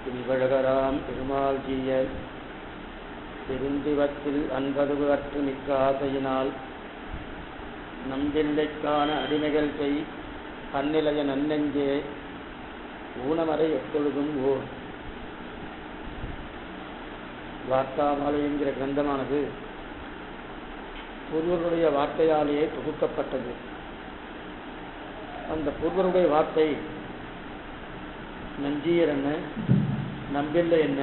திருவழகராம் பெருமாள் ஜீயர் பெருந்திவத்தில் அன்பது அற்று மிக்க ஆசையினால் நம்பில்லைக்கான அடிமைகள் செய் அந்நிலைய நன்னெஞ்சே ஊனமறை எப்பொழுதும் ஓர். வார்த்தாமாலை என்கிற கிரந்தமானது பூர்வருடைய வார்த்தையாலேயே தொகுக்கப்பட்டது. அந்த பூர்வருடைய வார்த்தை நஞ்சியர் என்ன, நம்பில்லை என்ன,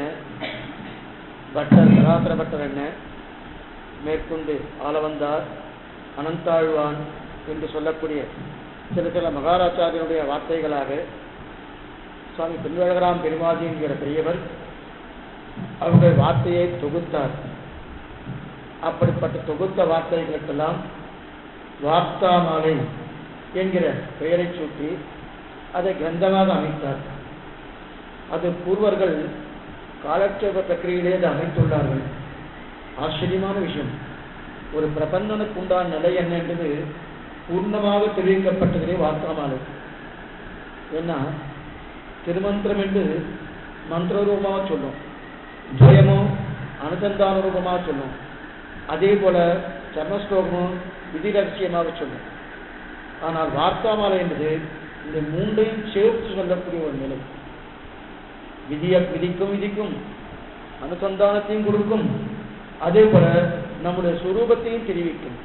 பட்டர் சராசர பட்டர் என்ன, மேற்கொண்டு ஆளவந்தார், அனந்தாழ்வான் என்று சொல்லக்கூடிய சில மகாராச்சாரியனுடைய வார்த்தைகளாக சுவாமி திருவழகராம் பெருமாஜி என்கிற பெரியவர் அவருடைய வார்த்தையை தொகுத்தார். அப்படிப்பட்ட தொகுத்த வார்த்தைகளுக்கெல்லாம் வார்த்தாமாலை என்கிற பெயரை சூட்டி அதை கிரந்தமாக அமைத்தார். அது பூர்வர்கள் காலட்சேப பிரக்கிரியிலே அதை அமைத்துள்ளார்கள். ஆச்சரியமான விஷயம். ஒரு பிரபந்தனுக்கு உண்டான நிலை என்ன என்பது பூர்ணமாக தெரிவிக்கப்பட்டதிலே வார்த்தாமாலை. ஏன்னா திருமந்திரம் என்று மந்திர ரூபமாக சொல்லும், ஜெயமோ அனுசந்தான ரூபமாக சொல்லும், அதே போல சர்மஸ்லோகமும் விதி ரகசியமாக சொல்லும். ஆனால் வார்த்தாமாலை என்பது இந்த மூன்றையும் சேர்த்து சொல்லக்கூடிய ஒரு நிலை. விதிக்கும் அனுசந்தானத்தையும் கொடுக்கும், அதே போல நம்முடைய சுரூபத்தையும் தெரிவிக்கும்.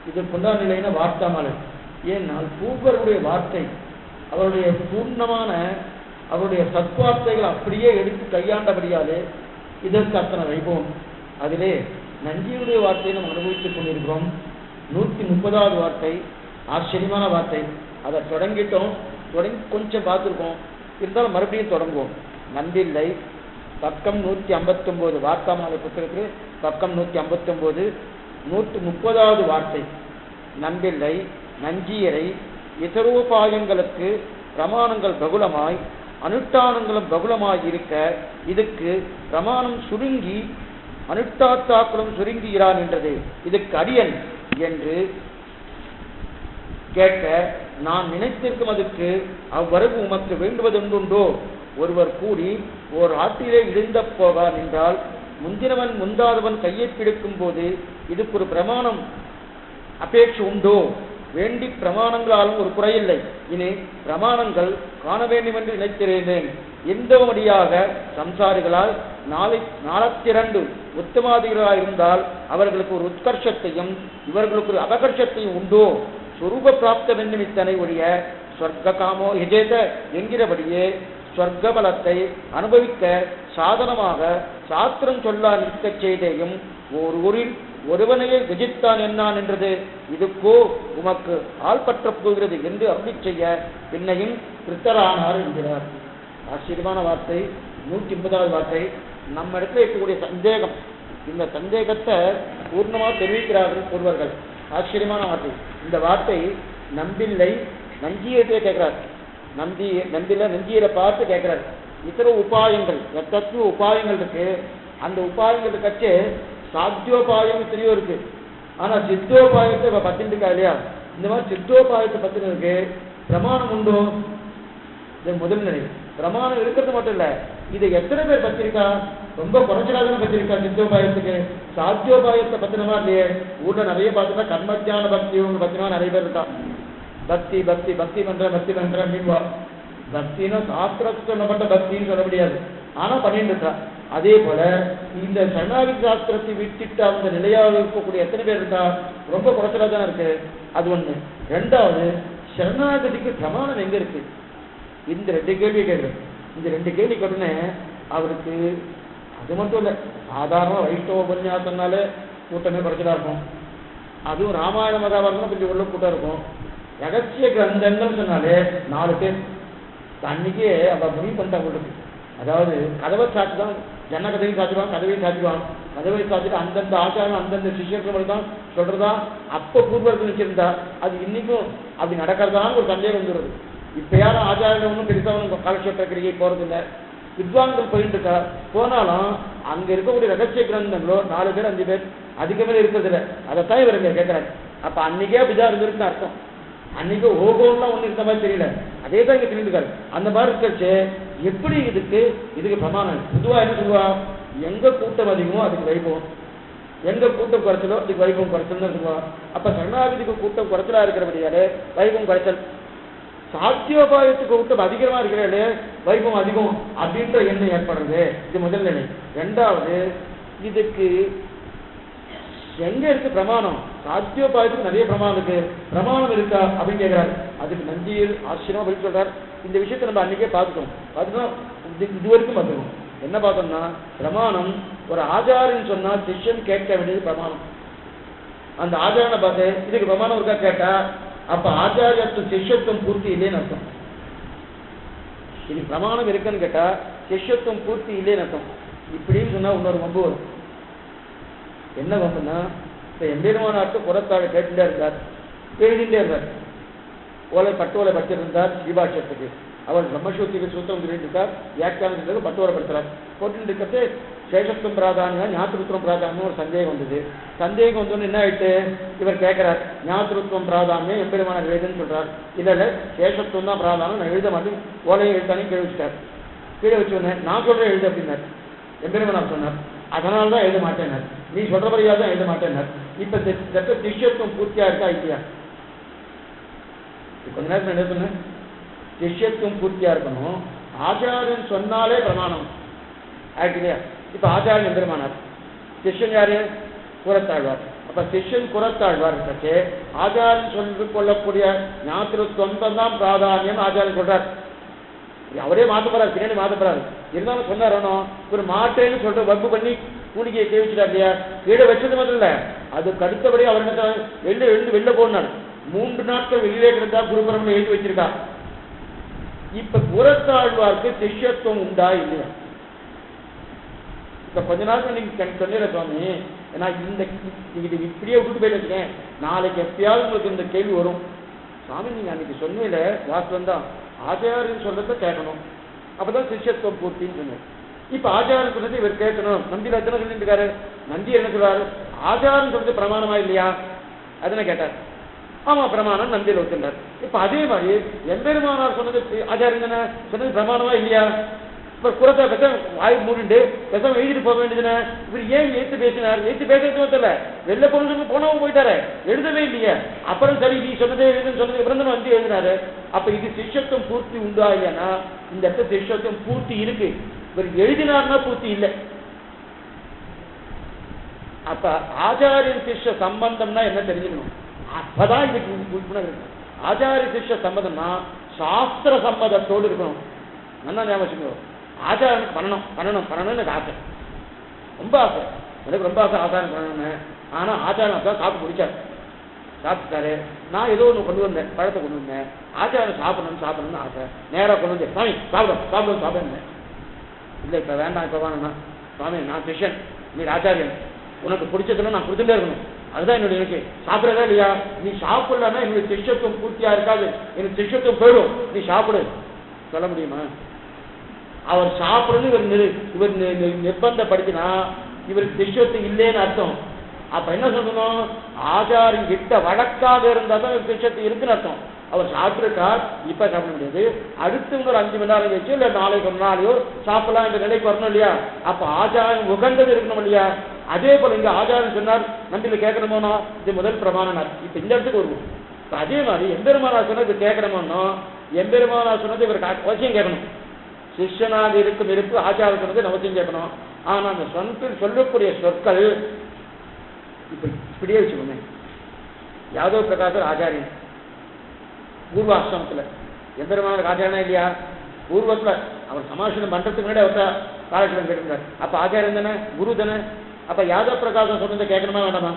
இதற்குண்டான நிலையின வார்த்தாமாலை. ஏன்னால் பூர்வருடைய வார்த்தை அவருடைய பூர்ணமான அவருடைய சத்வார்த்தைகள் அப்படியே எடுத்து கையாண்டபடியாலே இதற்கு அத்தனை வைபவம். அதிலே நஞ்சியுடைய வார்த்தையை நம்ம அனுபவித்துக் கொண்டிருக்கிறோம். 130வது வார்த்தை ஆச்சரியமான வார்த்தை. அதை தொடங்கிட்டோம், தொடங்கி கொஞ்சம் பார்த்துருக்கோம், இருந்தாலும் மறுபடியும் தொடங்குவோம். நம்பில்லை பக்கம் 159 வார்த்தாமாலை புத்தகத்துக்கு பக்கம் 159 130வது வார்த்தை. நம்பில்லை நஞ்சியரை இதரோபாயங்களுக்கு பிரமாணங்கள் பகுலமாய் அனுஷ்டானங்களும் பகுலமாய் இருக்க இதுக்கு பிரமாணம் சுருங்கி அனுஷ்டாத்தாக்களும் சுருங்குகிறான் என்றது இதுக்கு அடியன் என்று கேட்க நான் நினைத்திருக்கும் அதுக்கு அவ்வரவு உமக்கு வேண்டுவதொன்றுண்டோ. ஒருவர் கூடி ஓர் ஆற்றிலே இழுந்த போகான் என்றால் முந்தினவன் முந்தாதவன் கையை பிடிக்கும் போது இதுக்கு ஒரு பிரமாணம் அபேட்சை உண்டோ. வேண்டி பிரமாணங்களாலும் ஒரு குறையில்லை. இனி பிரமாணங்கள் காண வேண்டும் என்று நினைத்திருந்தேன். எந்த வழியாக சம்சாரிகளால் நாளத்திரண்டு உத்தமாதிகளாயிருந்தால் அவர்களுக்கு ஒரு உத்கர்ஷத்தையும் இவர்களுக்கு ஒரு அபகர்ஷத்தையும் உண்டோ. சொரூப பிராப்தம் என்னும் இத்தனை ஒழிய ஸ்வர்க்க காமோ ஹிஜேத என்கிறபடியே ஸ்வர்க்க பலத்தை அனுபவிக்க சாதனமாக சாஸ்திரம் சொல்ல நிற்க செய்தேயும் ஓர் ஊரில் ஒருவனையே விஜித்தான் என்னான் என்றது இதுக்கோ உமக்கு ஆள்பற்ற போகிறது என்று அருளி செய்ய பின்னையும் கிருத்தரானார் என்கிறார். ஆச்சரியமான வார்த்தை. 150வது வார்த்தை. நம்ம இடத்துல இருக்கக்கூடிய சந்தேகம், இந்த சந்தேகத்தை பூர்ணமாக தெரிவிக்கிறார்கள் பூர்வர்கள். ஆச்சரியமான வார்த்தை. இந்த வார்த்தை நம்பில்லை நஞ்சியத்தை கேட்கிறார். நம்பில்லை நஞ்சியரை பார்த்து கேட்கிறார். இத்தனை உபாயங்கள் எத்தனை உபாயங்கள் இருக்கு. அந்த உபாயங்கள் கட்சி சாத்தியோபாயம் எத்தனையோ இருக்கு. ஆனா சித்தோபாயத்தை இப்ப பத்தின்னு இருக்கா இல்லையா? இந்த மாதிரி சித்தோபாயத்தை பத்தின இருக்கு. பிரமாணம் உண்டோ? இது முதல் நிலை. பிரமாணம் இருக்கிறது மட்டும் இல்ல, இது எத்தனை பேர் பத்திரிக்கா? ரொம்ப குறைச்சலாதான பத்திரிக்கா சித்தோபாயத்துக்கு. சாத்தியோபாயத்தை பத்தினமா இல்லையே. ஊர்ல நிறைய பார்த்துட்டா கர்மத்தியான பக்தி உங்க பத்தினமா நிறைய பேர் இருக்கா. பக்தி பக்தி பக்தி பண்ற அப்படின்வா. பக்தினா சாஸ்திரத்துக்கு சொல்லப்பட்ட பக்தின்னு சொல்ல முடியாது, ஆனா பண்ணிட்டு இருக்கா. அதே போல இந்த சரணாகதி சாஸ்திரத்தை விட்டுட்டு அந்த நிலையாக இருக்கக்கூடிய எத்தனை பேர் இருக்கா? ரொம்ப குறைச்சலா தான் இருக்கு. அது ஒண்ணு. ரெண்டாவது, சரணாகதிக்கு பிரமாணம் எங்க இருக்கு? இந்த 2 கேள்வி கேட்குறேன். இந்த 2 கேள்வி கேட்டுனே அவருக்கு அது மட்டும் இல்லை, சாதாரண வைஷ்ணவ உபன்யாசம்னாலே கூட்டமே குறைச்சலா இருக்கும். அதுவும் ராமாயண மகாபாரதம் கொஞ்சம் உள்ள கூட்டம் இருக்கும். ரகசிய கிரந்தங்கள் சொன்னாலே 4 பேர். அன்னைக்கே அவ முடிவு பண்ணிட்டா உங்களுக்கு. அதாவது கதவை சாட்சி தான், ஜன்ன கதவையும் சாத்திடுவான், கதவையும் சாத்திடுவான். கதவை சாத்திட்டு அந்தந்த ஆச்சாரம் அந்தந்த சிஷியர்கள் தான் சொல்றதா அப்போ பூர்வர்கள் வச்சிருந்தா அது இன்னைக்கும் அப்படி நடக்கிறதான்னு ஒரு சந்தேகம் வந்துடுது. இப்ப யாரும் ஆச்சாரங்கள் ஒன்றும் பெருசாக காலட்சேப கிரியை போறதில்லை. வித்வான்கள் போயிட்டு இருக்கா. போனாலும் அங்க இருக்கக்கூடிய ரகசிய கிரந்தங்களோ 4 பேர் 5 பேர் அதிகமே இருக்கிறது இல்லை. அதைத்தான் இவர் இங்க கேட்கிறாரு. அப்ப அன்னைக்கே அப்படிதான் இருந்திருக்குன்னு அர்த்தம். அன்னைக்கு ஓகோன்லாம் ஒண்ணு இருந்த மாதிரி தெரியல, அதே தான் இங்க தெரிஞ்சுக்காரு. அந்த மாதிரி இருக்கச்சு எப்படி இதுக்கு பிரமாணம்? பொதுவா என்ன சொல்லுவா, எங்க கூட்டம் அதிகமோ அதுக்கு வைபவம், எங்க கூட்டம் குறைச்சலோ அதுக்கு வைபவம் குறைச்சல் தான் சொல்லுவா. அப்ப சரணாகதிக்கு கூட்டம் குறைச்சலா இருக்கிறபடியாலே வைபவம் குறைச்சல், சாத்தியோபாயத்துக்கு கூட்டம் அதிகமா இருக்கிறாலே வைபவம் அதிகம் அப்படின்ற எண்ணம் ஏற்படுறது. இது முதல் நிலை. ரெண்டாவது, இதுக்கு எங்க இருக்கு பிரமாணம்? சாத்தியோபாயத்துக்கு நிறைய பிரமாணம் இருக்கு, பிரமாணம் இருக்கா அப்படின்னு கேட்கிறாரு. அதுக்கு நந்தியில் ஆச்சரியமா பதில் சொல்றார். இந்த விஷயத்தை நம்ம அன்னைக்கே பார்த்துட்டோம். இது வரைக்கும் பார்த்துக்கணும். என்ன பார்த்தோம்னா, பிரமாணம் ஒரு ஆச்சாரன்னு சொன்னா சிஷ்யன் கேட்க வேண்டியது பிரமாணம். அந்த ஆச்சாரனை பார்த்து இதுக்கு பிரமாணம் இருக்கா கேட்டா, அப்ப ஆச்சாரியத்துவம் சிஷ்யத்துவம் பூர்த்தி இல்லைன்னு அர்த்தம். இது பிரமாணம் இருக்குன்னு கேட்டா சிஷ்யத்துவம் பூர்த்தி இல்லைன்னு அர்த்தம். இப்படின்னு சொன்னா இன்னொரு வம்பு வரும். என்ன வம்புன்னா, இப்ப எம்பெருமானாருக்கு புறத்தாழ கேட்டுட்டே இருந்தார், எழுதிட்டே இருந்தார். பட்டோலை படிச்சிருந்தார் ஸ்ரீபாஷ்யத்துக்கு. அவர் பிரம்மசூத்திக்கு சூத்திரம் சொல்லிட்டு வியாக்கியானத்துக்கு பட்டோலை படுத்துறார். போட்டு இருக்கிறது சேஷத்துவம் பிராதானியம் ஞாத்திருத்துவம் பிராதானியம் ஒரு சந்தேகம் வந்தது. சந்தேகம் வந்தோன்னு என்ன ஆயிட்டு, இவர் கேட்கிறார் ஞாத்திருத்துவம் பிராதானியம் எம்பெருமானார் எழுதுன்னு சொல்றார். இல்ல சேஷத்துவம் தான் பிராதானம், நான் எழுத மாட்டேன், ஓலையை எழுத்தானே கீழே வச்சுட்டார். கீழே வச்சோன்னே நான் சொல்றேன் எழுத அப்படின்னார். எம்பெருமானார் சொன்னார், அதனால்தான் எழுத மாட்டேன்னார். நீ சொல்றபடியா தான் எழுத மாட்டேன்னார். இப்ப சிஷ்யத்துவம் பூர்த்தியா இருக்கா இல்லையா? கொஞ்ச நேரத்தில் என்ன சொன்ன, சிஷ்யத்துவம் பூர்த்தியா இருக்கணும். ஆச்சாரியன் சொன்னாலே பிரமாணம் ஆயிட்டு இல்லையா? இப்ப ஆச்சாரியன் எம்பெருமானார், சிஷ்யன் யாரு? புறத்தாழ்வார். அப்ப சிஷ்யன் புறத்தாழ்வார் இருக்கே, ஆச்சாரியன் சொல்லி கொள்ளக்கூடிய ஞாத்திருத்துவம் தான் பிராதானியம் ஆச்சாரியன் சொல்றார். அவரே மாற்றப்படுறாரு, பின்னாடி மாற்றப்படுறாரு. இருந்தாலும் சொன்னாரோ ஒரு மாட்டேன்னு சொல்லிட்டு வம்பு பண்ணி கூலிகையை கேவிச்சுட்டார் இல்லையா? கீழே வச்சது மட்டும் இல்ல, அதுக்கு அடுத்தபடி அவர் என்ன எழுந்து வெளில போனார். 3 நாட்கள் வெளியிலே கிடந்தா குருபரம்னு எழுதி வச்சிருக்கா. இப்ப புறத்தாழ்வாருக்கு சிஷ்யத்துவம் உண்டா இல்லையா? இப்ப கொஞ்ச நாள் நீங்க சொன்னீங்க சுவாமி, ஏன்னா இது இப்படியே விட்டுட்டு போயிட்டு நாளைக்கு எப்பயாவது உங்களுக்கு இந்த கேள்வி வரும். சுவாமி நீங்க அன்னைக்கு சொன்னீங்க வாஸ்தவம் தான், ஆச்சாரியன் சொல்றத கேட்கணும், அப்பதான் சிஷ்யத்துவம் பூர்த்தின்னு சொன்னேன். இப்ப ஆச்சாரன் சொன்னது இவர் கேட்கணும். நந்தி ரச்சனை சொல்லிட்டு இருக்காரு. நந்தி என்ன சொல்றாரு, ஆச்சாரன் சொல்றது பிரமாணமா இல்லையா அதுன்னு கேட்டார். ஆமா பிரமாணம் நந்தியில் ஒத்துண்டார். இப்ப அதே மாதிரி எம்பெருமானார் சொன்னது ஆச்சாரியன் தானே சொன்னது பிரமாணமா இல்லையா? இப்ப குரத்தை பெசம் வாய் மூடிண்டு பெசம் எழுதிட்டு போக வேண்டியதுன்னு இவர் ஏன் எழுத்து பேசினார்? எழுத்து பேசுறது தெரியல, வெளில போனவங்க போயிட்டாரு, எழுதவே இல்லையா? அப்புறம் சரி நீ சொன்னதே எழுதுன்னு சொன்னது இவரும் வந்து எழுதினாரு. அப்ப இது சிஷ்யத்துவம் பூர்த்தி உண்டா இல்லையானா, இந்த இடத்துல சிஷ்யத்துவம் பூர்த்தி இருக்கு, இவர் எழுதினார்னா பூர்த்தி இல்லை. அப்ப ஆச்சாரியன் சிஷ்ய சம்பந்தம்னா என்ன தெரிஞ்சுக்கணும், அப்பதான் இதுக்கு ஆச்சாரிய சிஷ்ய சம்பந்தம்னா சாஸ்திர சம்மதத்தோடு இருக்கணும். நல்லா ஞாபகம், ஆச்சாரம் பண்ணணும்னு எனக்கு ஆசை, ரொம்ப ஆசை, எனக்கு ரொம்ப ஆசை ஆச்சாரம் பண்ணணும்னு. ஆனா ஆச்சாரம் அப்பதான் சாப்பிட்டு முடிச்சார், சாப்பிட்டாரு. நான் ஏதோ ஒன்று கொண்டு வந்தேன், பழத்தை கொண்டு வந்தேன், ஆச்சாரம் சாப்பிடணும்னு ஆசை, நேராக கொண்டு வந்து சாமி சாப்பிடுங்க. இல்லை இப்ப வேண்டாம், இப்ப வேணும்னா சுவாமி நான் சிஷ்யன், நீ ஆச்சாரியன், உனக்கு பிடிச்சதுன்னு நான் கொடுத்துட்டே இருக்கணும், அதுதான் என்னுடைய எனக்கு. சாப்பிடறதா இல்லையா? நீ சாப்பிடலன்னா என்னுடைய சிஷ்யத்துவம் பூர்த்தியா இருக்காது, எனக்கு சிஷ்யத்துவம் போயிடும், நீ சாப்பிடு சொல்ல முடியுமா? அவர் சாப்பிடுறது இவர் நிர்பந்தப்படுத்தினா இவருக்கு சிஷ்யத்துவம் இல்லைன்னு அர்த்தம். அப்ப என்ன சொல்லணும், ஆச்சாரியம் கிட்ட வழக்காக இருந்தா தான் சிஷ்யத்துவம் இருக்குன்னு அர்த்தம். அவர் சாப்பிட்டுட்டார், இப்ப சாப்பிட முடியாது, அடுத்து ஒரு 5 மணி நேரம் கழிச்சு இல்ல நாளைக்கு ஒரு நாளையோ சாப்பிடலாம் என்ற நிலைக்கு வரணும் இல்லையா? அப்ப ஆச்சாரம் உகந்தது இருக்கணும் இல்லையா? அதே போல இங்க ஆச்சாரம் சொன்னார், நம்பில கேட்கணுமோனா இது முதல் பிரமாணம். இப்ப இந்த இடத்துக்கு வருவோம். அதே மாதிரி எம்பெருமானா சொன்னது கேட்கணுமோனோ, எம்பெருமானா சொன்னது இவருக்கு அவசியம் கேட்கணும். சிஷ்யனாக இருக்கும் இருப்பு ஆச்சாரம் சொன்னது அவசியம் கேட்கணும். ஆனா அந்த சொல்லக்கூடிய சொற்கள் இப்படியே வச்சுக்கோங்க. யாதவ பிரகாசர் ஆச்சாரியன் பூர்வாசிரமத்துல, எம்பெருமானாருக்கு ஆச்சாரனா இல்லையா? பூர்வத்துல அவர் சமாசனம் பண்றதுக்கு முன்னாடி அவர்கிட்ட காலட்சேபம் கேட்டிருந்தார். அப்ப ஆச்சாரியன் தானே, குரு தானே. அப்ப யாதவ பிரகாசம் சொன்னதை கேட்கணுமா வேண்டாமா?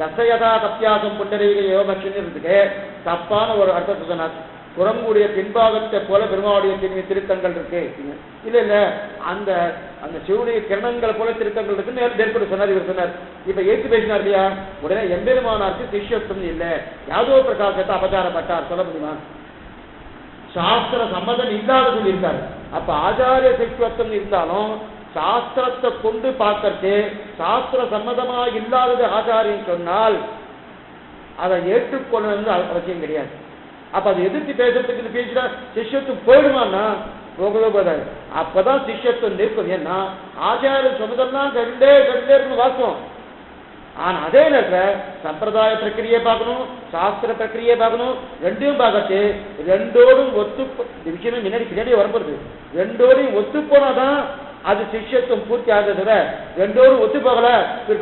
தசையதா தப்பியாசம் புண்டரீக யோகட்சின்னு இருக்கு, தப்பான ஒரு அர்த்தத்தை சொன்னார். குரங்குடைய பின்பாகத்தை போல பெருமாவுடைய திருத்தங்கள் இருக்கு. இல்ல இல்ல அந்த அந்த சிவனுடைய கிரணங்கள் போல திருத்தங்கள் இருக்குன்னு ஏற்பட்டு சொன்னார். இவர் சொன்னார், இப்ப ஏற்று பேசினார் இல்லையா? உடனே எம்பெருமானாருக்கு சிஷ்யத்துவம் இல்லை, யாதவ பிரகாசத்தை அபச்சாரப்பட்டார் சொல்ல முடியுமா? சாஸ்திர சம்மதம் இல்லாத சொல்லியிருக்காரு. அப்ப ஆச்சாரிய சிஷ்யத்துவம் இருந்தாலும் சாஸ்திரத்தை கொண்டு பார்க்கறது சாஸ்திர சம்மதமாக இல்லாதது ஆச்சாரியன் சொன்னால் அதை ஏற்றுக்கொள்ளணும்னு அவசியம் கிடையாது. அப்ப அதை எதிர்த்து பேசுறதுக்கு பேசினா சிஷ்யத்துவம் போயிடுமான்னா போகவே போதாது. அப்பதான் சிஷ்யத்துவம் நிற்கும். ஏன்னா ஆச்சாரியர் சொன்னதெல்லாம் கண்டே இருக்குன்னு வாக்குவோம். ஆனா அதே நேரத்தில் சம்பிரதாய பிரக்கிரியை பார்க்கணும், சாஸ்திர பிரக்கிரியை பார்க்கணும். ரெண்டையும் பார்க்கச்சு ரெண்டோடும் விஷயமே பின்னாடி வரப்படுது. ரெண்டோடையும் ஒத்து போனாதான் அது சிஷ்யத்துவம் பூர்த்தி ஆகுதுல. ரெண்டோடும் ஒத்து போகல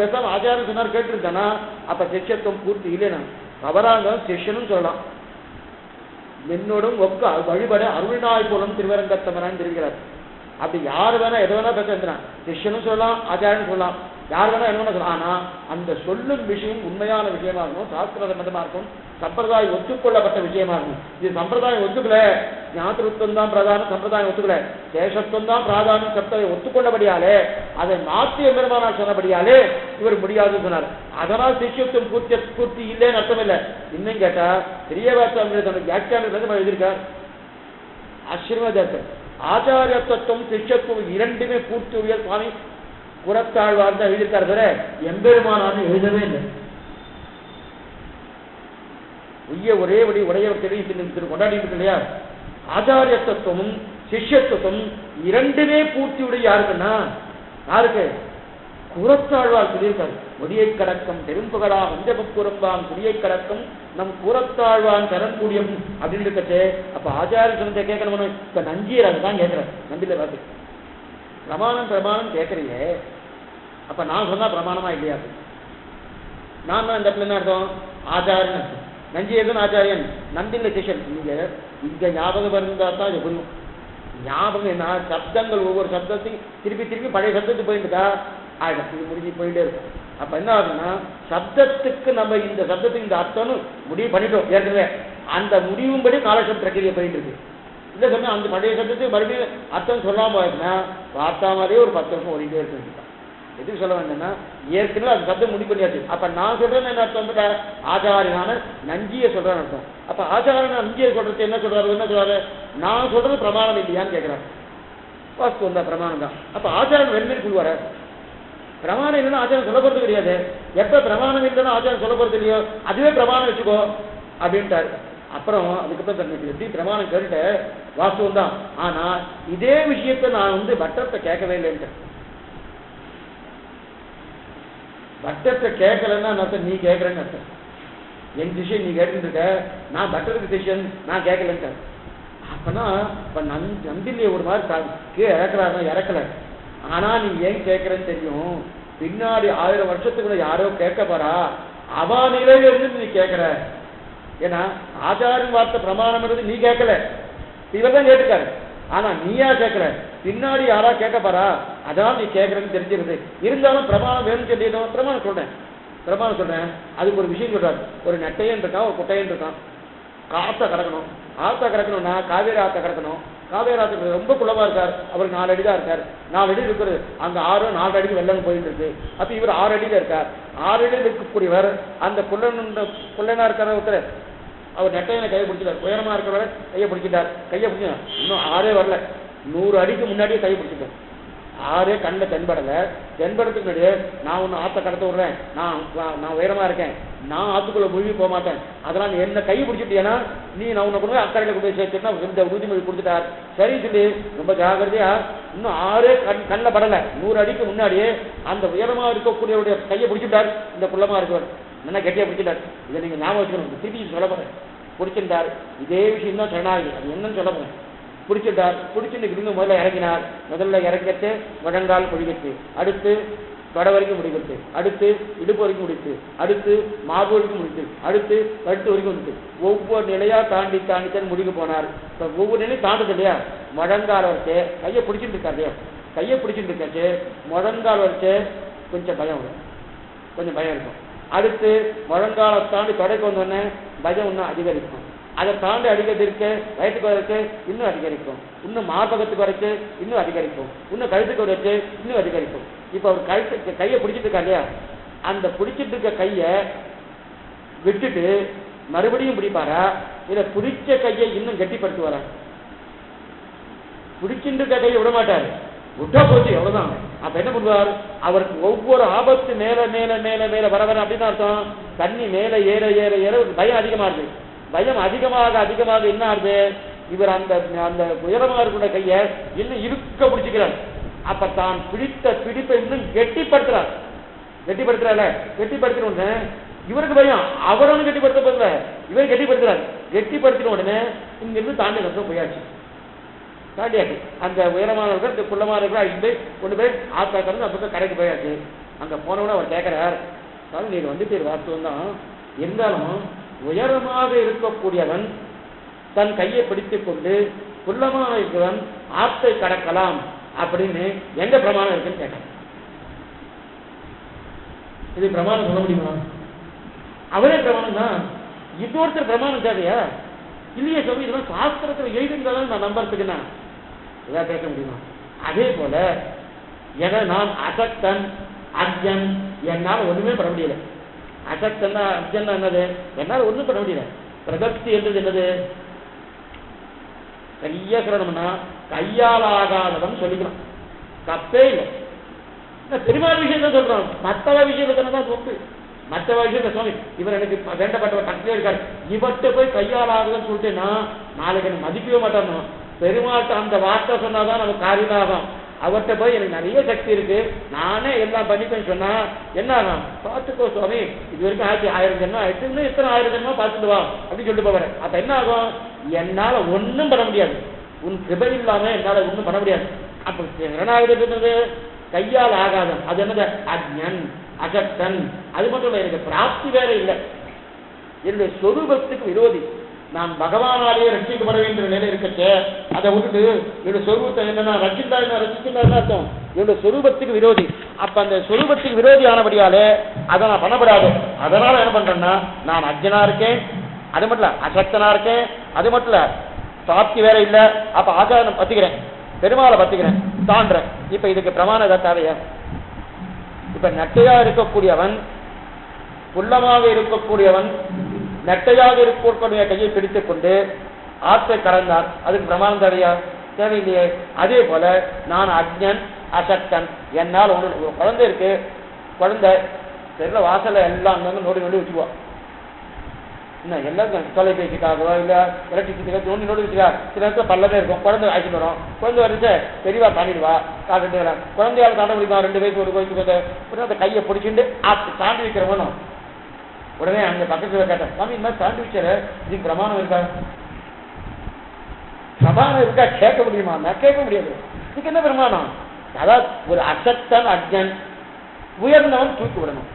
பேசாம ஆச்சாரம் சொன்னார் கேட்டுருந்தானா அப்ப சிஷ்யத்துவம் பூர்த்தி இல்லைன்னா தவறாங்க சிஷ்யனும் சொல்லலாம். என்னோடும் ஒக்க வழிபட அருள்நாய் போலும் திருவரங்கத்தமரான்னு தெரிவிக்கிறார். அப்படி யார் வேணா எதை வேணா பேச சிஷ்யனும் சொல்லலாம், ஆச்சாரனும் சொல்லலாம், யார் வேணா என்ன சொல்லலாம். ஆனா அந்த சொல்லும் விஷயம் உண்மையான விஷயமா இருக்கும், சாஸ்திர சம்பந்தமா இருக்கும், சம்பிரதாயம் ஒத்துக்கொள்ளப்பட்ட விஷயமா இருக்கும். இது சம்பிரதாயம் ஒத்துக்கல, ஞாத்திருத்தம் தான் பிரதானம், சம்பிரதாயம் ஒத்துக்கல, சேஷத்துவம் தான் பிராதானம், சப்தத்தை ஒத்துக்கொண்டபடியாலே அதை மாற்றிய பெருமானார் சொன்னபடியாலே இவர் முடியாதுன்னு சொன்னார். அதனால் சிஷ்யத்துவம் பூர்த்தி இல்லைன்னு அர்த்தம் இல்லை. இன்னும் கேட்டா பெரியவாச்சாரிய தன்னுடைய வியாக்கியானத்தில் எழுதியிருக்கார். ஆசீர்வாதம் ஆச்சாரிய தத்துவம் சிஷ்யத்துவம் இரண்டுமே பூர்த்தி உயர் சுவாமி புறத்தாழ்வார் தான் எழுதியிருக்காரு. தவிர எம்பெருமானான்னு எழுதவே இல்லை. ஒரே வடி உடையவர் தெரிவித்து கொண்டாடிட்டு இல்லையா? ஆச்சாரிய தத்துவமும் சிஷ்யத்துவம் இரண்டுமே பூர்த்தி உடைய யாருக்குன்னா யாருக்கு? கூறத்தாழ்வார் சொல்லியிருக்காரு. முடியை கடக்கம் பெரும்புகடா வஞ்சபுறம்பாம் குடியை கடக்கம் நம் கூறத்தாழ்வான் தரக்கூடியம் அப்படின்னு இருக்கச்சு. அப்ப ஆச்சாரிய சொன்னதை கேட்கணும். இப்ப நஞ்சீர் அதுதான் கேட்கிறேன். நம்பில பார்த்து பிரமாணம் கேட்கறீங்க. அப்ப நான் சொன்னா பிரமாணமா இல்லையா? நான் தான் இந்த இடத்துல என்ன அர்த்தம்? ஆச்சாரியன் அர்த்தம். நஞ்சியதன் ஆச்சாரியன், நம்பில்லை சிஷன். இங்க ஞாபகம் இருந்தா தான் இது புரியும். ஞாபகம் என்ன? சப்தங்கள் ஒவ்வொரு சப்தத்தையும் திருப்பி பழைய சப்தத்துக்கு போயிட்டுக்கா ஆயிடும். இது முடிஞ்சு போயிட்டே இருக்கும். அப்ப என்ன ஆகுதுன்னா சப்தத்துக்கு நம்ம இந்த சப்தத்துக்கு இந்த அர்த்தம்னு முடிவு பண்ணிட்டோம் ஏற்கனவே. அந்த முடிவும்படி காலசப்த பிரக்கிரியை போயிட்டு இருக்கு. இல்லை சொன்னா அந்த பழைய சப்தத்துக்கு மறுபடியும் அர்த்தம் சொல்லாம போயிருக்குன்னா பார்த்தா மாதிரியே ஒரு 10 வருஷம் ஓடிட்டே இருக்கு. எதுக்கு சொல்ல வேண்டும்னா ஏற்கனவே அது சப்தம் முடிவு பண்ணியாச்சு. அப்ப நான் சொல்றேன்னு என்ன அர்த்தம்? ஆச்சாரியனான நஞ்சியை சொல்றேன்னு அர்த்தம். அப்ப ஆச்சாரியன நஞ்சியை சொல்றது என்ன சொல்றாரு? நான் சொல்றது பிரமாணம் இல்லையான்னு கேட்கிறாரு. வாஸ்து வந்தா பிரமாணம் தான். அப்ப ஆச்சாரன் ரெண்டு பேர் சொல்லுவாரு. பிரமாணம் இல்லைன்னா ஆச்சாரம் சொல்ல போறது கிடையாது. எப்ப பிரமாணம் இல்லைன்னா ஆச்சாரம் சொல்ல போறது இல்லையோ அதுவே பிரமாணம் வச்சுக்கோ அப்படின்ட்டாரு. அப்புறம் அதுக்கப்புறம் தன்னுக்கு எப்படி பிரமாணம் கேட்டு வாஸ்தவம் தான். ஆனா இதே விஷயத்த நான் பட்டத்தை கேட்கவே இல்லைன்ட்டு. பட்டத்தை கேட்கலன்னா அர்த்தம் நீ கேட்கறேன்னு அர்த்தம். என் டிசிஷன் நீ கேட்டுட்டு இருக்க, நான் பட்டருக்கு டிசிஷன் நான் கேட்கலன்ட்டு. அப்பனா இப்ப நம்பில்லையே ஒரு மாதிரி கீழே இறக்குறாருன்னா இறக்கல. ஆனா நீ ஏன் கேட்கறன்னு தெரியும். பின்னாடி 1000 வருஷத்துக்குள்ள யாரோ கேட்க போறா, அவா நிலையில இருந்து நீ கேட்கற. ஏன்னா ஆச்சாரியன் வார்த்தை பிரமாணம் நீ கேட்கல, இவர் தான் கேட்டுக்காரு. ஆனா நீயா கேட்கல, பின்னாடி யாரா கேட்க போறா, அதான் நீ கேட்கறன்னு தெரிஞ்சிருது. இருந்தாலும் பிரமாணம் வேணும்னு சொல்லிடணும். பிரமாணம் சொல்றேன். அதுக்கு ஒரு விஷயம் சொல்றாரு. ஒரு நெட்டையன் இருக்கான், ஒரு குட்டையன் இருக்கான். ஆத்த கடக்கணும்னா காவேரி ஆத்த கடக்கணும். காவேரி ஆத்துக்கு ரொம்ப குளமா இருக்கார். அவருக்கு 4 அடி தான் இருக்கார். 4 அடி இருக்கிறது. அங்க 4 அடிக்கு வெள்ளம் போயிட்டு இருக்கு. அப்ப இவர் 6 அடியில இருக்கார். 6 அடியில் இருக்கக்கூடியவர் அந்த குள்ளனா இருக்கிற ஒருத்தர் அவர் நெட்டையனை கையை பிடிச்சிட்டார். உயரமா இருக்கிறவர் கையை பிடிச்சிட்டார். இன்னும் 6 வரல. 100 அடிக்கு முன்னாடியே கையை பிடிச்சிட்டார். 6 கண்ணில் தென்படத்துக்கு முன்னாடியே நான் ஒன்று ஆற்ற கடத்த விடுறேன், நான் உயரமா இருக்கேன், நான் ஆத்துக்குள்ள மூழ்கி போக மாட்டேன், அதெல்லாம் நீ என்ன கை பிடிச்சிட்டேன்னா நீ நான் உன்னை கொண்டு அக்கறையில் கொண்டு போய் சேர்த்துன்னா இந்த உறுதிமொழி கொடுத்துட்டார். சரி சொல்லி ரொம்ப ஜாகிரதையா இன்னும் 6 கண்ணில் படலை. 100 அடிக்கு முன்னாடியே அந்த உயரமா இருக்கக்கூடியவருடைய கையை பிடிச்சிட்டார். இந்த குள்ளமா இருக்கவர் நல்லா கெட்டியா பிடிச்சிட்டார். இதை நீங்க ஞாபகம் வச்சுக்கணும். திருப்பி சொல்ல போறேன். பிடிச்சிட்டார். இதே விஷயம் தான் சரணாகி. அது என்னன்னு சொல்ல போறேன். பிடிச்சிட்டார். பிடிச்சிட்டு இருந்து முதல்ல இறங்கினார். முதல்ல இறங்கிட்டு முழங்கால் குழிவிட்டு, அடுத்து தொட வரைக்கும் முடிக்கிறது, அடுத்து இடுப்பு வரைக்கும் முடித்து, அடுத்து மார்பு வரைக்கும் முடித்து, அடுத்து கழுத்து வரைக்கும் முடித்து, ஒவ்வொரு நிலையா தாண்டி தான் முடிக்க போனார். இப்போ ஒவ்வொரு நிலையும் தாண்டது இல்லையா? முழங்கால் வரைச்சு கையை பிடிச்சிட்டு இருக்காரு இல்லையா? கையை பிடிச்சிட்டு இருக்காச்சு முழங்கால் வரைச்சு கொஞ்சம் பயம் இருக்கும். அடுத்து முழங்காலை தாண்டி தொடைக்கு வந்தோடனே பயம் இன்னும் அதிகரிக்கும். அதை தாண்டி அடிக்கிறதுக்கு வயிற்றுக்கு வரைக்கு இன்னும் அதிகரிக்கும். இன்னும் மார்பகத்துக்கு வரைக்கு இன்னும் அதிகரிக்கும். இன்னும் கழுத்துக்கு வரைக்கு இன்னும் அதிகரிக்கும். இப்போ அவர் கையை பிடிச்சிட்டு இருக்கா இல்லையா? அந்த பிடிச்சிட்டு இருக்க கையை விட்டுட்டு மறுபடியும் பிடிப்பாரா, இதை பிடிச்ச கையை இன்னும் கெட்டிப்படுத்துவாரா? பிடிச்சிட்டு இருக்க கையை விட மாட்டாரு. விட்டா போச்சு எவ்வளவுதான். அப்ப என்ன பண்ணுவார், அவருக்கு ஒவ்வொரு ஆபத்து மேல மேல மேல மேல வர வர அப்படின்னு அர்த்தம், தண்ணி மேல ஏற ஏற ஏற பயம் அதிகமா இருக்கு. பயம் அதிகமாக அதிகமாக என்ன ஆகுது, இவர் அந்த அந்த உயரமாக இருக்கிற கையை இன்னும் இருக்க பிடிச்சிக்கிறார். அப்ப தான் பிடித்த பிடிப்பை இன்னும் கெட்டிப்படுத்துறார். கெட்டிப்படுத்தின உடனே இவருக்கு பயம், அவரும் கெட்டிப்படுத்த போகல, இவர் கெட்டிப்படுத்துறாரு. கெட்டிப்படுத்தின உடனே இங்கிருந்து தாண்டி கஷ்டம் போயாச்சு, தாண்டியாச்சு. அந்த உயரமான இருக்கிற குள்ளமான இருக்கிற அழிந்து கொண்டு போய் ஆத்தா கறந்து அப்போ கடைக்கு போயாச்சு. அங்க போனவுடனே அவர் கேட்கிறார், சாமி நீங்க வந்துட்டு வாஸ்தவம் தான், இருந்தாலும் உயரமாக இருக்கக்கூடியவன் தன் கையை பிடித்துக் கொண்டு குள்ளமாக இருக்கிறவன் ஆத்தை கடக்கலாம் அப்படின்னு எங்க பிரமாணம் இருக்குன்னு கேட்டான். இது பிரமாணம் சொல்ல முடியுமா? அவரே பிரமாணம் தான். இது ஒருத்தர் பிரமாணம் தேவையா? இல்லையே சொல்லி இதெல்லாம் சாஸ்திரத்தில் எழுதிருந்தாலும் நான் நம்புறதுக்குன்னா இதான் கேட்க முடியுமா? அதே போல என நான் அசக்தன் அஜன் என்னால் ஒண்ணுமே பண்ண முடியல. அசக்தன் அஜன் என்னது, என்னால் ஒண்ணும் பண்ண முடியல. பிரகப்தி என்றது என்னது, சரியா சொல்லணும்னா கையால் ஆகாதவன் சொல்லிக்கலாம், தப்பே இல்லை. பெருமாள் விஷயத்த சொல்றோம், மற்றவ விஷயத்தை தான் சொத்து. மற்றவ விஷயத்த சுவாமி இவர் எனக்கு வேண்டப்பட்டவர் பக்கத்திலே இருக்காரு, இவர்கிட்ட போய் கையால் ஆகுதுன்னு சொல்லிட்டேன்னா நாளைக்கு எனக்கு மதிக்கவே மாட்டானோ. பெருமாள்கிட்ட அந்த வார்த்தை சொன்னாதான் நமக்கு காரியமாகும். அவர்கிட்ட போய் எனக்கு நிறைய சக்தி இருக்கு, நானே எல்லாம் பண்ணிப்பேன்னு சொன்னா என்ன ஆகும், பார்த்துக்கோ சுவாமி இது வரைக்கும் 1000 ஜென்மம் ஆயிடுச்சு, இன்னும் எத்தனை 1000 ஜென்மம் பார்த்துட்டு வா அப்படின்னு சொல்லிட்டு போவாரு. அப்ப என்ன ஆகும், என்னால ஒன்னும் பண்ண முடியாது, உன் கிருபை இல்லாம என்னால ஒன்னும் பண்ண முடியாது. அப்ப சரணாகதி கையால் ஆகாதம், அது என்னது அஜ்ஞன் அசக்தன். அது மட்டும் இல்லை, எனக்கு பிராப்தி வேற இல்லை, என்னுடைய சொரூபத்துக்கு விரோதி. நான் பகவானாலேயே ரட்சிக்கப்பட வேண்டிய நிலை இருக்கச்சே அதை விட்டுட்டு என்னுடைய சொரூபத்தை என்னன்னா ரட்சித்தா அர்த்தம், என்னுடைய சொரூபத்துக்கு விரோதி. அப்ப அந்த சொரூபத்துக்கு விரோதி ஆனபடியாலே அதை நான் பண்ணப்படாது. அதனால என்ன பண்றேன்னா நான் அஜ்ஞனா இருக்கேன், அது மட்டும் இல்ல அசக்தனா இருக்கேன், அது மட்டும் இல்ல பிராப்தி வேற இல்லை. அப்ப ஆச்சாரம் பத்திக்கிறேன், பெருமாளை பத்திக்கிறேன், தாண்டேன். இப்ப இதுக்கு பிரமாணம் ஏதாவது தேவையா? இப்ப நெட்டையா இருக்கக்கூடியவன் குள்ளமாக இருக்கக்கூடியவன் நெட்டையாக இருக்கக்கூடிய கையை பிடித்துக் கொண்டு ஆற்றை கடந்தார், அதுக்கு பிரமாணம் தேவையா? தேவையில்லையே. அதே போல நான் அஜ்ஞன் அசக்தன், என்னால் ஒரு குழந்தை இருக்கு, குழந்தை தெரியல வாசல எல்லாம் அங்கங்க நோடி நோடி வச்சுக்குவா, என்ன எல்லாருக்கும் தொலைபேசிக்காகவோ இல்லை எலக்ட்ரிசிட்டிக்காக நோண்டி நோடி வச்சுக்கா. சில நேரத்தில் பல்லவே இருக்கும், குழந்தை ஆயிட்டு வரும், குழந்தை வரைச்சு பெரியவா தாண்டிடுவா, தாண்டிட்டு வரேன். குழந்தையால் தாண்ட முடியுமா? 2 வயசு 1 வயசுக்கு வந்து அந்த கையை பிடிச்சிட்டு தாண்டி வைக்கிறவனும் உடனே அங்க பக்கத்துல கேட்டேன், சாமி இந்த மாதிரி தாண்டி வச்சாரு, இதுக்கு பிரமாணம் இருக்கா? பிரமாணம் இருக்கா கேட்க முடியுமா? நான் கேட்க முடியாது. இதுக்கு என்ன பிரமாணம்? அதாவது ஒரு அசக்தன் அஜ்ஞன் உயர்ந்தவன் தூக்கி விடணும்,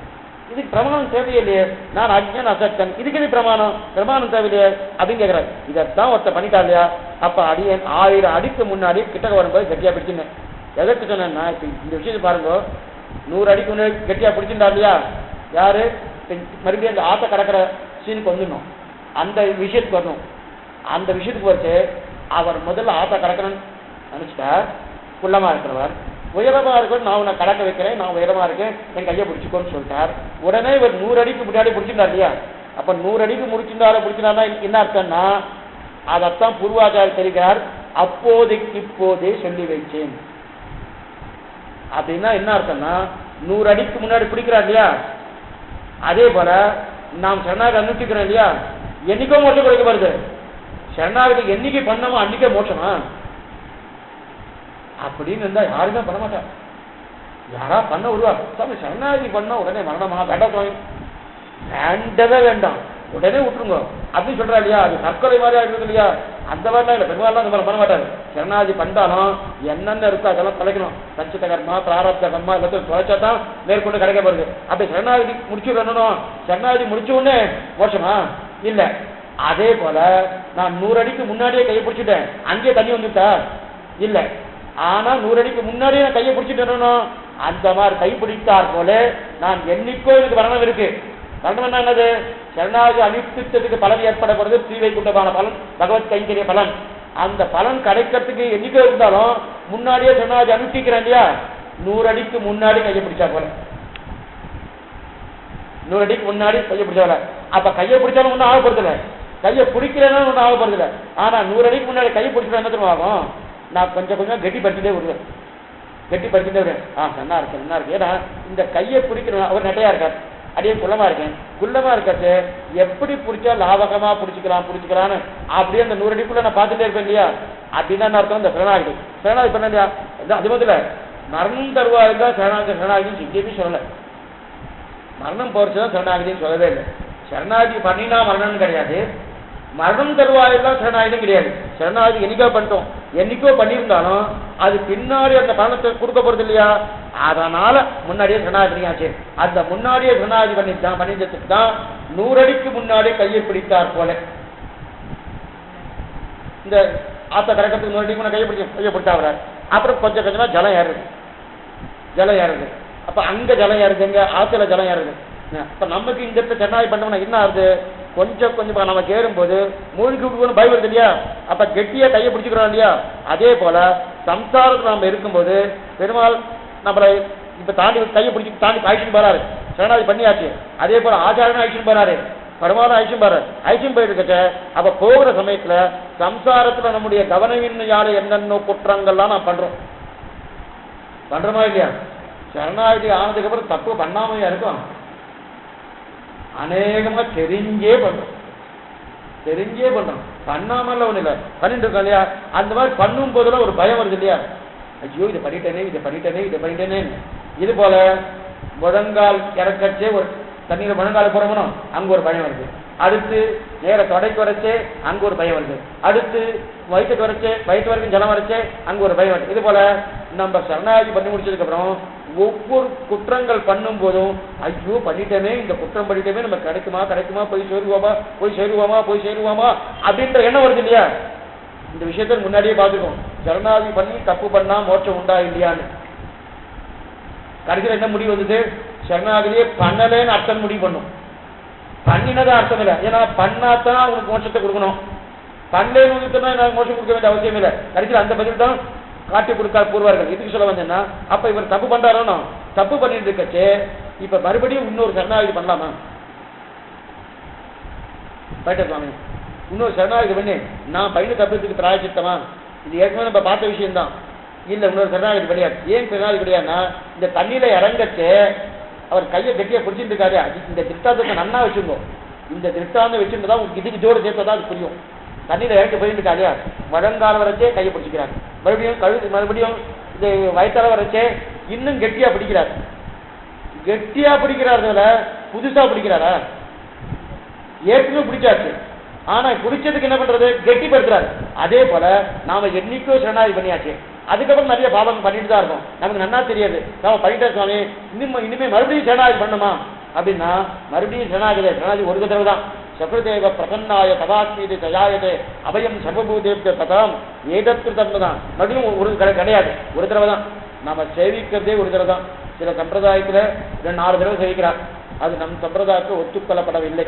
இதுக்கு பிரமாணம் தேவையில்லையே. நான் அஜ்ஞன் அசக்தன், இதுக்கு இது பிரமாணம்? பிரமாணம் தேவையில்லையே அப்படின்னு கேட்கிறாரு. இதைத்தான் ஒருத்த பண்ணிட்டா இல்லையா? அப்ப அடியன் 1000 அடிக்கு முன்னாடி கிட்டக்க வரும்போது கட்டியா பிடிச்சிருந்தேன். எதற்கு சொன்னேன்னா இப்ப இந்த விஷயத்தை பாருங்க, 100 அடிக்கு முன்னாடி கட்டியா பிடிச்சிருந்தா இல்லையா? யாரு? மறுபடியும் அந்த ஆத்த கடக்கிற சீனுக்கு வந்துடணும், அந்த விஷயத்துக்கு வரணும். அந்த விஷயத்துக்கு வச்சு அவர் முதல்ல ஆத்த கடக்கணும்னு நினைச்சிட்டார். குள்ளமா இருக்கிறவர் உயரமா இருக்க, நான் உன்னை கடக்க வைக்கிறேன், நான் உயரமா இருக்கேன், என் கையை பிடிச்சிக்கோன்னு சொல்லிட்டார். உடனே இவர் 100 அடிக்கு முன்னாடி பிடிச்சிருந்தார் இல்லையா? அப்ப 100 அடிக்கு பிடிச்சிருந்தா என்ன அர்த்தம்னா அதைத்தான் பூர்வாச்சாரியர் தெரிகிறார், அப்போதைக்கு இப்போதே சொல்லி வைச்சேன் அப்படின்னா என்ன அர்த்தம்னா 100 அடிக்கு முன்னாடி பிடிக்கிறார் இல்லையா? அதே போல நாம் சரணாகதி அனுஷ்டிக்கிறோம் இல்லையா? என்னைக்கோ மோட்சம் கிடைக்க வருது. சரணாகதி என்னைக்கு பண்ணமோ அன்னைக்கே மோட்சமா அப்படின்னு இருந்தா யாருமே பண்ண மாட்டா. யாரா பண்ண வருவா, சாமி சரணாகதி பண்ணா உடனே மரணமா? வேண்டாம் சுவாமி, வேண்டவே வேண்டாம், உடனே விட்டுருங்க அப்படின்னு சொல்றா இல்லையா? அது தற்கொலை மாதிரி ஆகிடுது இல்லையா? அந்த மாதிரிலாம் இல்லை, பெருமாள் அந்த மாதிரி பண்ண மாட்டாரு. சரணாகதி பண்ணாலும் என்னென்ன இருக்கோ அதெல்லாம் தொலைக்கணும். சஞ்சித கர்மா பிராரப்த கர்மா எல்லாத்தையும் தொலைச்சா தான் மேற்கொண்டு கிடைக்க போறது. அப்படி சரணாகதி முடிச்சுடணும், சரணாகதி முடிச்ச உடனே மோசமா இல்லை. அதே போல நான் 100 அடிக்கு முன்னாடியே கையை பிடிச்சிட்டேன், அங்கேயே தண்ணி வந்துட்டா இல்லை. ஆனா 100 அடிக்கு முன்னாடியே நான் கையை பிடிச்சிட்டு அந்த மாதிரி கை பிடித்தார் போல நான் என்னைக்கோ எனக்கு வரணம் இருக்கு. வரணம் என்ன என்னது? சரணாகதி அனுஷ்டித்ததுக்கு பலன் ஏற்படப்படுறது ஸ்ரீவைகுண்டமான பலன், பகவத் கைங்கரிய பலன். அந்த பலன் கிடைக்கிறதுக்கு என்னைக்கோ இருந்தாலும் முன்னாடியே சரணாகதி அனுஷ்டிக்கிறேன் இல்லையா? 100 அடிக்கு முன்னாடி கையை பிடிச்சா போல, 100 அடிக்கு முன்னாடி கையை பிடிச்சால. அப்ப கையை பிடிச்சாலும் ஒன்றும் ஆகப்படுறதில்ல, கையை பிடிக்கிறேன்னா ஒன்றும் ஆகப்படுறதில்ல. ஆனா 100 அடிக்கு முன்னாடி கையை பிடிச்சா என்ன தெரியுமா ஆகும்? நான் கொஞ்சம் கொஞ்சம் கெட்டி படுத்திட்டே வருவேன். கெட்டி படிச்சுட்டு நல்லா இருக்கு நல்லா இருக்கு. ஏன்னா இந்த கையை பிடிக்கணும். அவர் நெட்டையா இருக்கார், அப்படியே குள்ளமா இருக்கேன். குள்ளமா இருக்கிறது எப்படி பிடிச்சா லாபகமா பிடிச்சிக்கலான்னு அப்படியே அந்த 100 அடிக்குள்ள நான் பார்த்துட்டே இருப்பேன் இல்லையா? அப்படின்னா அர்த்தம் இந்த சரணாகி பண்ண இல்லையா? அது முதல்ல மரணம் தருவாயிருந்தா சரணாகின்னு எங்கேயுமே சொல்லலை. மரணம் போறச்சுதான் சரணாகிதின்னு சொல்லவே இல்லை. சரணாகி பண்ணினா மரணம்னு கிடையாது, மரணம் தருவாயெல்லாம் சரணாகிதும் கிடையாது. சரணாகி என்னைக்கோ பண்ணிட்டோம், என்னைக்கோ பண்ணியிருந்தாலும் அது பின்னாடி அந்த பணத்தை கொடுக்க போறது இல்லையா? அதனால முன்னாடியே சரணாகி பண்ணியாச்சு. அந்த முன்னாடியே சரணாகி பண்ணிட்டதுக்கு தான் 100 அடிக்கு முன்னாடியே கையை பிடித்தார் போல. இந்த ஆத்த கரக்கத்துக்கு 100 அடிக்கு முன்னாடி கையை பிடித்தாகிறார். அப்புறம் கொஞ்சம் கொஞ்சமா ஜலம் ஏறுது. அப்ப அங்க ஜலம் ஏறுது, எங்க ஆத்துல ஜலம் ஏறுது. அப்ப நமக்கு இந்த இடத்துல சரணாகி பண்ணோம்னா என்ன ஆகுது? கொஞ்சம் கொஞ்சமா நமக்கு ஏறும்போது மூழ்கி விடுவோம்னு பயம் வருது இல்லையா? அப்ப கெட்டியா கையை பிடிச்சிக்கிறோம் இல்லையா? அதே போல சம்சாரத்தில் நம்ம இருக்கும்போது பெருமாள் நம்மளை இப்ப கையை பிடிச்சி தாண்டி ஆயிடுச்சுன்னு போறாரு. சரணாகி பண்ணியாச்சு. அதே போல ஆச்சாரனும் ஆயிடுச்சுன்னு போறாரு, பெருமாளும் ஆயிடுச்சுன்னு போயிட்டு இருக்க. அப்ப போகிற சமயத்துல சம்சாரத்துல நம்முடைய கவனமின்மையால என்னென்ன குற்றங்கள்லாம் நான் பண்றோமா இல்லையா? சரணாகி ஆனதுக்கு அப்புறம் தப்பு பண்ணாமையா இருக்கும். அநேகமா தெரிஞ்சே பண்றோம், பண்ணாமல ஒண்ணு இல்லை, பண்ணிட்டு இருக்கோம் இல்லையா? அந்த மாதிரி பண்ணும் போதெல்லாம் ஒரு பயம் வருது இல்லையா? ஐயோ இதை பண்ணிட்டேனே. இது போல முழங்கால் இறக்கச்சே ஒரு தண்ணீரை முழங்கால போறோமோ அங்க ஒரு பயம் வருது. அடுத்து நேர தொடைக்கு வரைச்சே அங்க ஒரு பயம் வருது. அடுத்து வயிற்றுக்கு வரைக்கும் ஜலம் வரைச்சே அங்க ஒரு பயம் வருது. இது போல நம்ம சரணாகி பண்ணி முடிச்சதுக்கு அப்புறம் ஒவ்வொரு குற்றங்கள் பண்ணும் போதும் ஐயோ பண்ணிட்டேனே, இந்த குற்றம் பண்ணிட்டேமே, நம்ம கிடைக்குமா போய் சேருவோமா அப்படின்ற எண்ணம் வருது இல்லையா? இந்த விஷயத்த முன்னாடியே பார்த்துக்கோம். சரணாகி பண்ணி தப்பு பண்ணா மோட்சம் உண்டா இல்லையான்னு. கடைசியில் என்ன முடிவு வந்தது? சரணாகிரியே பண்ணலேன்னு அர்த்தம் முடிவு பண்ணும். பண்ணினதா அர்த்தம் இல்லை. ஏன்னா பண்ணாதான் அவனுக்கு மோட்சத்தை கொடுக்கணும். பண்ணலேன்னு எனக்கு மோட்சம் கொடுக்க வேண்டிய அவசியம் இல்லை. கடைசியில் அந்த பதில் தான் காட்டி கொடுத்தா கூறுவார்கள். இதுக்கு சொல்ல வந்தேன்னா, அப்ப இவர் தப்பு பண்றாரோ, தப்பு பண்ணிட்டு இருக்கச்சே இப்ப மறுபடியும் இன்னொரு சரணாகி பண்ணலாமா? சுவாமி இன்னொரு சரணாகி பண்ணி நான் பையனு தப்புறதுக்கு பிராயச்சித்தமா? இது ஏற்கனவே நம்ம பார்த்த விஷயம்தான். இல்ல இன்னொரு சரணாகி கிடையாது. ஏன் சரணாகி கிடையாதுன்னா, இந்த தண்ணியில இறங்கச்சு அவர் கையை கட்டியா பிடிச்சிட்டு இருக்காரு. இந்த திருஷ்டாந்தத்தை நன்னா வச்சுக்கோ. இந்த திருஷ்டாந்தம் வச்சுட்டு தான் உங்களுக்கு இதுக்கு ஜோடு சேர்த்தா அது புரியும். தண்ணியில இறங்கி போயிட்டு இருக்காரு, முழங்கால வரைச்சே கையை பிடிச்சிக்கிறார். மறுபடியும் இந்த வயத்தால வரைச்சே இன்னும் கெட்டியா பிடிக்கிறார். புதுசா பிடிக்கிறாரா? ஏற்கனவே பிடிச்சாச்சு, ஆனா பிடிச்சதுக்கு என்ன பண்றது? கெட்டிப்படுத்துறாரு. அதே போல நாம என்னைக்கோ சரணாகி பண்ணியாச்சு, அதுக்கப்புறம் நிறைய பாவம் பண்ணிட்டு தான் இருக்கும். நமக்கு நன்னா தெரியாது. நாம பண்ணிட்டா சுவாமி இனிமே மறுபடியும் சரணாகி பண்ணுமா அப்படின்னா, மறுபடியும் சரணாகி ஒரு தடவை தான். சகுதேவ பிரசன்னாய கதாஸ்மீது தயாயதே அபயம் சர்வபூதேப்த கதாம் ஏதற்கு தன்மை தான். மறுபடியும் ஒரு கிடையாது, ஒரு தடவை தான். நாம சேவிக்கிறதே ஒரு தடவை தான். சில சம்பிரதாயத்துல 4 தடவை சேவிக்கிறார். அது நம் சம்பிரதாயத்தில் ஒத்துக்கொள்ளப்படவில்லை.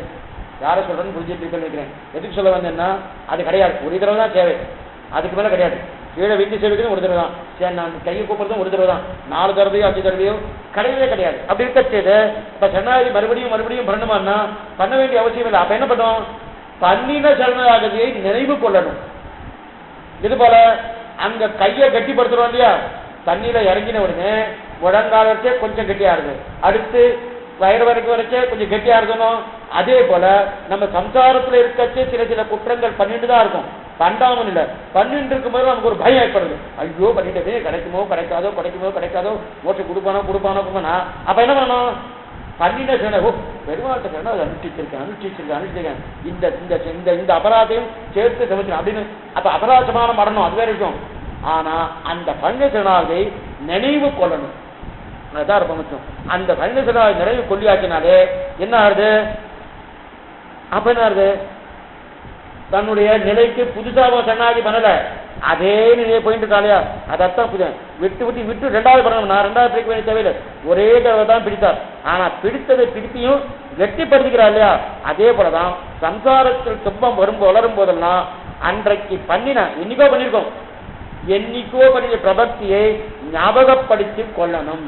யாரை சொல்றேன்னு புரிஞ்சுட்டு நினைக்கிறேன். எதுக்கு சொல்ல வந்தேன்னா, அது கிடையாது, ஒரு தடவை தான் சேவை, அதுக்கு மேல கிடையாது. கீழே வீட்டு சேவைக்கு ஒரு தடவை தான். சரி, நான் கையை கூப்பிடுறதும் ஒரு தடவை தான். 4 தடவையோ 5 தடவையோ கிடையவே கிடையாது. அப்படி இருக்க செய்து இப்ப சரணாகி மறுபடியும் பண்ணணுமான்னா பண்ண வேண்டிய அவசியம் இல்லை. அப்ப என்ன பண்ணும்? பண்ணின சரணாகதியை நினைவு கொள்ளணும். இது போல அங்க கையை கட்டிப்படுத்துறோம் இல்லையா? தண்ணியில இறங்கின உடனே முழங்கால வச்சே கொஞ்சம் கெட்டியாருது, அடுத்து வயிறு வரைக்கும் வரைச்சே கொஞ்சம் கெட்டியா இருக்கணும். அதே போல நம்ம சம்சாரத்துல இருக்கச்சே சில குற்றங்கள் பண்ணிட்டு தான் இருக்கும், பண்ணாமல் இல்லை. பண்ணிட்டு இருக்கும்போது நமக்கு ஒரு பயம் ஏற்படுது. ஐயோ பண்ணிட்டே கிடைக்குமோ கிடைக்காதோ மோட்சம் கொடுப்பானா. அப்ப என்ன பண்ணணும்? பண்ணின சேனோ பெருமாட்ட சேனா அனுஷ்டிச்சிருக்கேன் இந்த அபராதையும் சேர்த்து சமைச்சேன் அப்படின்னு. அப்ப அபராதமான மரணம் அது வேற இருக்கும். ஆனா அந்த பண்ண சேனாவை நினைவு கொள்ளணும். அதுதான் ரொம்ப முக்கியம். அந்த பண்ண சேனாவை நினைவு கொள்ளியாக்கினாலே என்ன ஆகுது? அப்ப என்ன ஆகுது? தன்னுடைய நிலைக்கு புதுசாக சரணாகி பண்ணல, அதே நிலையை போயிட்டு இருக்காளையா? அதான் புது விட்டு 2வது பண்ணணும். நான் 2வது பிடிக்க வேண்டிய தேவையில்லை, ஒரே தடவை தான் பிடித்தார். ஆனா பிடித்ததை பிடித்தியும் கெட்டிப்படுத்திக்கிறார் இல்லையா? அதே போலதான் சம்சாரத்தில் துன்பம் வளரும் போதெல்லாம் அன்றைக்கு பண்ணின என்னைக்கோ பண்ணிய பிரபத்தியை ஞாபகப்படுத்தி கொள்ளணும்.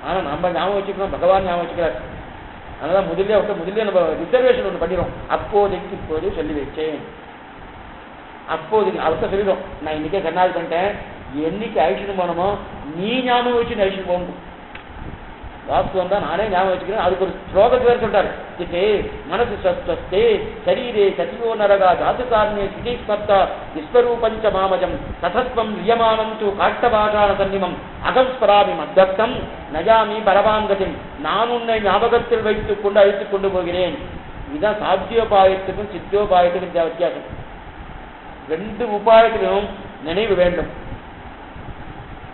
ஆனா நம்ம ஞாபகம் வச்சுக்கணும், பகவான் ஞாபகம் வச்சுக்கிறார். அதனால முதல்ல நம்ம ரிசர்வேஷன் ஒன்று பண்ணிடுறோம். அப்போதைக்கு இப்போது சொல்லி வச்சேன். அப்போது அவர்கிட்ட சொல்லிடும், நான் இன்னைக்கே சரணாகதி பண்ணிட்டேன், என்னைக்கு ஐஷன் போனோமோ நீ ஞாபகம் வச்சு ஐஷன் போகணும். வாஸ்தவம் தான், நானே ஞாபகம் வச்சுக்கிறேன். அதுக்கு ஒரு ஸ்லோகத்து வேறு சொல்றாரு, சித்தே மனசு சஸ்தே சரீரே சதிவோ நரகா ஜாத்து காரணே சிதீஸ்மத்தா விஸ்வரூபஞ்ச மாமஜம் தசத்வம் ரியமானம் து காஷ்டபாஷான சன்னிமம் அகம் ஸ்பராமி மத்தம் நஜாமி பரவாங்கதின். நான் உன்னை ஞாபகத்தில் வைத்துக் கொண்டு அழைத்துக் கொண்டு போகிறேன். இதுதான் சாத்தியோபாயத்துக்கும் சித்தியோபாயத்துக்கும் வித்தியாசம். ரெண்டு உபாயத்திலும் நினைவு வேண்டும்.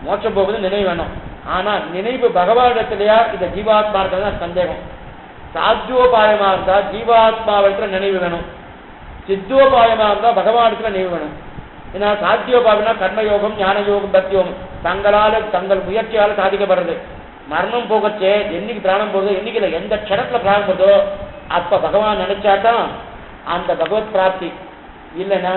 மோட்சம் போகுது நினைவு வேணும். ஆனா நினைவு பகவானிடத்திலையா இந்த ஜீவாத்மா இருக்கிறது சந்தேகம். சாத்தியோபாயமா இருந்தா ஜீவாத்மாவிடத்துல நினைவு வேணும், சித்தோபாயமா இருந்தா பகவானுக்குள்ள நினைவு வேணும். ஏன்னா சாத்தியோபாயம்னா கர்மயோகம், ஞான யோகம், பக்தி யோகம் தங்கள் முயற்சியால சாதிக்கப்படுறது. மரணம் போகச்சே என்னைக்கு பிராணம் போகுதோ, என்னைக்கு இல்லை எந்த க்ஷணத்துல பிராணம் போதோ அப்ப பகவான் நினைச்சாதான் அந்த பகவத் பிராப்தி. இல்லைன்னா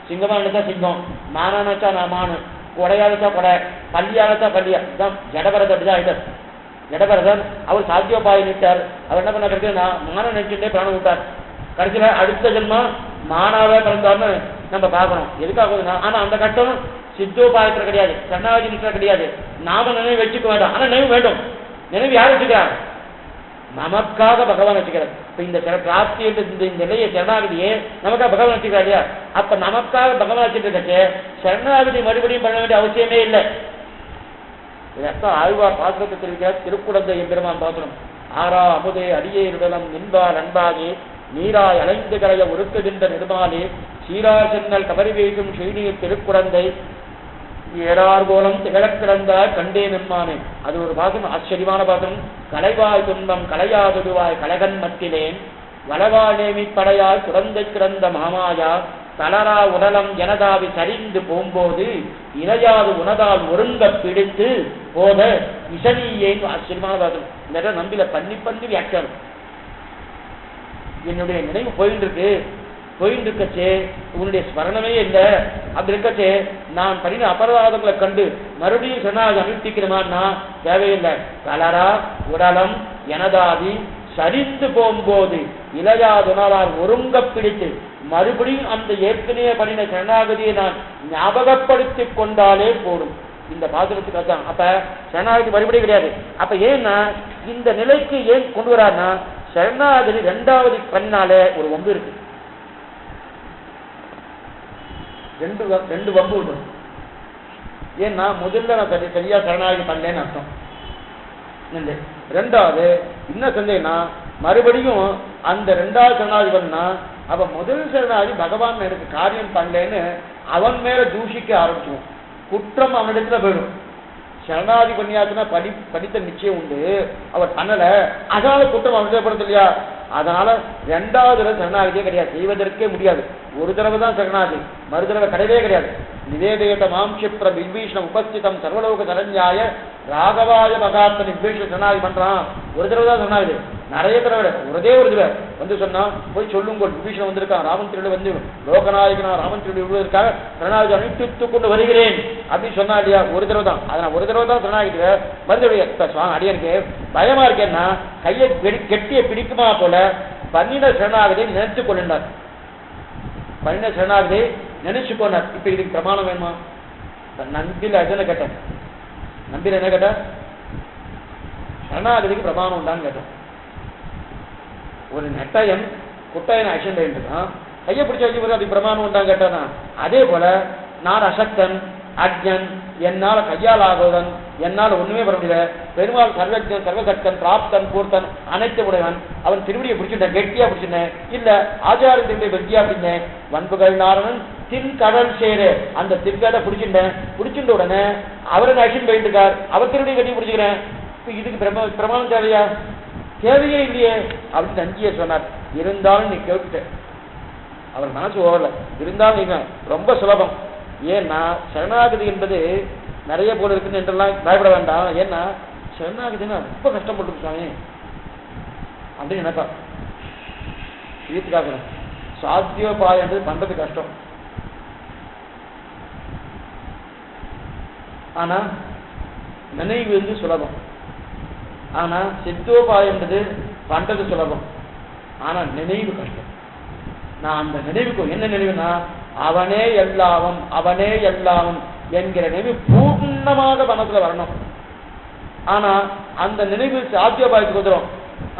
சிங்கமா நினைச்சா சிங்கம், மானா நினைச்சா நான் மானு, கொடையாளத்தா கொடை, பள்ளியாளத்தா பள்ளியா. இதுதான் ஜடபரதர். அப்படிதான் ஆயிட்டார் ஜடபரதர். அவர் சாத்தியோபாயம் நிட்டார். அவர் என்ன பண்ண கடைசியில் நான் மான நினைச்சுட்டே பிராணம் விட்டார். கடைசியில அடுத்த ஜென்மா மானாவே பிறந்தார்னு நம்ம பார்க்கணும். எதுக்காக? ஆனா அந்த கட்டம் சித்தோபாயத்துல கிடையாது, சரணாகதி நிஷ்டை கிடையாது. நாம நினைவு வச்சுக்க வேண்டாம். ஆனா நினைவு வேண்டும். நினைவு யார் வச்சுக்கிறார்? நமக்காக பகவான் வச்சுக்கிறார். இப்ப இந்த பிராப்தி இந்த நிலையை சரணாகதியே நமக்காக பகவான் வச்சுக்கிறார் இல்லையா? அப்ப நமக்காக பகவான் வச்சுட்டு சரணாகதி மறுபடியும் பண்ண வேண்டிய அவசியமே இல்லை. ஆழ்வார் பாத்திரத்தை தெரிவிக்கிறார். திருக்குடந்தை எம்பெருமான் பாத்திரம். ஆரா அமுதே அடியே இருடலம் நின்பால் அன்பாகே நீராய் அலைந்து கரைய ஒருக்குகின்ற நிர்மாலே சீரா சென்னல் கபரி வீசும் ஸ்ரீநீர் திருக்குடந்தை ஏறார்கோலம் திகழக் கிடந்தாய் கண்டே நின்மானே. அது ஒரு பாசம், ஆச்சரியமான பாசம். கலைவாய் துன்பம் கலையாதுவாய் கலகன் மத்திலேன் வளவாய் நேமி படையாய் குழந்தை கிடந்த மாமாயா தளரா உடலம் எனதாவி சரிந்து போகும்போது இளையாது உனதால் ஒருங்க பிடித்து போத இசனியேன்னு ஆச்சரியமான பாசம். இந்த இடம் நம்பில பண்ணி பண்ணி வியாக்கியானம். என்னுடைய நினைவு போயின்னு இருக்கச்சே உன்னுடைய ஸ்மரணமே இல்லை. அப்படி இருக்கச்சே நான் பண்ணின அபராதங்களை கண்டு மறுபடியும் சரணாகதி அனுஷ்டிக்கிறேன்னா தேவையில்லை. கலரா உடலம் எனதாதி சரிந்து போகும்போது இளையாதுனால் ஒருங்க பிடித்து மறுபடியும் அந்த ஏற்கனவே பண்ணின சரணாகதியை நான் ஞாபகப்படுத்திக் கொண்டாலே போடும். இந்த பாத்திரத்துக்கு அதுதான். அப்ப சரணாகதி மறுபடியும் கிடையாது. அப்ப ஏன்னா இந்த நிலைக்கு ஏன் கொண்டு வராருன்னா சரணாகதி ரெண்டாவது பண்ணினாலே ஒரு வம்பு இருக்கு. ரெண்டு வம்பு உண்டு. ஏன்னா முதல்ல நான் சரியா சரணாகதி பண்ணேன்னு அர்த்தம். ரெண்டாவது என்ன சந்தேகம்னா மறுபடியும் அந்த ரெண்டாவது சரணாகதி பண்ணா அப்ப முதல் சரணாகதி பகவான் எனக்கு காரியம் பண்ணலன்னு அவன் மேல தூஷிக்க ஆரம்பிச்சுவோம். குற்றம் அவனிடத்துல போயிடும். சரணாகதி பண்ணியாச்சுன்னா படித்த நிச்சயம் உண்டு, அவர் பண்ணல, அதனால குற்றம் அவசியப்படுத்த இல்லையா? அதனால ரெண்டாவது தடவை சரணாகதியே கிடையாது, செய்வதற்கே முடியாது. ஒரு தடவை தான் சரணாகதி, மறு தடவை கிடையவே கிடையாது. நிவேதேத மாம்சிப்ர விபீஷணம் உபஸ்திதம் சர்வலோக சரண்யாய ராகவாய மகாத்மன் விபீஷண சரணாகதி பண்றான். ஒரு தடவை தான் சரணாகதி, நிறைய தடவை ஒரே ஒரு தடவை வந்து சொன்னா போய் சொல்லுங்க விபீஷணன் வந்திருக்கான், ராமன் திருடி வந்து லோகநாயகனா ராமன் திருடி விடுவதற்காக சரணாகதி அனுஷ்டித்துக் கொண்டு வருகிறேன் அப்படின்னு சொன்னா இல்லையா? ஒரு தடவை தான். அதனால் ஒரு தடவை தான் சரணாகதி. மறுதடவை அடியனுக்கு பயமா இருக்கேன்னா கையை கெட்டிய பிடிக்குமா போல பண்ணின சரணாகதியை நினைச்சு கொண்டார். பண்ணின சரணாகதி நினைச்சு கொண்டார். இப்ப இதுக்கு பிரமாணம் வேணுமா? நம்பில என்ன கேட்டேன், நம்பில என்ன கேட்ட? சரணாகதிக்கு பிரமாணம் உண்டான்னு கேட்டேன். ஒரு நெட்டையன் குட்டையன் ஆக்ஷன் இருக்கான், கையை பிடிச்ச வச்சு அதுக்கு பிரமாணம் உண்டான்னு கேட்டானா? அதே போல நான் அசக்தன் அஜ்ஞன், என்னால் கையால் ஆகுவதன், என்னால் ஒண்ணுமே பண்ண முடியல. பெருமாள் சர்வஜன் சர்வசக்தன் பிராப்தன் பூர்த்தன் அனைத்து உடையவன். அவன் திருவடியை பிடிச்சிட்டேன், கெட்டியா பிடிச்சிட்டேன், இல்ல ஆச்சாரிய திருவிடியை வெட்டியா பிடிச்சேன். வன்புகள் நாரணன் தின் கடல் சேரு அந்த திருக்கடை பிடிச்சிட்டேன். பிடிச்சிட்ட உடனே அவரை ஆக்ஷன் போயிட்டு இருக்கார், அவர் திருவடியை கட்டி பிடிச்சிக்கிறேன். இதுக்கு பிரமாணம் தேவையா? தேவையே இல்லையே அப்படின்னு நஞ்சிய சொன்னார். இருந்தாலும் நீ கேட்டுட்ட, அவர் மனசு ஓவரல. இருந்தாலும் நீங்க ரொம்ப சுலபம். ஏன்னா சரணாகதி என்பது நிறைய போல இருக்குன்னு என்றெல்லாம் பயப்பட வேண்டாம். ஏன்னா சரணாகதினா ரொம்ப கஷ்டப்பட்டு சாமி அப்படின்னு நினைப்பா. இதுக்காக சாத்தியோபாயன்றது பண்றது கஷ்டம். ஆனா நினைவு வந்து சுலபம். ஆனா சித்தோபாயன்றது பண்றது சுலபம். ஆனா நினைவு கஷ்டம். நான் அந்த நினைவுக்கு என்ன நினைவுனா அவனே எல்லாமும் அவனே எல்லாமும் என்கிற நினைவு பூர்ணமாக மனசுல வரணும். ஆனா அந்த நினைவு சாத்தியபாயத்துக்கு வந்துடும்.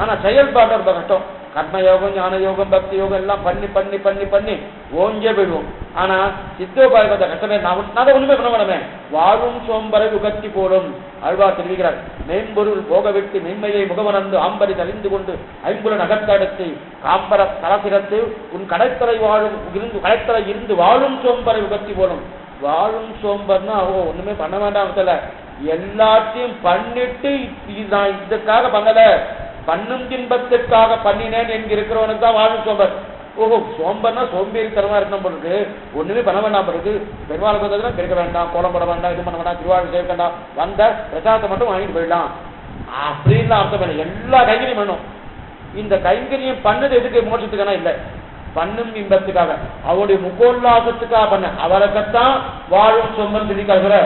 ஆனா செயல்பாடு ரொம்ப கஷ்டம். கர்மயோகம், ஞான யோகம், பக்தி யோகம் எல்லாம் பண்ணி பண்ணி பண்ணி பண்ணி ஓஞ்சே போயிடுவோம். ஆனா சித்தோபாயத்தை கஷ்டமே. நான் ஒண்ணுமே பண்ண மாட்டேன். வாழும் சோம்பரை உகத்தி போடும் ஆழ்வார் தெரிவிக்கிறார். மெய்ம்பொருள் போக விட்டு மென்மையை முகமறந்து ஆம்பரி தறிந்து கொண்டு ஐம்புல நகத்தடுத்து காம்பர தலசிரத்து உன் கடைத்தலை வாழும் இருந்து கடைத்தலை இருந்து வாழும் சோம்பரை உகத்தி போடும். வாழும் சோம்பர்னா ஒண்ணுமே பண்ண வேண்டாம். எல்லாத்தையும் பண்ணிட்டு நான் இதுக்காக பண்ணல, பண்ணும் தின்பத்திற்காக பண்ணினேன் என்கிறவனுக்கு தான் வாழும் சோம்பர். ஓஹோ, சோம்பர்னா சோம்பேறித்தனமா இருக்கணும் பொழுது ஒண்ணுமே பண்ண வேண்டாம். பிறகு பெருமாள் வந்ததுன்னா பெருக்க வேண்டாம், கோலம் போட வேண்டாம், இது பண்ண வேண்டாம், திருவாரூர் செய்ய வேண்டாம், வந்த பிரசாதத்தை மட்டும் வாங்கிட்டு போயிடலாம் அப்படின்னு அர்த்தம் இல்லை. எல்லா கைங்கரியும் பண்ணணும். இந்த கைங்கரியம் பண்ணது எதுக்கு? மோட்சத்துக்கான இல்லை, பண்ணும் இன்பத்துக்காக, அவருடைய முகோல்லாசத்துக்காக பண்ண. அவரைத்தான் வாழும் சொம்பர் சொல்லிக்காக.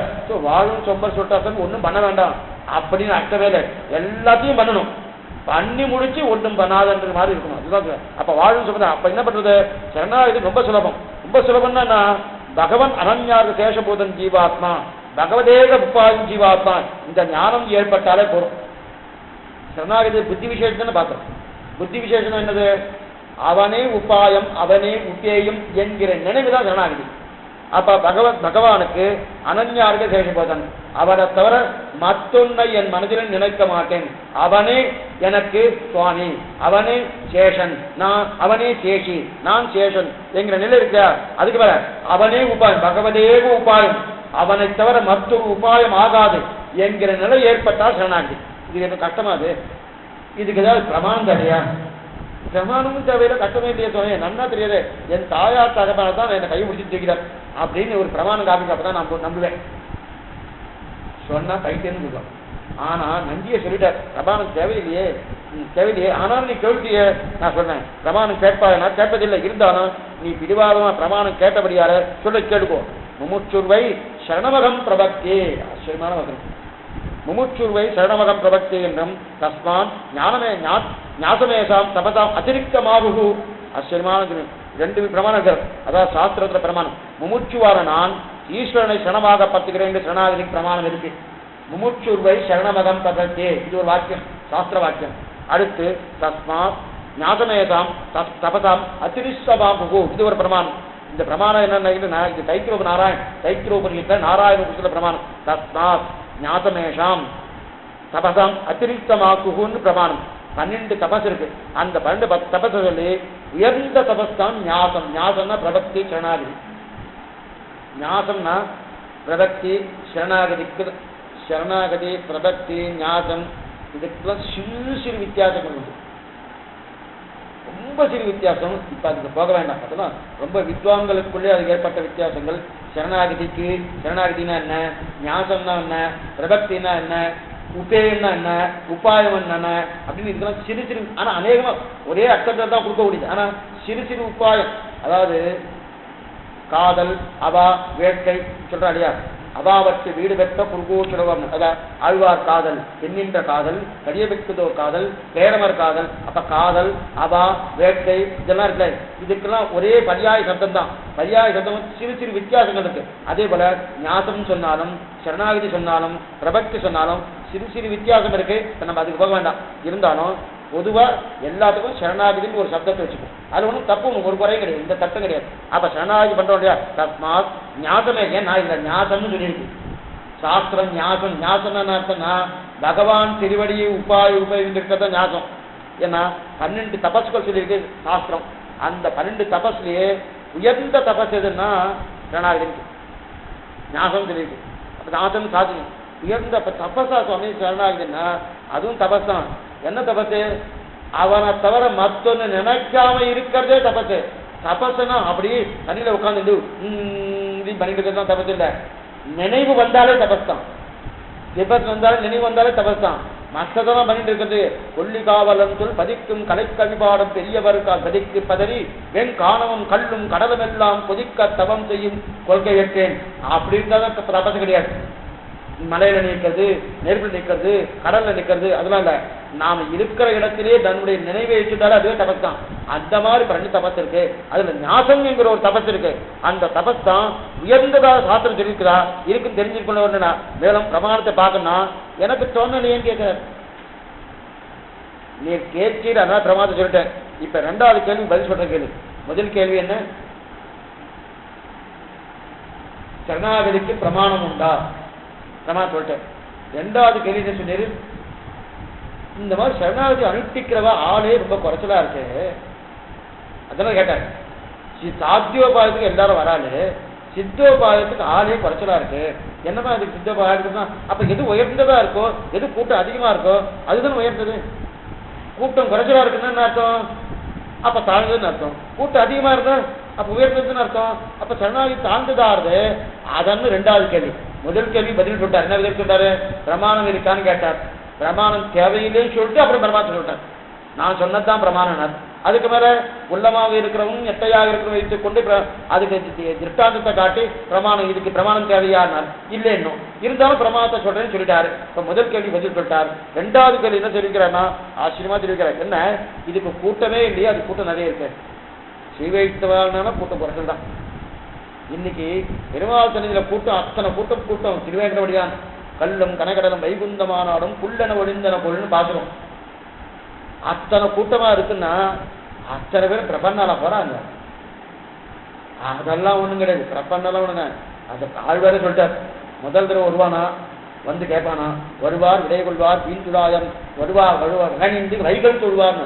வாழும் சொம்பர் சொல்லிட்டு ஒன்றும் பண்ண வேண்டாம் அப்படின்னு அர்த்தமே இல்லை. எல்லாத்தையும் பண்ணணும். பண்ணி முடிச்சு ஒன்றும் பண்ணாதன்ற மாதிரி இருக்கணும். அதுதான் அப்ப வாழும் சொம்பர். அப்ப என்ன பண்றது? சரணாகதி ரொம்ப சுலபம். ரொம்ப சுலபம்னா பகவன் அனன்யார்க சேஷபூதன் ஜீவாத்மா, பகவதேக உபாயம் ஜீவாத்மா, இந்த ஞானம் ஏற்பட்டாலே போதும். சரணாகதி புத்தி விசேஷம் பார்த்தோம். புத்தி விசேஷம் என்னது? அவனே உபாயம் அவனே உபேயம் என்கிற நினைவுதான் சரணாகதி. அப்ப பகவானுக்கு அனன்யார்க சேஷபோதன், அவரை தவிர மற்றொன்னை என் மனதில் நினைக்க மாட்டேன். அவனே எனக்கு சுவாமி, அவனே சேஷன், அவனே சேஷி, நான் சேஷன் என்கிற நிலை இருக்க. அதுக்கு மேல அவனே உபாயம், பகவதேக உபாயம், அவனை தவிர மற்றொரு உபாயம் ஆகாது என்கிற நிலை ஏற்பட்டால் சரணாகதி. இது எனக்கு கஷ்டமாது. இதுக்கு ஏதாவது பிரமாணம் இல்லையா? பிரமாணமும் தேவையில்லை, கஷ்டமே இல்லையே. சொன்னேன் நன்னா தெரியாது. என் தாயார் தகவலை தான் என்னை கை முடிச்சு தூக்கிறார் அப்படின்னு ஒரு பிரமாணம் காப்பி அப்பதான் நான் நம்புவேன். சொன்னா கைத்தேன்னு சொல்லுவான். ஆனா நஞ்சியை சொல்லிட்டார், பிரமாணம் தேவையில்லையே தேவையில்லையே. ஆனாலும் நீ கேள்வியே. நான் சொன்னேன் பிரமாணம் கேட்பாரு, நான் கேட்பதில்லை. இருந்தாலும் நீ பிடிவாதமா பிரமாணம் கேட்டபடியார சொல்ல கேளுக்கோ. முமுட்சுர்வை சரணமகம் பிரபக்தி, ஆச்சரியமான வசனம். முமுட்சுர்வை சரணமகம் பிரபக்தி என்றும் தஸ்மான் ஞானமே ஞாசமேசாம் தபதாம் அதிரிக்தமாகு. ஆச்சரியமான ரெண்டு பிரமாணங்கள். அதாவது சாஸ்திரத்துல பிரமாணம். முமுட்சுவார நான் ஈஸ்வரனை சரணமாக பத்துகிறேன் என்று சரணாகதி பிரமாணம் இருக்கு. முமுட்சுர்வை சரணமகம் பிரபக்தி, இது ஒரு வாக்கியம், சாஸ்திர வாக்கியம். அடுத்து தஸ்மாத் ஞாசமேசாம் தபதாம் அதிரிக்தமாகு, இது ஒரு பிரமாணம். இந்த பிரமாணம் என்ன? இது தைத்திரோப நாராயண புருஷத்துல பிரமாணம். தஸ்மாத் ஞாசமேஷாம் தபசாம் அதிரிக்தமாக்குன்னு பிரமாணம். 12 தபஸ் இருக்கு. அந்த 12 தபஸ் சொல்லி உயர்ந்த தபஸ் தான் ஞாசம். ஞாசம்னா பிரபக்தி சரணாகதி. ஞாசம்னா பிரபக்தி சரணாகதிக்கு. சரணாகதி பிரபக்தி ஞாசம் இதுக்கெல்லாம் சிறு சிறு வித்தியாசங்கள் உண்டு. ரொம்ப சிறு வித்தியாசம். இப்ப அதுக்கு போக வேண்டாம். அதெல்லாம் ரொம்ப வித்வான்களுக்குள்ளே அது ஏற்பட்ட வித்தியாசங்கள். சரணாகதினா என்ன, ஞாசம்னா என்ன, பிரபக்தினா என்ன, உபேயம்னா என்ன, உபாயம் என்ன அப்படின்னு இதெல்லாம் சிறு சிறு. ஆனா அநேகமா ஒரே அர்த்தத்தை தான் கொடுக்க முடியுது. ஆனா சிறு சிறு உபாயம், அதாவது காதல், அவா, வேட்கை சொல்றா இல்லையா? அபாவற்று வீடு பெற்ற குறுகூச்சுடவம், அதான் ஆழ்வார் காதல், பெண்ணின்ற காதல், கடிய பெற்றதோர் காதல், பேரமர் காதல். அப்ப காதல், அவா, வேட்கை இதெல்லாம் இருக்குல்ல, இதுக்கெல்லாம் ஒரே பரியாய சப்தம் தான். பரியாய சப்தம் சிறு சிறு வித்தியாசங்கள் இருக்கு. அதே போல ஞாசம் சொன்னாலும் சரணாகதி சொன்னாலும் பிரபக்தி சொன்னாலும் சிறு சிறு வித்தியாசம் இருக்கு. நம்ம அதுக்கு போக வேண்டாம். இருந்தாலும் பொதுவா எல்லாத்துக்கும் சரணாகதின்னு ஒரு சப்தத்தை வச்சுக்கணும். அது ஒன்றும் தப்பு, ஒரு குறையும் கிடையாது, இந்த தட்டம் கிடையாது. அப்ப சரணாகதி பண்றோம் இல்லையா? தஸ்மாத் ஞாசமே. ஏன் நான் இல்லை ஞாசம்னு சொல்லியிருக்கு சாஸ்திரம். ஞாசம் ஞாசம் என்ன அர்த்தம்னா பகவான் திருவடியை உபாயம் இருக்கிறத ஞாசம். ஏன்னா 12 தபஸ்கள் சொல்லியிருக்கு சாஸ்திரம். அந்த 12 தபஸ்லயே உயர்ந்த தபஸ் எதுன்னா சரணாகதி ஞாசம் சொல்லியிருக்கு. அப்ப ஞாசம் சாதிக்கும் உயர்ந்த தபஸா சுவாமி சரணாகதின்னா அதுவும் தபஸ் தான். என்ன தபசு? அவனை தவிர மத்தொன்னு நினைக்காம இருக்கிறதே தபசு. தபசுனா அப்படி தண்ணியில உட்காந்து பண்ணிட்டு தான் தபசு இல்லை. நினைவு வந்தாலே தபஸ் தான். விபத்து வந்தாலும் நினைவு வந்தாலே தபஸ் தான். மற்றதெல்லாம் பண்ணிட்டு இருக்கிறது. கொல்லி காவலன் சொல் பதிக்கும் கலைக்கவிபாடம் பெரியவருக்கால் பதிக்கு பதறி வெண் காணவும் கல்லும் கடலும் எல்லாம் கொதிக்க தவம் செய்யும் கொள்கை ஏற்றேன் அப்படி இருந்தாதான் தபசு கிடையாது. மலையில நிற்கிறது, நெருப்பில் நிற்கிறது, கடல்ல நிற்கிறது, அதெல்லாம் இல்லை. நாம இருக்கிற இடத்திலே தன்னுடைய நினைவை வச்சுட்டாலே அதுவே தபஸ் தான். அந்த மாதிரி 2 தபஸ் இருக்கு. அதுல ஞாசம் என்கிற ஒரு தபஸ் இருக்கு. அந்த தபஸ் தான் உயர்ந்ததாக சாஸ்திரம் சொல்லியிருக்கிறா இருக்குன்னு தெரிஞ்சுக்கொள்ள வேண்டும்னா மேலும் பிரமாணத்தை பார்க்கணும்னா எனக்கு தோணலையேன்னு கேட்கிறார். நீ கேட்கீர், அதனால பிரமாணத்தை சொல்லிட்டேன். இப்ப 2வது கேள்வி பதில் சொல்ற கேள்வி. முதல் கேள்வி என்ன? சரணாகதிக்கு பிரமாணம் உண்டா? பிரமாணம் சொல்லிட்டேன். 2வது கேள்வி என்ன சொன்னீரு? இந்த மாதிரி சரணாகதி அனுஷ்டிக்கிறவா ஆளே ரொம்ப குறைச்சலா இருக்கு. அதெல்லாம் கேட்டாங்க. சாத்தியோபாயத்துக்கு எல்லாரும் வராது, சித்தோபாயத்துக்கு ஆளே குறைச்சலா இருக்கு. என்னமா அதுக்கு சித்தோபாயத்துக்கு? அப்ப எது உயர்ந்ததா இருக்கோ, எது கூட்டம் அதிகமா இருக்கோ அதுதான் உயர்ந்தது. கூட்டம் குறைச்சலா இருக்குன்னு என்ன அர்த்தம்? அப்ப தாழ்ந்ததுன்னு அர்த்தம். கூட்டம் அதிகமா இருந்தா அப்ப உயர்ந்ததுன்னு அர்த்தம். அப்ப சரணாகதி தாழ்ந்ததாருது. அதன்னு 2வது கேள்வி. முதல் கேள்வி பதில் சொல்லிட்டார். என்ன பதில் சொல்றாரு? பிரமாணம் இருக்கான்னு கேட்டார். பிரமாணம் தேவையில்லைன்னு சொல்லிட்டு அப்புறம் பிரமாணம் சொல்லிட்டார். நான் சொன்னதான் பிரமாணம். அதுக்கு மேல உள்ளமாக இருக்கிறவங்க எட்டையாக இருக்கிற வைத்துக் கொண்டு அதுக்கு திருஷ்டாந்தத்தை காட்டி பிரமாணம் இதுக்கு பிரமாணம் தேவையானார் இல்லை இன்னும் இருந்தாலும் பிரமாணத்தை சொல்றேன்னு சொல்லிட்டாரு. இப்ப முதல் கேள்வி பதில் சொல்லிட்டார். 2வது கேள்வி என்ன சொல்லிக்கிறாருன்னா ஆச்சரியமா சொல்லிக்கிறார். என்ன இதுக்கு கூட்டமே இல்லையா? அது கூட்டம் நிறைய இருக்கு. ஸ்ரீவைஷ்ணவனால கூட்டம் குறைச்சல் தான். இன்னைக்கு பெருமாள் சன்னிதியில கூட்டம் அத்தனை கூட்டம் திருவேங்கடவடியான் கல்லும் கனகடலும் வைகுந்தமானாலும் புல்லென ஒளிந்தன பொருள்னு பார்க்கிறோம். அத்தனை கூட்டமா இருக்குன்னா அத்தனை பேர் பிரபன்னால போறாங்க. அதெல்லாம் ஒண்ணும் கிடையாது. பிரபன்னெல்லாம் ஒண்ணுங்க. அந்த ஆழ்வாரே சொல்லிட்டார். முதல் தடவை வருவானா வந்து கேட்பானா, வருவார் விடை கொள்வார் வீண்துடாயம் வருவார் வகனின்றி வைகள் சொல்வார்னு.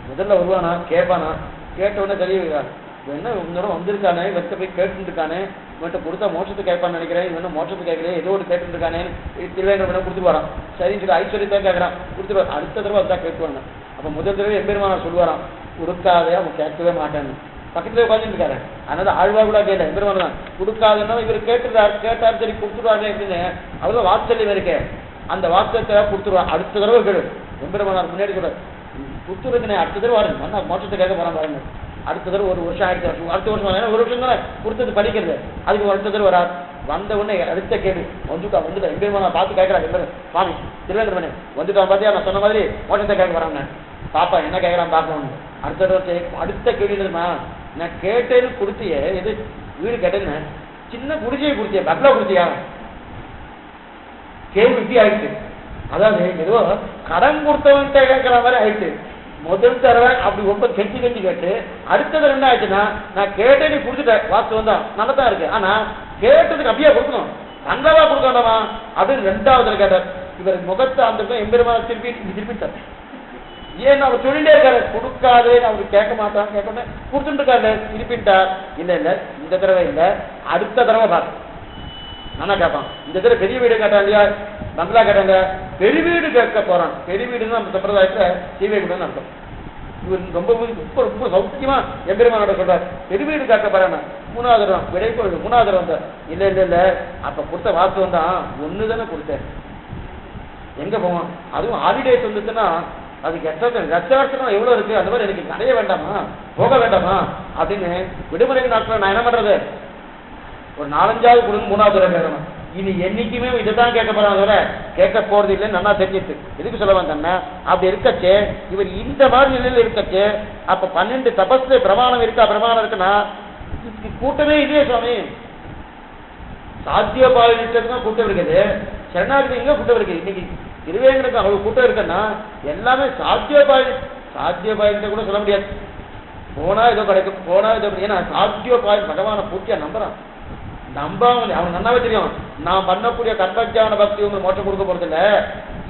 முதல்ல வருவானா கேட்பானா, கேட்ட உடனே தெரிய வைக்கிறார். என்ன இன்னொரு வந்திருக்கானே, இவர்கிட்ட போய் கேட்டு இருக்கானே, இவன்கிட்ட கொடுத்தா மோட்சத்தை கேட்பான்னு நினைக்கிறேன், இவன் மோட்சத்தை கேட்கறேன், ஏதோ ஒரு கேட்டு இருக்கானே, திருவேங்கடம் கொடுத்து போறான். சரின்னு சொல்லி ஐஸ்வர்யத்தான் கேட்கறான், கொடுத்துருவார். அடுத்த தடவை அதான் கேட்குவாங்க. அப்ப முதல் தடவை எம்பெருமானார் சொல்லுவாராம், கொடுக்காதே அவன் கேட்கவே மாட்டான்னு. பக்கத்துல உட்காந்துட்டு இருக்காரு. அதனால ஆழ்வார்களா கேட்கல, எம்பெருமான் தான் கொடுக்காதுன்னா இவர் கேட்டார் சரி கொடுத்துருவாரு அப்படின்னு அவ்வளவு வாத்சல்யம் இருக்கே, அந்த வார்த்தை கொடுத்துருவார். அடுத்த தடவை கேடு எம்பெருமானார் முன்னாடி சொல்றாரு, கொடுத்துருக்குனே அடுத்த தடவை வாருங்க, நான் மோட்சத்தை கேட்க போறான் பாருங்க. அடுத்த தடவை 1 வருஷம் ஆயிடுச்சு, அடுத்த வருஷம் 1 வருஷம் தானே கொடுத்தது படிக்கிறது, அதுக்கு அடுத்த தடவை வராது. வந்த உடனே அடுத்த கேள்வி வந்துட்டா எம்பெருமானா பார்த்து கேட்கறான். எம்பெரு சுவாமி திருவேங்கடமனே வந்துட்டான் பார்த்தியா, நான் சொன்ன மாதிரி மோட்சத்தை கேட்க வராங்க. பாப்பா என்ன கேட்கறான் பார்க்கணும். அடுத்த கேள்வி தெரியுமா, நான் கேட்டேன்னு கொடுத்தியே, எது வீடு கேட்டேன்னு சின்ன குடிசையை கொடுத்தியா, பக்லா கொடுத்தியா? கேள்வி இப்படி ஆயிடுச்சு. அதாவது ஏதோ கடன் கொடுத்தவன்கிட்ட கேட்கிற மாதிரி ஆயிடுச்சு. முதல் தடவை அப்படி ரொம்ப கெஞ்சி கேட்டு, அடுத்தது என்ன ஆயிடுச்சுன்னா, நான் கேட்டே நீ கொடுத்துட்டேன், வாஸ்தவம் தான் நல்லதான் இருக்கு, ஆனா கேட்டதுக்கு அப்படியே கொடுக்கணும், தங்கவா கொடுக்க வேண்டாமா அப்படின்னு 2வது கேட்டார். இவர் முகத்தை அந்த எம்பெருமான திருப்பிட்டார். ஏன் அவர் சொல்லிட்டே இருக்காரு, கொடுக்காதே அவரு கேட்க மாட்டான், கேட்க கொடுத்துட்டு இருக்காரு, திருப்பிட்டார். இல்ல இந்த தடவை இல்ல, அடுத்த தடவை பாரு நானா கேட்பான். இந்த தடவை பெரிய வீடு கேட்டான் இல்லையா, பங்களா கேட்டாங்க, பெரிய வீடு கேட்க போறான். பெரிய வீடுன்னு நம்ம சம்பிரதாயத்துல சீவைகுடன் அர்த்தம். இவர் ரொம்ப ரொம்ப சௌக்கியமா எம்பெருமானோட சொல்றாரு, பெரிய வீடு கேட்க போறான். 3வது தரம் விடை கொள்ளுது, 3வது தரம் வந்தார். இல்ல அப்ப கொடுத்த வாஸ்தவம் தான், ஒண்ணு தானே கொடுத்தேன், எங்க போவான்? அதுவும் ஹாலிடேஸ் வந்துச்சுன்னா அதுக்கு எச்சம் எவ்வளவு இருக்கு, அந்த மாதிரி எனக்கு நிறைய வேண்டாமா, போக வேண்டாமா அப்படின்னு விடுமுறை நாட்கள் நான் என்ன பண்றது, ஒரு 4-5வது கொடுங்க, 3வது தடவை கேட்கணும். இனி என்னைக்குமே இதைதான் கேட்க போறாங்க, தவிர கேட்க போறது இல்லைன்னு நல்லா தெரிஞ்சிட்டு எதுக்கு சொல்ல வந்தேன்னா, அப்படி இருக்கச்சே இவர் இந்த மாதிரி நிலையில இருக்கச்சே, அப்ப 12 தபஸ்ல பிரமாணம் இருக்குன்னா கூட்டமே இல்லையே சுவாமி. சாத்தியபாலிதான் கூட்டம் இருக்குது, சரணாகதி எங்க கூட்டம் இருக்கு? இன்னைக்கு திருவேங்கடத்துக்கு அவ்வளவு கூட்டம் இருக்குன்னா எல்லாமே சாத்தியபாலிட்ட கூட சொல்ல முடியாது. போனா ஏதோ கிடைக்கும், போனா ஏதோ, ஏன்னா சாத்தியபாலி பகவானை பூர்த்தியா நம்புறான். நம்பாம அவன் நல்லாவே தெரியும், நான் பண்ணக்கூடிய கர்மஜான பக்தி உங்களுக்கு மோட்சம் கொடுக்க போறது இல்ல,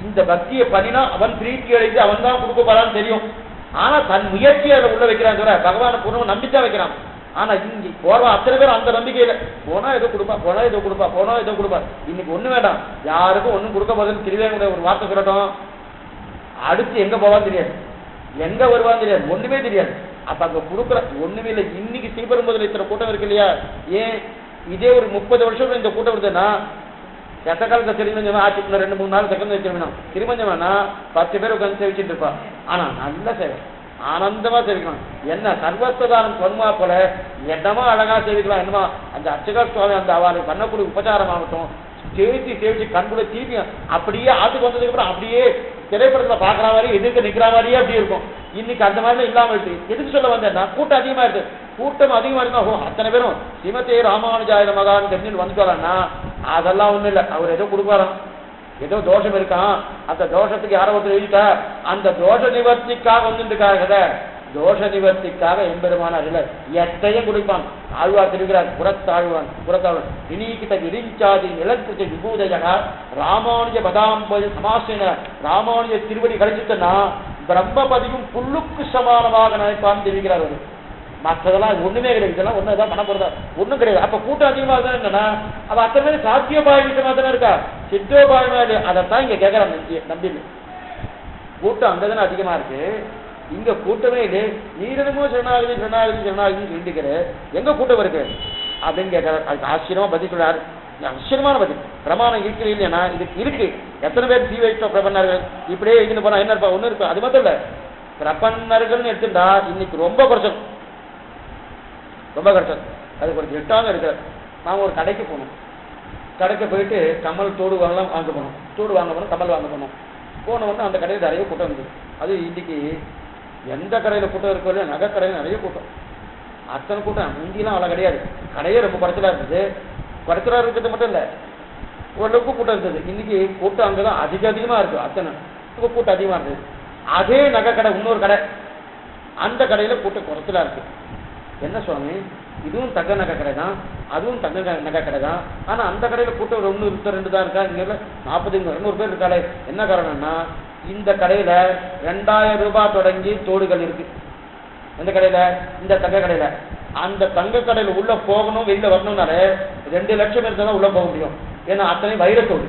இந்த பக்தியை பண்ணினா அவன் பிரீத்தி அடைந்து அவன் தான் கொடுக்க போறான்னு தெரியும். ஆனா தன் முயற்சியை அதை உள்ள வைக்கிறான், பகவானை பூர்ணமா நம்பித்தான் வைக்கிறான். ஆனா இங்க போறவன் அத்தனை பேர் அந்த நம்பிக்கையில போனா ஏதோ கொடுப்பா. இன்னைக்கு ஒண்ணு வேண்டாம், யாருக்கும் ஒண்ணும் கொடுக்க போதுன்னு திருவேங்கட ஒரு வார்த்தை சொல்லட்டும், அடுத்து எங்க போவான்னு தெரியாது, எங்க வருவான்னு தெரியாது, ஒண்ணுமே தெரியாது. அப்ப அங்க கொடுக்குற ஒண்ணுமே இல்லை. இன்னைக்கு ஸ்ரீபெரும்புதூர்ல இத்தனை கூட்டம் இருக்கு இல்லையா, ஏன் இதே ஒரு 30 வருஷம் இந்த கூட்டம் இருந்ததுன்னா, எத்த காலத்தை திருமஞ்சம் ஆட்சி 2-3 நாள் செகண்ட் வச்சிருக்கணும், திருமஞ்சம்னா 10 பேர் உட்காந்து சேவிச்சுட்டு இருப்பா. ஆனா நல்ல சேவை, ஆனந்தமா சேவிக்கணும். என்ன சர்வஸ்தானம் சொன்மா போல என்னமா அழகா சேவிக்கலாம். என்னமா அந்த அர்ச்சகா சுவாமி அந்த அவளுக்கு பண்ணக்கூடிய உபச்சாரம் ஆகட்டும், தேய்ச்சி கண்குள்ள தீபி அப்படியே ஆத்துக்கு வந்ததுக்கு அப்புறம் அப்படியே திரைப்படத்துல பாக்குற மாதிரி எதிர்க்க நிக்கிற மாதிரியே அப்படி இருக்கும். இன்னைக்கு அந்த மாதிரி இல்லாம இருக்கு. எதுக்கு சொல்ல வந்தேன்னா கூட்டம் அதிகமா இருக்கு. கூட்டம் அதிகமா இருந்தா அத்தனை பேரும் ஸ்ரீமதே ராமானுஜாய மகான் தெரிஞ்சு வந்துட்டாரன்னா அதெல்லாம் ஒண்ணும் இல்லை. அவர் ஏதோ கொடுப்பாராம், ஏதோ தோஷம் இருக்கான், அந்த தோஷத்துக்கு யாரோ ஒருத்தர் எழுதிட்டா அந்த தோஷ நிவர்த்திக்காக வந்துருக்காங்க. தோஷ நிவர்த்திக்காக எம்பெருமான அறில எத்தையும் கொடுப்பான். ஆழ்வார் திருக்கிறார், புறத்தாழ்வான் இனீக்கிட்ட விரிஞ்சாதி நிலத்திற்கு விபூதையாக ராமானுஜ பதாம்பது சமாசின ராமானுஜ திருவடி கழிச்சுட்டனா பிரம்மபதியும் புல்லுக்கு சமானமாக நினைப்பான்னு தெரிவிக்கிறார். அவர் மற்றதெல்லாம் ஒண்ணுமே கிடையாது. இதெல்லாம் ஒண்ணுதான் பண்ண போறதா ஒண்ணும் கிடையாது. அப்ப கூட்டம் அதிகமாக தான் என்னன்னா அவ அத்தனை பேர் சாத்தியோபாய விஷயமா தானே இருக்கா, சித்தோபாயமா இல்லை. அதைத்தான் இங்க கேட்கறான் நம்பி. கூட்டம் அங்கதானே அதிகமா இருக்கு, இங்க கூட்டமே இல்லை. நீரனமோ சரணாகதின்னு சொல்லிக்கிற எங்க கூட்டம் இருக்கு அப்படின்னு கேட்கிறார். அதுக்கு ஆச்சரியமா பதில் சொல்றாரு. ஆச்சரியமான பதில். பிரமாணம் இருக்கிறது இல்லையா, இதுக்கு இருக்கு. எத்தனை பேர் சீ வைத்த பிரபன்னர்கள் இப்படியே இருந்து போனா என்ன இருப்பா, ஒண்ணு இருப்பா. அது மட்டும் இல்ல, பிரபன்னர்கள்னு எடுத்துட்டா இன்னைக்கு ரொம்ப குறைச்சல். அதுக்கு ஒரு திட்டாங்க இருக்கு. நாம ஒரு கடைக்கு போனோம். கடைக்கு போயிட்டு கமல் தோடு வாங்க போனோம். கமல் வாங்க போனோம். போன உடனே அந்த கடையில் நிறைய கூட்டம் இருந்தது. அது இன்னைக்கு எந்த கடையில் கூட்டம் இருக்கோ இல்லையா, நகை கடையில் நிறைய கூட்டம். அத்தனை கூட்டம் முந்தியெல்லாம் அவ்வளோ கிடையாது. கடையே ரொம்ப குறைச்சலா இருந்தது. குறைச்சலா இருக்கிறது மட்டும் இல்லை, ஓரளவுக்கு கூட்டம் இருந்தது. இன்னைக்கு கூட்டம் அங்கதான் அதிகமா இருக்கு. அத்தனை கூட்டம் அதிகமா இருந்தது. அதே நகை கடை இன்னொரு கடை, அந்த கடையில கூட்டம் குறைச்சலா இருக்கு. என்ன சுவாமி, இதுவும் தங்க நகை கடை தான், அதுவும் தங்க நகை கடை தான், ஆனா அந்த கடையில கூட்டம் ஒரு 1 2 தான் இருக்கா, இங்க 40 200 பேர் இருக்காளே. என்ன காரணம்னா இந்த கடையில 2000 ரூபாய் தொடங்கி தோடுகள் இருக்கு. எந்த கடையில? இந்த தங்க கடையில. அந்த தங்க கடையில உள்ள போகணும், வெளியில வரணும்னாலே 2 லட்சம் இருந்தா தான் உள்ள போக முடியும். ஏன்னா அத்தனை வைரத்தோடு.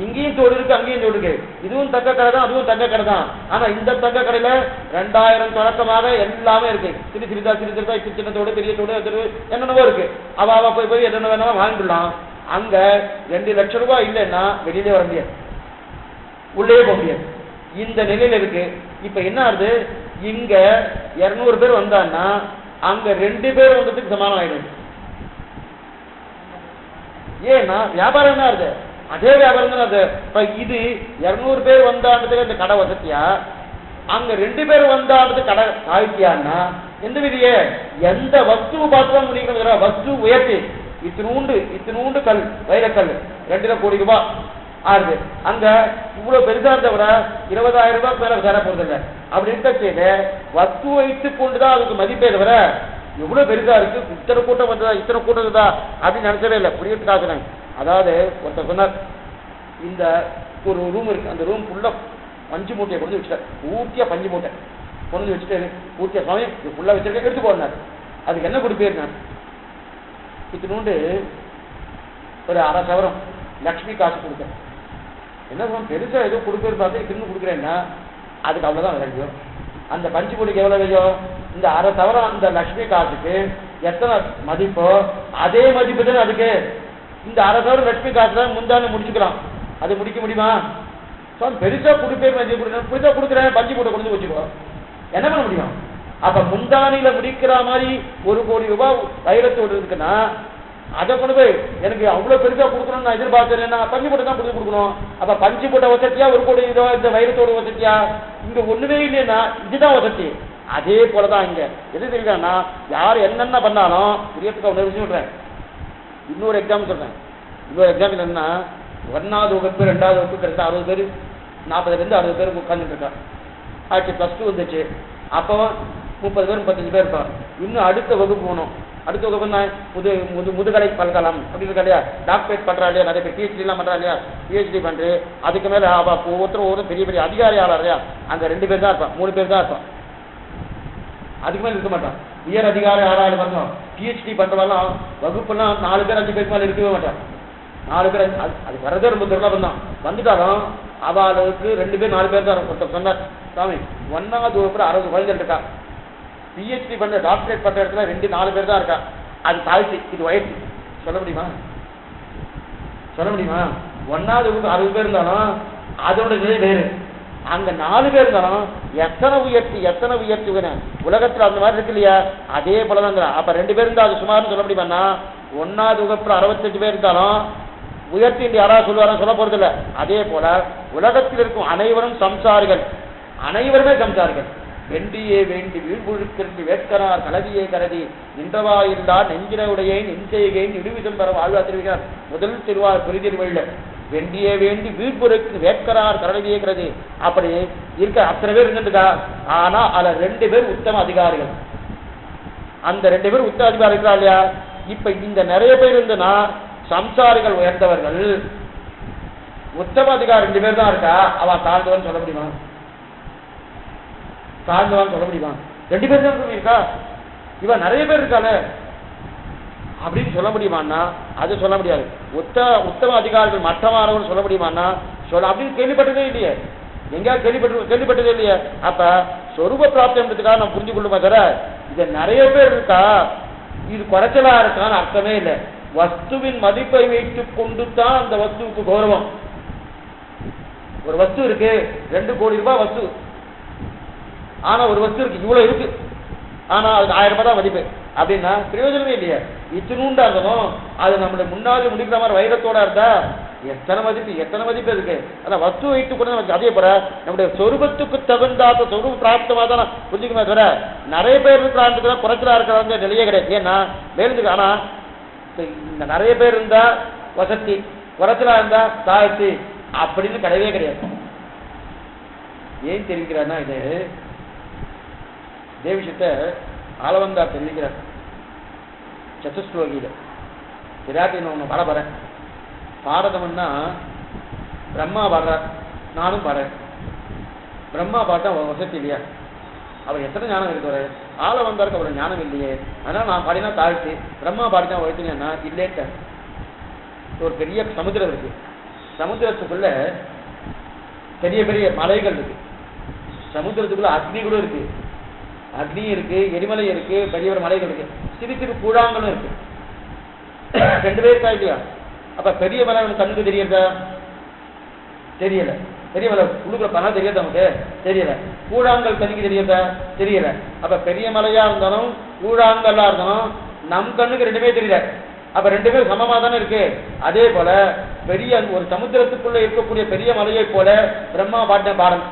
இங்கேயும் தோடு இருக்கு, அங்கேயும் தோடு இருக்கு. இதுவும் தங்க கடை தான், அதுவும் தங்க கடை தான். ஆனா இந்த தங்க கடையில 2000 தொடக்கமாக எல்லாமே இருக்கு. சிறுதா சின்ன தோடு, பெரிய தோடு, என்னென்னவோ இருக்கு. அவ போய் என்னென்ன வேணாலும் வாங்கிடலாம். அங்க 2 லட்சம் ரூபாய் இல்லைன்னா வெளியிலே வர முடியாது, உள்ளே போக முடியாது. இந்த நிலையில இருக்கு. இப்ப என்ன ஆகுது, இங்க 200 பேர் வந்தான்னா அங்க 2 பேர் வந்ததுக்கு சமானம் ஆயிடும். ஏன்னா வியாபாரம் என்ன ஆகுது, அதே வியாபாரம் தான் அது. இப்ப இது 200 பேர் வந்தாண்டதுக்கு இந்த கடை வசதியா, அங்க 2 பேர் வந்தாண்டது கடை சாகித்யான்னா எந்த விதியே, எந்த வஸ்துவை பார்த்துதான் முடிக்கணும். வஸ்து உயர்த்தி இத்தினூண்டு கல், வைரக்கல் 2 கோடி ரூபாய் ஆகுது. அங்க இவ்வளவு பெருசா இருந்தவர 20,000 ரூபாய்க்கு மேல தர போறது இல்லை. அப்படி இருக்க செய்த வஸ்து வைத்துக் கொண்டுதான் அதுக்கு மதிப்பே தவிர எவ்வளவு பெருசா இருக்கு, இத்தனை கூட்டம் வந்ததா, இத்தனை கூட்டம் இருந்தா அப்படின்னு நினைச்சவே இல்லை. புரியறதுக்காக அதாவது ஒருத்தர் சொன்னார், இந்த ஒரு ரூம் இருக்கு, அந்த ரூம் ஃபுல்லா பஞ்சு மூட்டையை கொண்டு வச்சுட்டார். பூர்த்தியா பஞ்சு மூட்டை கொண்டு வச்சுட்டாரு. பூர்த்தியா சுவாமி இது ஃபுல்லா வச்சிருக்க, எடுத்து போனார். அதுக்கு என்ன கொடுப்பேன், இத்தினூண்டு ஒரு 1/2 சவரம் லக்ஷ்மி காசு கொடுத்தேன். என்ன பெருசா ஏதோ கொடுப்பேன்னு பார்த்து திரும்ப கொடுக்குறேன்னா அதுக்கு அவ்வளவுதான் விளையும். அந்த பஞ்சு மூட்டைக்கு எவ்வளவு விலையோ, இந்த 1/2 சவரம் அந்த லக்ஷ்மி காசுக்கு எத்தனை மதிப்போ அதே மதிப்பு தானே அதுக்கு. இந்த 1/2 சவரம் லட்சுமி காசு தான் முந்தானு முடிச்சுக்கலாம். அது முடிக்க முடியுமா? பெருசா கொடுப்பேன், பெருசா கொடுக்குறேன், பஞ்சு மூட்டை கொண்டு வச்சுக்கோ, என்ன பண்ண முடியும்? அப்ப முந்தானியில முடிக்கிற மாதிரி 1 கோடி ரூபாய் வைரத்தோடு இருக்குன்னா அதை கொண்டு போய் எனக்கு அவ்வளவு பெருசா கொடுக்கணும்னு நான் எதிர்பார்த்தேன்னா பஞ்சு மூட்டை தான் கொடுக்கணும். அப்ப பஞ்சு மூட்டை வசதியா 1 கோடி ரூபாய் இந்த வைரத்தோடு வசதியா? இங்க ஒண்ணுமே இல்லைன்னா இதுதான் வசதி. அதே போலதான் இங்க எது தெரியுதான்னா, யார் என்னென்ன பண்ணாலும் புரியத்துக்கு ஒன்று சொல்றேன். இன்னொரு எக்ஸாம்பிள் சொல்றேன். இன்னொரு எக்ஸாம்பிள் என்னன்னா, 1வது வகுப்பு 2வது வகுப்பு கிட்ட 60 பேர் 40 60 பேர் உட்கார்ந்துட்டு இருக்கா. ஆச்சு +2 வந்துச்சு. அப்போ 30 பேர் 35 பேர் இருப்பான். இன்னும் அடுத்த வகுப்பு போகணும். அடுத்த வகுப்பு முதுகலை பல்கலாம் அப்படின்னு இருக்கா இல்லையா, டாக்டரேட் பண்றா இல்லையா, நிறைய பேர் PhD எல்லாம் பண்றா இல்லையா, PhD பண்று. அதுக்கு மேல ஒவ்வொருத்தரும் பெரிய பெரிய அதிகாரி ஆளா இல்லையா, அங்க 2 பேர் தான் இருப்பான், 3 பேர் தான் இருப்பான். அதுக்கு மேல இருக்க மாட்டான். உயர் அதிகாரி ஆளாளு பண்ணோம். PhD பண்றவெல்லாம் வகுப்புலாம் 4 பேர் 5 பேருக்கு மேல இருக்கவே மாட்டான். 4 பேர் அது வரதே ரொம்ப துர்லபம் தான். வந்துட்டாலும் அவளுக்கு 2 பேர் 4 பேர் தான். ஒருத்தர் சொன்னார், சாமி 1வது வகுப்புல 60 குழந்தைகள் இருக்கா, PhD பண்ற டாக்டரேட் பண்ற இடத்துல 2-4 பேர் தான் இருக்கா. அது தாழ்த்தி, இது வயசு. சொல்ல முடியுமா? 1வது வகுப்பு 60 பேர் இருந்தாலும் அதோட நிலை வேறு. அங்க 4 பேர் இருந்தாலும் எத்தனை உயர்த்தி உலகத்துல அந்த மாதிரி இருக்கு இல்லையா, அதே போலதான். அப்ப 2 பேர் இருந்தா அது சுமார்னு சொல்ல முடியுமா? 1வது வகுப்புல 65 பேர் இருந்தாலும் உயர்த்தி என்று யாராவது சொல்லுவாரா? சொல்ல போறதில்ல. அதே போல உலகத்தில் இருக்கும் அனைவரும் சம்சாரிகள், அனைவருமே சம்சாரிகள். வெண்டியே வேண்டி வீழ்புழுக்கின்றி வேட்கரார் கலவியே கருதி நின்றவாயில்லார் நெஞ்சினவுடையே நெஞ்செய்கேன் இடுவிசம் பெற வாழ்வா தெரிவிக்கிறார் முதல் திருவார் பெரிதிருவள்ள. வெண்டியே வேண்டி வீழ்புழுக்கு வேட்கரார் கலவியே கருதி அப்படி இருக்க அத்தனை பேர் இருந்துட்டா. ஆனா அதுல 2 பேர் உத்தம அதிகாரிகள். அந்த 2 பேர் உத்தம அதிகாரிகளா இல்லையா? இப்ப இந்த நிறைய பேர் இருந்துன்னா சம்சாரிகள் உயர்ந்தவர்கள், உத்தம அதிகாரி 2 பேர் தான் இருக்கா. அவ தாழ்ந்தவன் சொல்ல முடியுமா? தாழ்ந்தவான்னு சொல்ல முடியுமா? 2 பேர் தான் சொல்லியிருக்கா. இவன் நிறைய பேர் இருக்கால அப்படின்னு சொல்ல முடியுமான்னா அது சொல்ல முடியாது. உத்தம அதிகாரிகள் மற்றமானவர்கள் சொல்ல முடியுமான்னா சொல்ல அப்படின்னு கேள்விப்பட்டதே இல்லையே. எங்கேயாவது கேள்விப்பட்டதே இல்லையே. அப்ப சொரூப பிராப்தின்றதுக்காக நம்ம புரிஞ்சு கொள்ளுமா தர இது நிறைய பேர் இருக்கா, இது குறைச்சலா இருக்கான்னு அர்த்தமே இல்லை. வஸ்துவின் மதிப்பை வைத்துக் கொண்டு தான் அந்த வஸ்துவுக்கு கௌரவம். ஒரு வஸ்து இருக்கு, 2 கோடி ரூபாய் வஸ்து. ஆனா ஒரு வஸ்து இருக்கு, இவ்வளவு இருக்கு, ஆனா அதுக்கு 1000 ரூபாய் தான் மதிப்பு அப்படின்னா பிரயோஜனமே இல்லையா? இத்தினூண்டா இருக்கணும். அது நம்மளுடைய முன்னாடி முடிக்கிற மாதிரி வைரத்தோட இருந்தா எத்தனை மதிப்பு இருக்கு. அதான் வஸ்து வைத்து கூட நமக்கு அதே போல நம்முடைய சொரூபத்துக்கு தகுந்தாத சொரூப பிராப்தமா தான் புரிஞ்சுக்கணுமே தவிர நிறைய பேர் இருக்கிறாங்க குறைச்சலா இருக்கிறாங்க நிலையே கிடையாது. ஏன்னா மேலுக்கு ஆனா இந்த நிறைய பேர் இருந்தா வசதி, குறைச்சலா இருந்தா தாழ்த்தி அப்படின்னு கிடையவே கிடையாது. ஏன் தெரிவிக்கிறான்னா இது இதே விஷயத்த ஆளவந்தார் தெரிவிக்கிறார் சதுஸ்லோகியில. விராட்டி ஒன்று பாட போறேன். பாரதம்னா பிரம்மா பாடுறார், நானும் பாடுறேன். பிரம்மா பாட்டா வசதி இல்லையா? அவர் எத்தனை ஞானம் இருக்கிறாரு? ஆளவந்தாருக்கு அவரோட ஞானம் இல்லையே. அதனால நான் பாடினா தாழ்த்தி, பிரம்மா பாடினா வளர்த்தினா இல்லேட்ட. ஒரு பெரிய சமுத்திரம் இருக்கு, சமுத்திரத்துக்குள்ள பெரிய பெரிய மலைகள் இருக்கு, சமுத்திரத்துக்குள்ள அக்னி கூட இருக்கு, அக்னி இருக்கு, எரிமலை இருக்கு, பெரிய ஒரு மலைகள் இருக்கு, சிறு சிறு கூழாங்களும் இருக்கு. 2 பேர் இருக்கா இல்லையா? அப்ப பெரிய மலை கண்ணுக்கு தெரியறதா? தெரியல. பெரிய மலை உழுக்குற பணா தெரியாது நமக்கு, தெரியல. கூழாங்கல் கண்ணுக்கு தெரியறதா? தெரியல. அப்ப பெரிய மலையா இருந்தாலும் கூழாங்கல்லா இருந்தாலும் நம் கண்ணுக்கு 2 தெரியல. அப்ப 2 பேரும் சமமா தானே இருக்கு. அதே போல பெரிய ஒரு சமுத்திரத்துக்குள்ள இருக்கக்கூடிய பெரிய மலையை போல பிரம்மா பாடின பாடல்,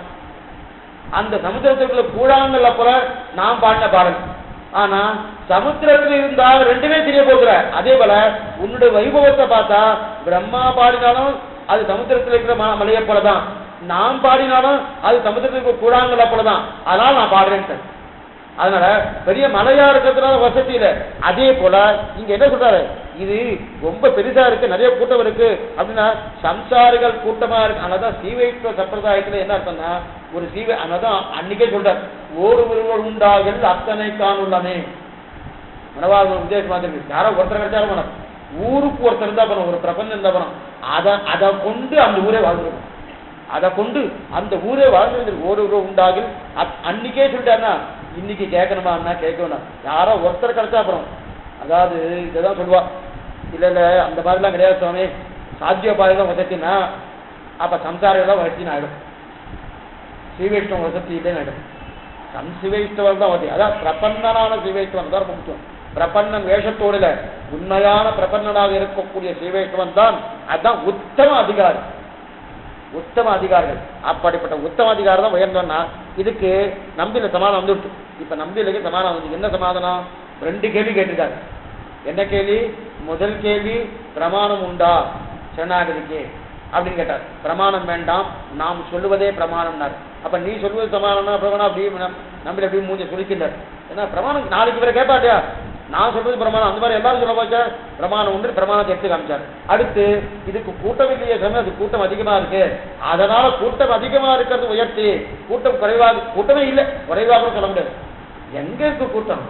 அந்த சமுத்திரத்துக்குள்ள கூழாங்கல்ல போல நாம் பாடின பாடல். ஆனா சமுத்திரத்தில் இருந்தா 2 தெரிய போகிற. அதே போல உன்னுடைய வைபவத்தை பார்த்தா பிரம்மா பாடினாலும் அது சமுத்திரத்தில் இருக்கிற மலையை போலதான், நாம் பாடினாலும் அது சமுத்திரத்தில் இருக்கிற கூழாங்கல்ல போலதான். அதனால நான் பாடுறேன். அதனால பெரிய மலையா இருக்கிறதுனால வசதி இல்லை. அதே போல இங்க என்ன சொல்றாரு, இது ரொம்ப பெரிதா இருக்கு, நிறைய கூட்டம் இருக்கு அப்படின்னா சம்சாரிகள் கூட்டமா இருக்கு. அதனாலதான் சீவைத்துவ சம்பிரதாயத்துல என்ன அர்த்தம்னா ஒரு அதனாலதான் அன்னைக்கே சொல்றார், ஒருவர் உண்டாகல் அத்தனை காணுள்ளமே. மனவாழ்வு உத்தேசமா இருக்கு. யாரோ ஒருத்தர் கிடைச்சாலும் வேணும், ஊருக்கு ஒருத்தர் இருந்தா போனோம், ஒரு பிரபஞ்சம் இருந்தா போனோம். அதை கொண்டு அந்த ஊரே வாழ்ந்துருக்கும், அதை கொண்டு அந்த ஊரே வாழ்ந்து ஒருவர் உண்டாகல் அன்னைக்கே சொல்லிட்டாருன்னா இன்னைக்கு கேட்கணுமா கேட்க வேணாம். யாரோ ஒருத்தர் கிடைச்சா அப்புறம் அதாவது இதான் சொல்லுவா, இல்ல இல்ல அந்த மாதிரிலாம் கிடையாது சுவாமி, சாத்தியோபாயம் வசத்தினா அப்ப சம்சாரிகள் வசத்தின்னு ஆயிடும், ஸ்ரீவைஷ்ணவ வசதி இல்லைன்னு ஆயிடும். சிவைஷ்ணவர் தான் வசதி. அதான் பிரபன்னனான ஸ்ரீவைஷ்ணவன் தான் முக்கியம். பிரபன்னன் வேஷத்தோடு இல்ல, உண்மையான பிரபன்னனாக இருக்கக்கூடிய ஸ்ரீவைஷ்ணவன் தான். அதுதான் உத்தம அதிகாரி, உத்தம அதிகாரிகள். அப்படிப்பட்ட உத்தம அதிகாரம் தான் உயர்ந்தோம்னா இதுக்கு நம்பில சமாதானம் வந்துடுச்சு. இப்ப நம்பிலுக்கு சமாதானம் வந்து என்ன சமாதானம்? 2 கேள்வி கேட்டிருக்காரு. என்ன கேள்வி? முதல் கேள்வி பிரமாணம் உண்டா சரணாகதிக்கு அப்படின்னு கேட்டார். பிரமாணம் வேண்டாம், நாம் சொல்லுவதே பிரமாணம்னார். அப்ப நீ சொல்லுவது சமாதானம் பிரமாணம் அப்படி நம்பில எப்படி மூஞ்ச சுழிக்கின்றார். ஏன்னா பிரமாணம் நாளைக்கு இவரை கேட்பா இல்லையா, நான் சொல்றது பிரமாணம் அந்த மாதிரி எல்லாரும் சொல்ல போச்சா பிரமாணம் உண்டு, பிரமாணத்தை எடுத்து காமிச்சார். அடுத்து இதுக்கு கூட்டம் இல்லையே சொன்ன, அது கூட்டம் அதிகமா இருக்கு, அதனால கூட்டம் அதிகமா இருக்கிறது உயர்த்தி, கூட்டம் குறைவாக, கூட்டமே இல்லை குறைவாக சொல்ல முடியாது. எங்க இருக்கு கூட்டம்?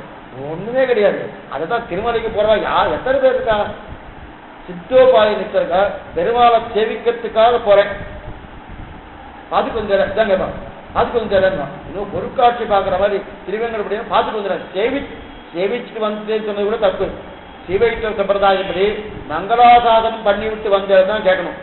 ஒண்ணுமே கிடையாது. அதுதான் திருமலைக்கு போறவா யார் எத்தனை பேர் இருக்கா? சித்தோபாய நிற்கிறா, பெருமாளை சேவிக்கிறதுக்காக போறேன், பார்த்துட்டு வந்துடுறேன் இதான் கேட்பான், பார்த்துட்டு வந்துடுறேன். இன்னும் பொருட்காட்சி பார்க்குற மாதிரி திருவேங்கட பார்த்துட்டு வந்துடுறேன், சேவிச்சுட்டு வந்தேன்னு சொன்னது கூட தப்பு. சிவைஷ்ணவ சம்பிரதாயப்படி மங்களாசாதனம் பண்ணிவிட்டு வந்ததுதான் கேட்கணும்.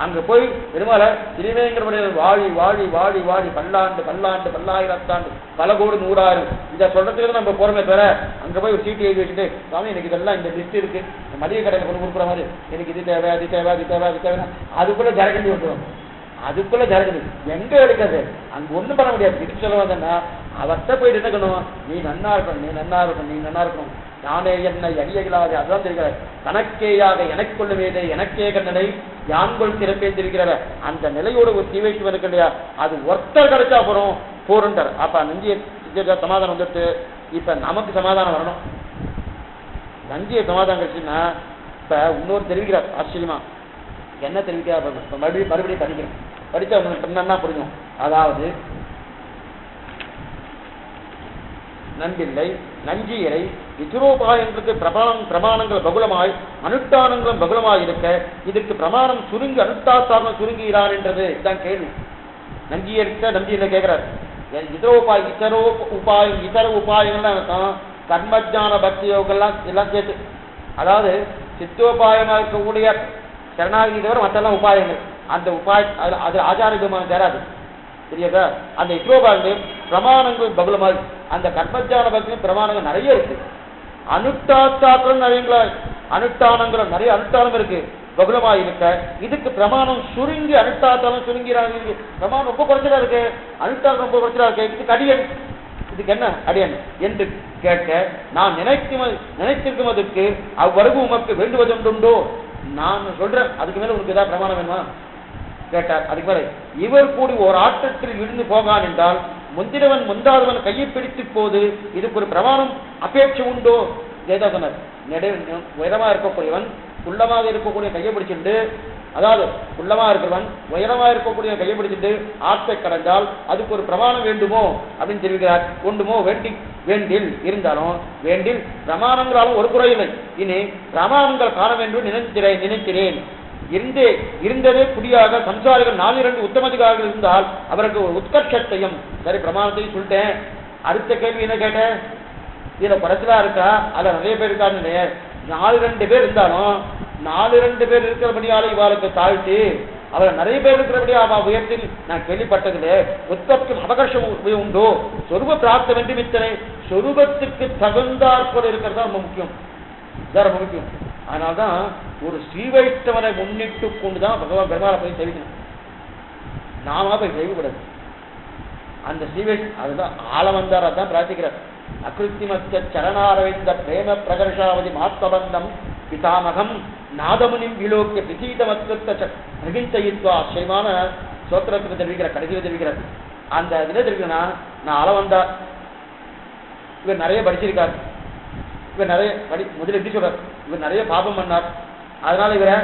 அங்க போய் பெருமாளை திருவேங்கடமுடைய வாழி வாழி வாழி வாழி பல்லாண்டு பல்லாண்டு பல்லாயிரத்தாண்டு பல கோடி நூறாயிரம் இதை சொல்றதுக்கு நம்ம போறமே தவிர அங்க போய் ஒரு சீட்டு எழுதி வச்சுட்டு சாமி எனக்கு இதெல்லாம் இந்த லிஸ்ட் இருக்கு மளிகை கடையில் கொண்டு கொடுக்குற மாதிரி எனக்கு இது தேவை அது தேவை அது தேவை அது தேவை அதுக்குள்ள ஜரகண்டி வந்துடும். அதுக்குள்ள ஜரகண்டி எங்க எடுக்கிறது? அங்க ஒண்ணும் பண்ண முடியாது. திருச்சி சொல்லுவாங்கன்னா அவர்கிட்ட போயிட்டு என்ன பண்ணணும், நீ நன்னா இருக்கணும், நீ நன்னா இருக்கணும், நீ நன்னா இருக்கணும், யானே என்ன எளியகளாது அதுதான் தெரிகிறார். தனக்கேயாக எனக்குள்ள வேதே எனக்கே கண்ணனை யான்கொள் சிறப்பே தெரிகிறார அந்த நிலையோட ஒரு தீவைக்கு இருக்கு இல்லையா, அது ஒருத்தர் கிடைச்சா போறோன்றார். அப்ப நஞ்சிய சமாதானம் வந்துட்டு இப்ப நமக்கு சமாதானம் வரணும். நஞ்சிய சமாதானம் கிடைச்சுன்னா இப்ப இன்னொரு தெரிவிக்கிறார் ஆச்சரியமா. என்ன தெரிவிக்கிறார் மறுபடியும் படிக்கிறேன், படிச்சா என்னன்னா புரியும். அதாவது நன்பில்லை நஞ்சியரை இசுரோபாயங்களுக்கு பிரமாணங்கள் பகுலமாய் அனுஷ்டானங்களும் பகுலமாய் இருக்க இதுக்கு பிரமாணம் சுருங்கி அனுஷ்டாசாரம் சுருங்குகிறார் என்றது இதுதான் கேள்வி. நஞ்சியர்கிட்ட நம்பியில கேட்கிறார். இதர உபாயங்கள்லாம் இருக்கும், கர்மஜான பக்தி யோகெல்லாம் எல்லாம் சேர்த்து. அதாவது சித்தோபாயமாக இருக்கக்கூடிய சரணாகதி தவிர மற்றெல்லாம் உபாயங்கள். அந்த அது ஆச்சாரியமான சேராது தெரியாதா. அந்த இஸ்ரோபாயங்கள் பிரமாணங்கள் பகுலமாய் அந்த கர்மஜான பக்தியும் பிரமாணங்கள் நிறைய இருக்கு. அனுஷ்டாத்தாக்களும் நிறைய அனுஷ்டானங்களும் நிறைய அனுஷ்டானம் இருக்கு பகுலமாக இருக்க இதுக்கு பிரமாணம் சுருங்கி அனுஷ்டாத்தாலும் சுருங்கிறாங்க. பிரமாணம் ரொம்ப குறைச்சலா இருக்கு, அனுஷ்டானம் ரொம்ப குறைச்சலா இருக்கு, இதுக்கு அடியன், இதுக்கு என்ன அடியன் என்று கேட்க நான் நினைத்திருக்கும் அதுக்கு அவ்வரவு உமக்கு வேண்டுவதுண்டோ நான் சொல்றேன். அதுக்கு மேல உனக்கு ஏதாவது பிரமாணம் வேணுமா கேட்டார். அதுக்கு மேல இவர் கூடி ஒரு ஆட்டத்தில் இருந்து போகான் என்றால் முந்தினவன் முந்தாதவன் கையை பிடித்து போது இதுக்கு ஒரு பிரமாணம் அபேட்சை உண்டோ ஏதா சொன்னார். உயரமா இருக்கக்கூடியவன் குள்ளமாக இருக்கக்கூடிய கையை பிடிச்சிட்டு, அதாவது குள்ளமா இருக்கிறவன் உயரமா இருக்கக்கூடிய கையை பிடிச்சிட்டு ஆற்றை கடந்தால் அதுக்கு ஒரு பிரமாணம் வேண்டுமோ அப்படின்னு தெரிவிக்கிறார். கொண்டுமோ வேண்டில் இருந்தாலும் வேண்டில் பிரமாணங்களாலும் ஒரு குறையில்லை. இனி பிரமாணங்கள் காண வேண்டும் நினைக்கிறேன். இருந்ததே புதியாக சம்சாரிகள் 4 உத்தமதிகாரிகள் இருந்தால் அவருக்கு ஒரு உத்கர்ஷத்தையும் சரி பிரமாணத்தையும் சொல்லிட்டேன். அடுத்த கேள்வி என்ன கேட்டேன், இதுல குறைச்சலா இருக்கா அதுல நிறைய பேர் இருக்கான்னு. 4 பேர் இருந்தாலும் 4 பேர் இருக்கிறபடியால இவாளுக்கு தாழ்த்தி அவரை நிறைய பேர் இருக்கிறபடியா அவ உயர்த்தில் நான் கேள்விப்பட்டதில்லை. உற்பத்திக்கும் அவகர்ஷம் உண்டோ சொரூப பிராப்தம் என்று மித்தனை சொரூபத்துக்கு தகுந்தாற்போல் இருக்கிறது ரொம்ப முக்கியம். இதான் ரொம்ப முக்கியம். அதனால்தான் ஒரு ஸ்ரீவைஷ்ணவனை முன்னிட்டு கொண்டுதான் பகவான் பெருமாளை போய் சேவிக்கணும். நாம போய் செய்யக்கூடாது. அந்த ஸ்ரீவைஷ்ணவ அதுதான் ஆளவந்தார் அதான் பிரார்த்திக்கிறார். அகிருத்திமச்ச சரணாரவிந்த பிரேம பிரகர்ஷாவதி மாத்மபந்தம் பிதாமகம் நாதமுனிம் விலோக்கிய பிரசீதமத்வத்த பிரகிஞ்சயித்வா ஆச்சரியமான சோத்திரத்துக்கு தெரிவிக்கிறார். கடைசியில் தெரிவிக்கிறார். அந்த இதில் தெரிவிக்கணும்னா நான் ஆளவந்தார் இவர் நிறைய படிச்சிருக்கார், இவர் நிறைய முதல்ல எப்படி சொல்றார், இவர் நிறைய பாபம் பண்ணார், அதனால இவரை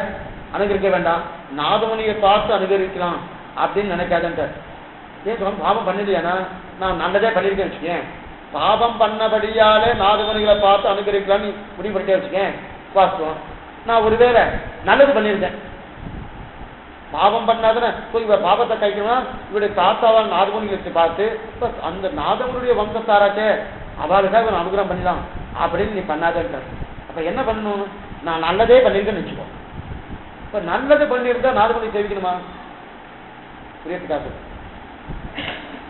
அனுகரிக்க வேண்டாம், நாதமுனியை பார்த்து அனுகரிக்கலாம் அப்படின்னு நினைக்காதன்றார். ஏன் சொல்ல பாபம் பண்ணலையானா நான் நல்லதே பண்ணியிருக்கேன் வச்சுக்கேன், பாபம் பண்ணபடியாலே நாதமுனிகளை பார்த்து அனுகரிக்கலாம்னு முடிவு பண்ணிட்டே வச்சுக்கேன். வாஸ்தவம் நான் ஒருவேளை நல்லது பண்ணியிருந்தேன், பாவம் பண்ணாதானே இவர் பாபத்தை கைக்கணும்னா இவருடைய தாத்தாவை நாதமுனிகளை வச்சு பார்த்து அந்த நாதமுனுடைய வம்சத்தாராச்சே அவளுக்காக இவன் அனுகிரகம் பண்ணிடலாம் அப்படின்னு நீ பண்ணாதன்றார். அப்ப என்ன பண்ணணும், நான் நல்லதே பண்ணியிருக்கேன்னு வச்சுக்கோ. இப்ப நல்லது பண்ணியிருந்தா நாதமுனி சேவிக்கணுமா? புரியத்துக்காக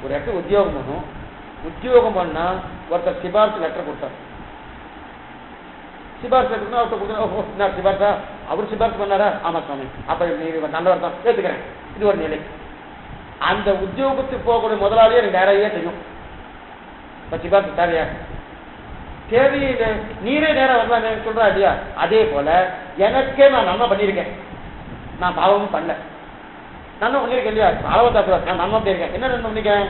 ஒரு இடத்துக்கு உத்தியோகம் பண்ணும், உத்தியோகம் பண்ணா ஒருத்தர் சிபார்சு லெட்டர் கொடுத்தார். சிபார்சு லெட்டர்னா அவர்கிட்ட சிபார்சா அவர் சிபார்சு பண்ணாரா? ஆமா சுவாமி, அப்ப நீ நல்லவர் தான் ஏத்துக்கிறேன். இது ஒரு நிலை. அந்த உத்தியோகத்துக்கு போகக்கூடிய முதலாளியே எனக்கு நேரையே தெரியும். இப்ப சிபார்சு தேவையா? தேவையில்லை, நீரே நேரம் வரலாம் சொல்றா இல்லையா? அதே போல எனக்கே நான் நன்மை பண்ணியிருக்கேன், நான் பாவமும் பண்ணல, நன்மை பண்ணியிருக்கேன் இல்லையா? அளவத்தாக்குவார் நான் நன்மை பண்ணியிருக்கேன். என்ன நன்மை பண்ணிருக்கேன்?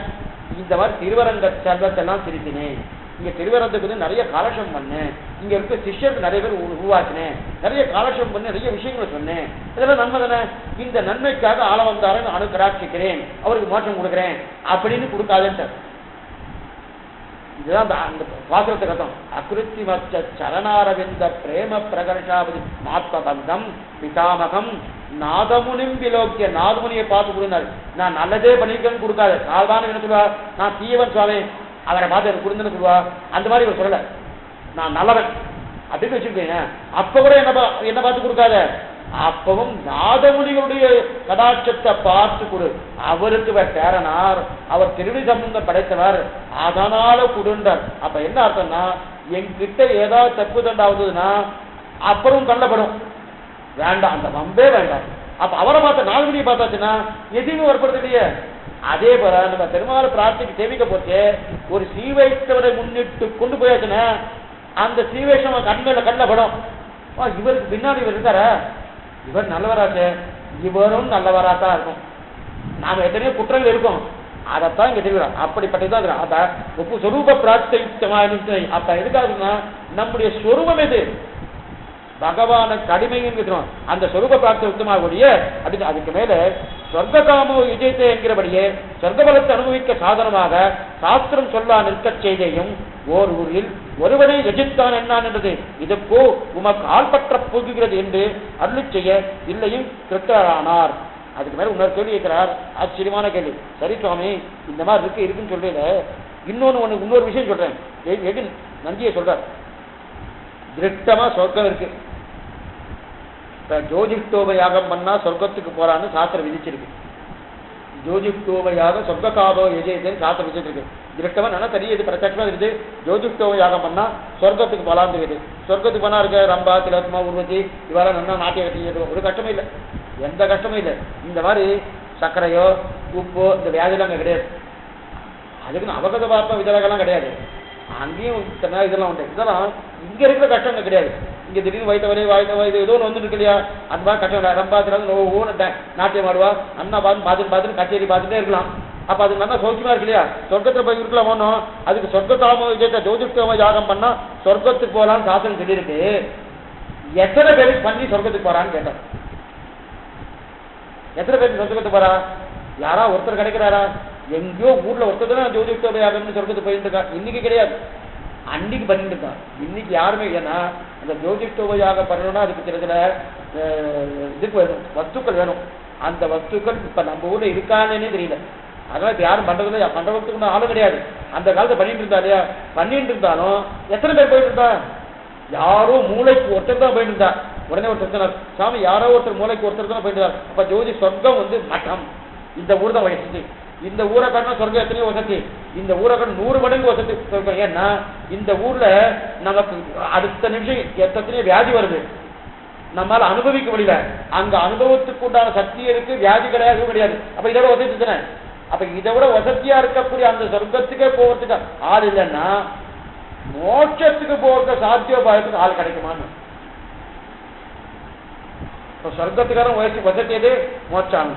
இந்த மாதிரி திருவரங்க செல்வத்தெல்லாம் திருத்தினேன், இங்க திருவரத்துக்கு வந்து நிறைய காலட்சம் பண்ணேன், இங்க இருக்க சிஷ்யருக்கு நிறைய பேர் உருவாக்கினேன், நிறைய காலட்சம் பண்ணி நிறைய விஷயங்களை சொன்னேன், இதெல்லாம் நன்மை தானே. இந்த நன்மைக்காக ஆளவந்தார நான் அனுகிராட்சிக்கிறேன், அவருக்கு மோட்சம் கொடுக்குறேன் அப்படின்னு கொடுக்காதுன்ட்டு. இதுதான் அந்த பாசுரத்துக்கு அர்த்தம். அகிருத்திமச்ச சரணாரவிந்த பிரேம பிரகர்ஷாவதி மாத்மபந்தம் பிதாமகம் நாதமுனிம் விலோக்கிய நாதமுனியை பார்த்து கொடுனாரு. நான் நல்லதே பண்ணிருக்கேன்னு கொடுக்காது. சாதாரண என்ன சொல்லுவா, நான் தீயவன் சுவாமி அவரை பார்த்து எனக்கு கொடுங்கன்னு சொல்லுவா. அந்த மாதிரி இவர் சொல்லல, நான் நல்லவன் அப்படின்னு வச்சிருக்கேன். அப்ப கூட என்ன பார்த்து கொடுக்காத, அப்பவும் நாதமுனிகளுடைய கடாட்சத்தை பார்த்து கொடு, அவருக்கு பேரனார், அவர் திருடி சம்பந்தம் படைத்தவர், அதனால கொடுன்றார். அப்ப என்ன அர்த்தம்னா, என்கிட்ட ஏதாவது தப்பு தண்டாவதுன்னா அப்புறம் கள்ளப்படும், வேண்டாம், அந்த வம்பே வேண்டாம். அப்ப அவரை பார்த்த நாதமுனியை பார்த்தாச்சுன்னா எதுவுமே வரப்படுறது இல்லையே. அதே போல நம்ம பெருமாள் பிரார்த்திக்கு சேவிக்க போச்சு, ஒரு சீவைத்தவரை முன்னிட்டு கொண்டு போயாச்சுன்னா அந்த சீவேஷம் கண்மையில கண்ணப்படும். இவருக்கு பின்னாடி இவர் இருக்காரா, இவர் நல்லவராச்சு, இவரும் நல்லவராத்தான் இருக்கும். நாம எத்தனையோ குற்றங்கள் இருக்கும், அதைத்தான் இங்க தெரிவிக்கிறோம். அப்படிப்பட்டதான் அப்ப ஒப்பு சொரூப பிரார்த்தி. அப்ப எதுக்காகுன்னா நம்முடைய சொரூபம் எது, பகவான கடிமைங்கிறோம், அந்த சொரூப பிராப்தி உத்தமாகக்கூடிய அப்படின்னு. அதுக்கு மேல சொர்க்ககாமோ விஜயத்தை என்கிறபடியே சொர்க்கபலத்தை அனுபவிக்க சாதனமாக சாஸ்திரம் சொல்லா நிற்க செய்தையும் ஓர் ஊரில் ஒருவனை எஜித்தான் என்னான் என்றது இதற்கோ உமக்கு ஆள்பற்ற போகுகிறது என்று அருளி செய்ய இல்லையும் கிருத்தரானார். அதுக்கு மேல இன்னொரு கேள்வி கேட்கிறார், ஆச்சரியமான கேள்வி. சரி சுவாமி, இந்த மாதிரி இருக்குன்னு சொல்றீங்க, இன்னொரு விஷயம் சொல்றேன், நந்தியை சொல்றார். திருட்டமா சொர்க்கம் இருக்கு, ஜோதிஷ்டோப யாகம் பண்ணா சொர்க்கத்துக்கு போறான்னு சாஸ்திரம் விதிச்சிருக்கு. ஜோதிஷ்டோப யாகம் சொர்க்காபோ எஜயத்தேன்னு சாஸ்திரம் விதிச்சிருக்கு. திருட்டமா நல்லா தெரியுது, பிரத்யட்சமா இருக்குது. ஜோதிஷ்டோப யாகம் பண்ணா சொர்க்கத்துக்கு போலான்னு இருக்குது. சொர்க்கத்துக்கு போனா இருக்க ரம்பா திலோத்மா உருவத்தி இவரெல்லாம் நல்லா நாட்டிய கட்டி ஒரு கஷ்டமும் இல்லை, எந்த கஷ்டமும் இல்லை. இந்த மாதிரி சர்க்கரையோ உப்போ இந்த வியாதிலாம் அங்கே கிடையாது. அதுக்குன்னு அவகத பாப்பா விதலகெல்லாம் கிடையாது, அங்கேயும் இதெல்லாம் உண்டு. இதெல்லாம் இங்க இருக்கிற கஷ்டம் அங்கே கிடையாது. இங்க திடீர்னு வாய்த்தவரை இது ஏதோ ஒன்று வந்துட்டு இருக்கு இல்லையா, அந்த மாதிரி கஷ்டம் ரம்பாத்திரம் ஒவ்வொரு நாட்டியம் ஆடுவா, அண்ணா பார்த்துட்டு கச்சேரி பார்த்துட்டே இருக்கலாம். அப்ப அது நல்லா சௌக்கியமா இருக்கு இல்லையா. சொர்க்கத்துல போய் இருக்கலாம் ஒன்றும், அதுக்கு சொர்க்கத்தாம விஜயத்தை ஜோதிஷ்டோம யாகம் பண்ணா சொர்க்கத்துக்கு போகலான்னு சாஸ்திரம் சொல்லியிருக்கு. எத்தனை பேருக்கு பண்ணி சொர்க்கத்துக்கு போறான்னு கேட்டோம். எத்தனை பேருக்கு சொர்க்கத்துக்கு போறா, யாரா ஒருத்தர் கிடைக்கிறாரா? எங்கேயோ ஊர்ல ஒருத்தர் தான் ஜோதிஷ்டோம யாகம்னு சொர்க்கத்துக்கு போயிட்டு இருக்கா. இன்னைக்கு கிடையாது, அன்னைக்கு பண்ணிட்டு இருக்கான். இன்னைக்கு யாருமே, ஏன்னா அந்த ஜோதிஷ்டோம யாகம் பண்ணணும்னா அதுக்கு சில சில இதுக்கு வேணும், வஸ்துக்கள் வேணும். அந்த வஸ்துக்கள் இப்ப நம்ம ஊர்ல இருக்கானே தெரியல. அதனால இப்ப யாரும் பண்றதுல பண்றதுக்கு ஆளும் கிடையாது. அந்த காலத்தை பண்ணிட்டு இருந்தா இல்லையா, பண்ணிட்டு இருந்தாலும் எத்தனை பேர் போயிட்டு இருந்தா, யாரோ மூளைக்கு ஒருத்தர் தான் போயிட்டு இருந்தா. உடனே ஒருத்தர் சொன்னார், சாமி யாரோ ஒருத்தர் மூளைக்கு ஒருத்தர் தான் போயிட்டு இருந்தார். அப்ப ஜோதி சொர்க்கம் வந்து மட்டம், இந்த ஊர் தான் வயசு. இந்த ஊரை கட்டினா சொர்க்கம் எத்தனையோ வசதி, இந்த ஊரை கட்ட 100 மடங்கு வசதி சொர்க்கம். ஏன்னா இந்த ஊர்ல நமக்கு அடுத்த நிமிஷம் எத்தனையோ வியாதி வருது, நம்மளால அனுபவிக்க முடியல. அங்க அனுபவத்துக்கு உண்டான சக்தி இருக்கு, வியாதி கிடையாது கிடையாது. அப்ப இதோட வசதி தானே. அப்ப இதை விட வசதியா இருக்கக்கூடிய அந்த சொர்க்கத்துக்கே போகிறதுக்கு ஆள் இல்லைன்னா மோட்சத்துக்கு போகிற சாத்தியோபாயத்துக்கு ஆள் கிடைக்குமான்னு. சொர்க்கத்துக்காரன் வசதி எது, மோட்சம்.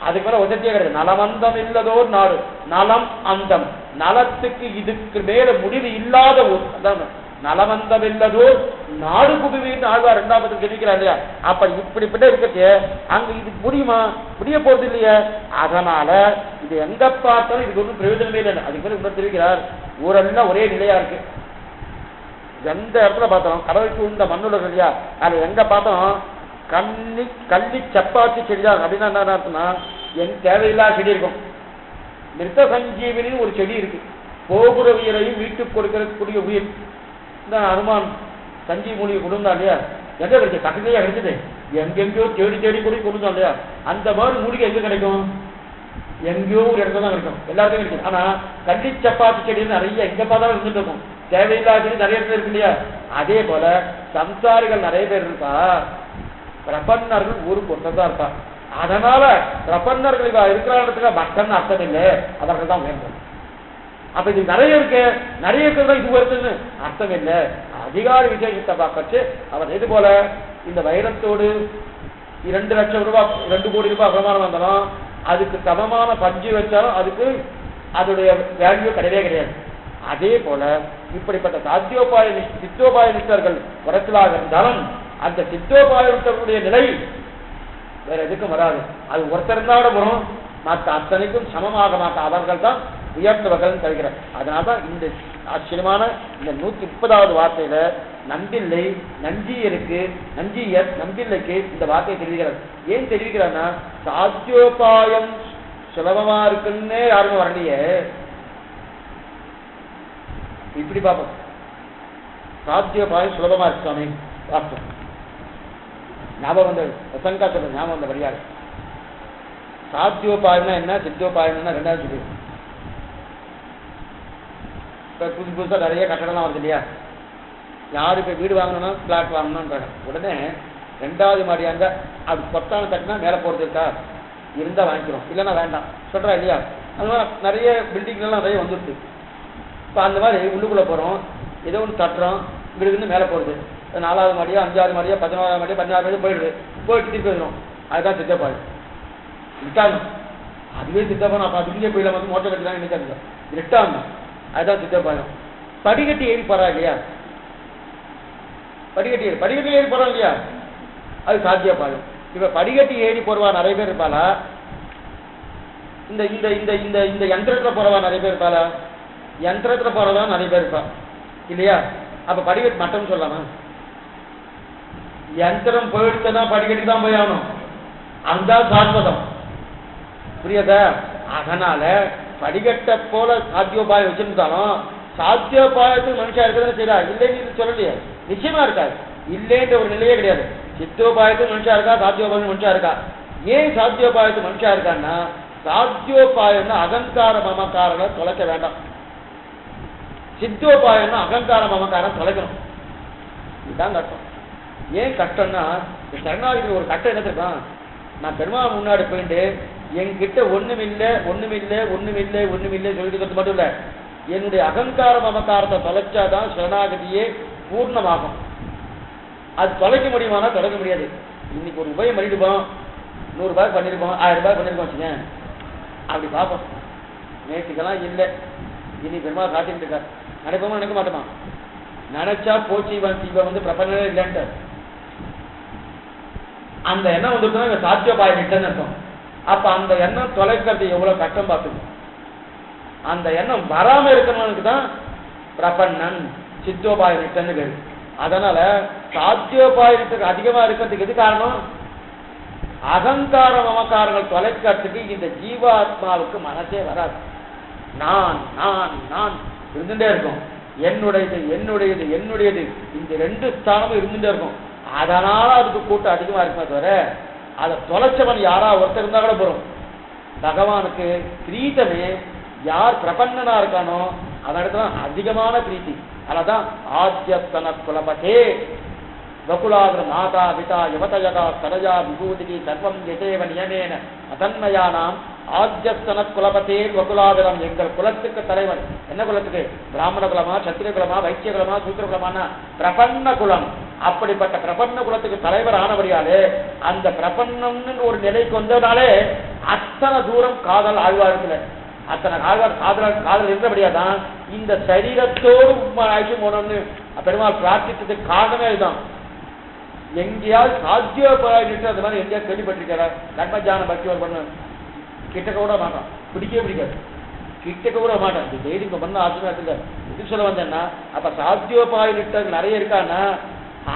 அதுக்கு மேல வசதியே கிடையாது. நலமந்தம் இல்லதோர் நாடு, நலம் அந்தம், நலத்துக்கு இதுக்கு மேல முடிவு இல்லாத ஊர். அதான் நலமந்தம் இல்லதோர் நாடு புகுவின்னு ஆழ்வார் 2வது தெரிவிக்கிறார் இல்லையா. அப்ப இப்படிப்பட்ட இருக்கச்சு அங்க இது முடியுமா, முடிய போறது இல்லையா. அதனால இது எங்க பார்த்தாலும் இதுக்கு ஒன்றும் பிரயோஜனமே இல்லை. அதுக்கு மேல இன்னும் தெரிவிக்கிறார், ஊரெல்லாம் ஒரே நிலையா இருக்கு. எந்த இடத்துல பார்த்தோம் கடவுளுக்கு உண்ட மண்ணுலகம் இல்லையா, அது எங்க பார்த்தோம் கள்ளி சப்பாத்தி செடிதான். அப்படின்னா என்ன அர்த்தம்னா, என் தேவையில்லாத செடி இருக்கும். மிருத்த சஞ்சீவினின்னு ஒரு செடி இருக்கு, போகிற உயிரையும் வீட்டுக்கு கொடுக்கக்கூடிய உயிர். இந்த அனுமான் சஞ்சீவி மூலிகை கொடுந்தா இல்லையா, எங்க கிடைச்சு பக்கத்துலயே கிடைச்சது, எங்கெங்கயோ தேடி தேடி கூட கொடுத்தோம் இல்லையா. அந்த மாதிரி மூலிகை எங்க கிடைக்கும், எங்கேயோ ஒரு இடத்துல தான் கிடைக்கும், எல்லாருக்கும் கிடைக்கும். ஆனா கள்ளி சப்பாத்தி செடின்னு நிறைய எங்க பார்த்தாலும் இருந்துட்டு இருக்கும், தேவையில்லாத செடி நிறைய இடத்துல இருக்கு இல்லையா. அதே போல சம்சாரிகள் நிறைய பேர் இருக்கா, பிரபன்னர்கள் ஊருக்கு ஒருத்தர் தான் இருப்பா. அதனால பிரபன்னர்கள் இருக்கிற இடத்துல பக்தன் அர்த்தம் இல்லை, அவர்கள் தான் வேண்டும். அப்ப இது நிறைய இருக்கு, நிறைய இருக்கிறதா இது வருதுன்னு அர்த்தம் இல்லை. அதிகார விசேஷத்தை பார்க்கச்சு அவர் இது போல இந்த வைரத்தோடு 2 லட்சம் ரூபாய் 2 கோடி ரூபாய் பிரமாணம் வந்தாலும் அதுக்கு சமமான பஞ்சு வச்சாலும் அதுக்கு அதோடைய வேல்யூ கிடையவே கிடையாது. அதே போல இப்படிப்பட்ட சித்தோபாய நிஷ்டர்கள் குறைச்சலாக இருந்தாலும் அந்த சித்தோபாயத்தருடைய நிலை வேற எதுக்கும் வராது. அது ஒருத்தர் இருந்தாட வரும், மற்ற அத்தனைக்கும் சமமாக மாட்ட அவர்கள் தான் உயர்ந்தவர்கள் தருகிறார். அதனால்தான் இந்த ஆச்சரியமான இந்த 130வது வார்த்தையில நம்பில்லை நஞ்சியருக்கு நம்பில்லைக்கு இந்த வார்த்தையை தெரிவிக்கிறார். ஏன் தெரிவிக்கிறார்னா, சாத்தியோபாயம் சுலபமா இருக்குன்னே யாருமே வரலையே. இப்படி பார்ப்போம், சாத்தியோபாயம் சுலபமா இருக்கு சாமி வாஸ்தவம். ஞாபகம் வந்த சங்கா சொல்ற ஞாபகம் வந்த வழியாக சாத்தியோபாயம்னா என்ன, சித்தோபாயம்னா ரெண்டாவது சொல்லி. இப்போ புதுசாக நிறைய கட்டடம்லாம் வருது இல்லையா, யாரு இப்போ வீடு வாங்கணும்னா ஃப்ளாட் வாங்கணும்ன்றாங்க. உடனே ரெண்டாவது மாடியாக இருந்தால் அது பொத்தான தட்டினா மேலே போகிறது இருக்கா, இருந்தால் வாங்கிக்கிறோம், இல்லைன்னா வேண்டாம் சொல்கிறா இல்லையா. அந்த மாதிரி நிறைய பில்டிங்லாம் நிறைய வந்துடுது. இப்போ அந்த மாதிரி உள்ளுக்குள்ளே போகிறோம், ஏதோ ஒன்று தட்டுறோம், வீடுன்னு மேலே போகிறது, 4வது மாடியோ 5வது மாடியோ 11வது மாடியோ 16வது மாடியோ போயிடுது, போயிட்டு திருப்பி வந்துடும். அதுதான் சித்தப்பாடு விட்டாங்க. அதுவே சித்தப்பாடு. அப்போ அதுக்குள்ளே போயிடலாம் வந்து மோட்டர் கட்டிலாம் நினைக்காது, விட்டாங்க. அதுதான் சித்தப்பாயம். படிக்கட்டி ஏறி போறா இல்லையா, படிக்கட்டி ஏறி போறோம் இல்லையா, அது சாத்தியப்பாயம். இப்ப படிக்கட்டி ஏறி போறவா நிறைய பேர் இருப்பாளா, இந்த இந்த இந்த இந்த இந்த யந்திரத்துல போறவா நிறைய பேர் இருப்பாளா, யந்திரத்துல போறதா நிறைய பேர் இருப்பா இல்லையா. அப்ப படிக்கட்டு மட்டம் சொல்லலாமா, யந்திரம் போயிடுச்சுதான் படிக்கட்டி தான் போய் ஆகணும், அந்த சாஸ்வதம் புரியாதா. அதனால படிக்கட்டை போல சாத்தியோபாயம் வச்சிருந்தாலும் சாத்தியோபாயத்துக்கு மனுஷா இருக்கிறது செய்யறா, இல்லைன்னு சொல்லலையே, நிச்சயமா இருக்காது, இல்லைன்ற ஒரு நிலையே கிடையாது. சித்தோபாயத்துக்கு மனுஷா இருக்கா, சாத்தியோபாயத்துக்கு மனுஷா இருக்கா. ஏன் சாத்தியோபாயத்துக்கு மனுஷா இருக்கான்னா, சாத்தியோபாயம்னா அகங்கார மமக்காரங்களை தொலைக்க வேண்டாம், சித்தோபாயம்னா அகங்கார மமக்காரம் தொலைக்கணும். இதுதான் கஷ்டம். ஏன் கஷ்டம்னா, சரணாகிரி ஒரு கட்டம் என்ன தெரியுமா, நான் பெருமாள் முன்னாடி போயிட்டு என்கிட்ட ஒண்ணுமில்லை சொல்லிட்டு மட்டும் இல்லை, என்னுடைய அகங்கார மமக்காரத்தை தொலைச்சாதான் சரணாகதியே பூர்ணமாகும். அது தொலைக்க முடியுமானா தொலைக்க முடியாது. இன்னைக்கு ஒரு ரூபாய் பண்ணிருப்போம், 100 ரூபாய் பண்ணிருப்போம், 1000 ரூபாய் பண்ணிருப்போம் வச்சுங்க, அப்படி பார்ப்போம். நேற்றுக்கெல்லாம் இல்லை, இனி பெருமாள் காத்திட்டு இருக்கார், நினைப்போமா நினைக்க மாட்டோமா, நினைச்சா போச்சு இவன் வந்து பிரபஞ்சமே இல்லைன்ட்டு அந்த எண்ணம் வந்துட்டுனா இவன் சாத்தியோபாயம் விட்டேன்னு அர்த்தம். அப்ப அந்த எண்ணம் தொலைக்கிறது எவ்வளவு கஷ்டம் பார்த்துக்கணும். அந்த எண்ணம் வராம இருக்கணும்னுக்கு தான் பிரபன்னன் சித்தோபாயம் விட்டன்னு பேரு. அதனால சாத்தியோபாயத்துக்கு அதிகமா இருக்கிறதுக்கு எது காரணம், அகங்கார மமக்காரங்கள் தொலைக்கிறதுக்கு இந்த ஜீவாத்மாவுக்கு மனசே வராது. நான் நான் நான் இருந்துட்டே இருக்கும், என்னுடையது இந்த 2 ஸ்தானமும் இருந்துட்டே இருக்கும். அதனால அதுக்கு கூட்டம் அதிகமா இருக்குமே தவிர அதை தொலைச்சவன் யாரா ஒருத்தர் இருந்தா கூட போறோம். பகவானுக்கு பிரீத்தமே யார் பிரபன்னனா இருக்கானோ அவனிடத்துல அதிகமான பிரீத்தி. அதனால்தான் ஆத்யஸ்தன குலபதே வகுலாகிர மாதா பிதா யுவதயகா சரஜா விபூதிகி சர்வம் யதேவ நியமேன அதன்மயானாம் ஆத்யஸ்தன குலபதே வகுலாகிரம். எங்கள் குலத்துக்கு தலைவன். என்ன குலத்துக்கு? பிராமண குலமா, சத்திரிய குலமா, வைத்திய குலமா, சூத்திர குலமான பிரபன்ன குலம். அப்படிப்பட்ட பிரபன்ன குலத்துக்கு தலைவர் ஆனபடியாலே அந்த பிரபன்னம்னு ஒரு நிலைக்கு வந்ததாலே அத்தனை தூரம் காதல் ஆழ்வாருக்குல, அத்தனை காதல் இருந்தபடியாதான் இந்த சரீரத்தோடு ஆட்சி போனோம்னு பெருமாள் பிரார்த்தித்ததுக்கு காரணமே இதுதான். எங்கேயாவது சாத்தியோபாயிட்டு அந்த மாதிரி எங்கேயாவது கேள்விப்பட்டிருக்காரா? கர்மஜான பக்தி ஒரு பண்ண கிட்டக்க கூட மாட்டான், பிடிக்கவே பிடிக்காது, கிட்டக்க கூட மாட்டான். டெய்லி இப்போ பண்ண ஆசீர்வாதத்தில் இது சொல்ல வந்தேன்னா, அப்ப சாத்தியோபாயிட்டு நிறைய இருக்கான்னா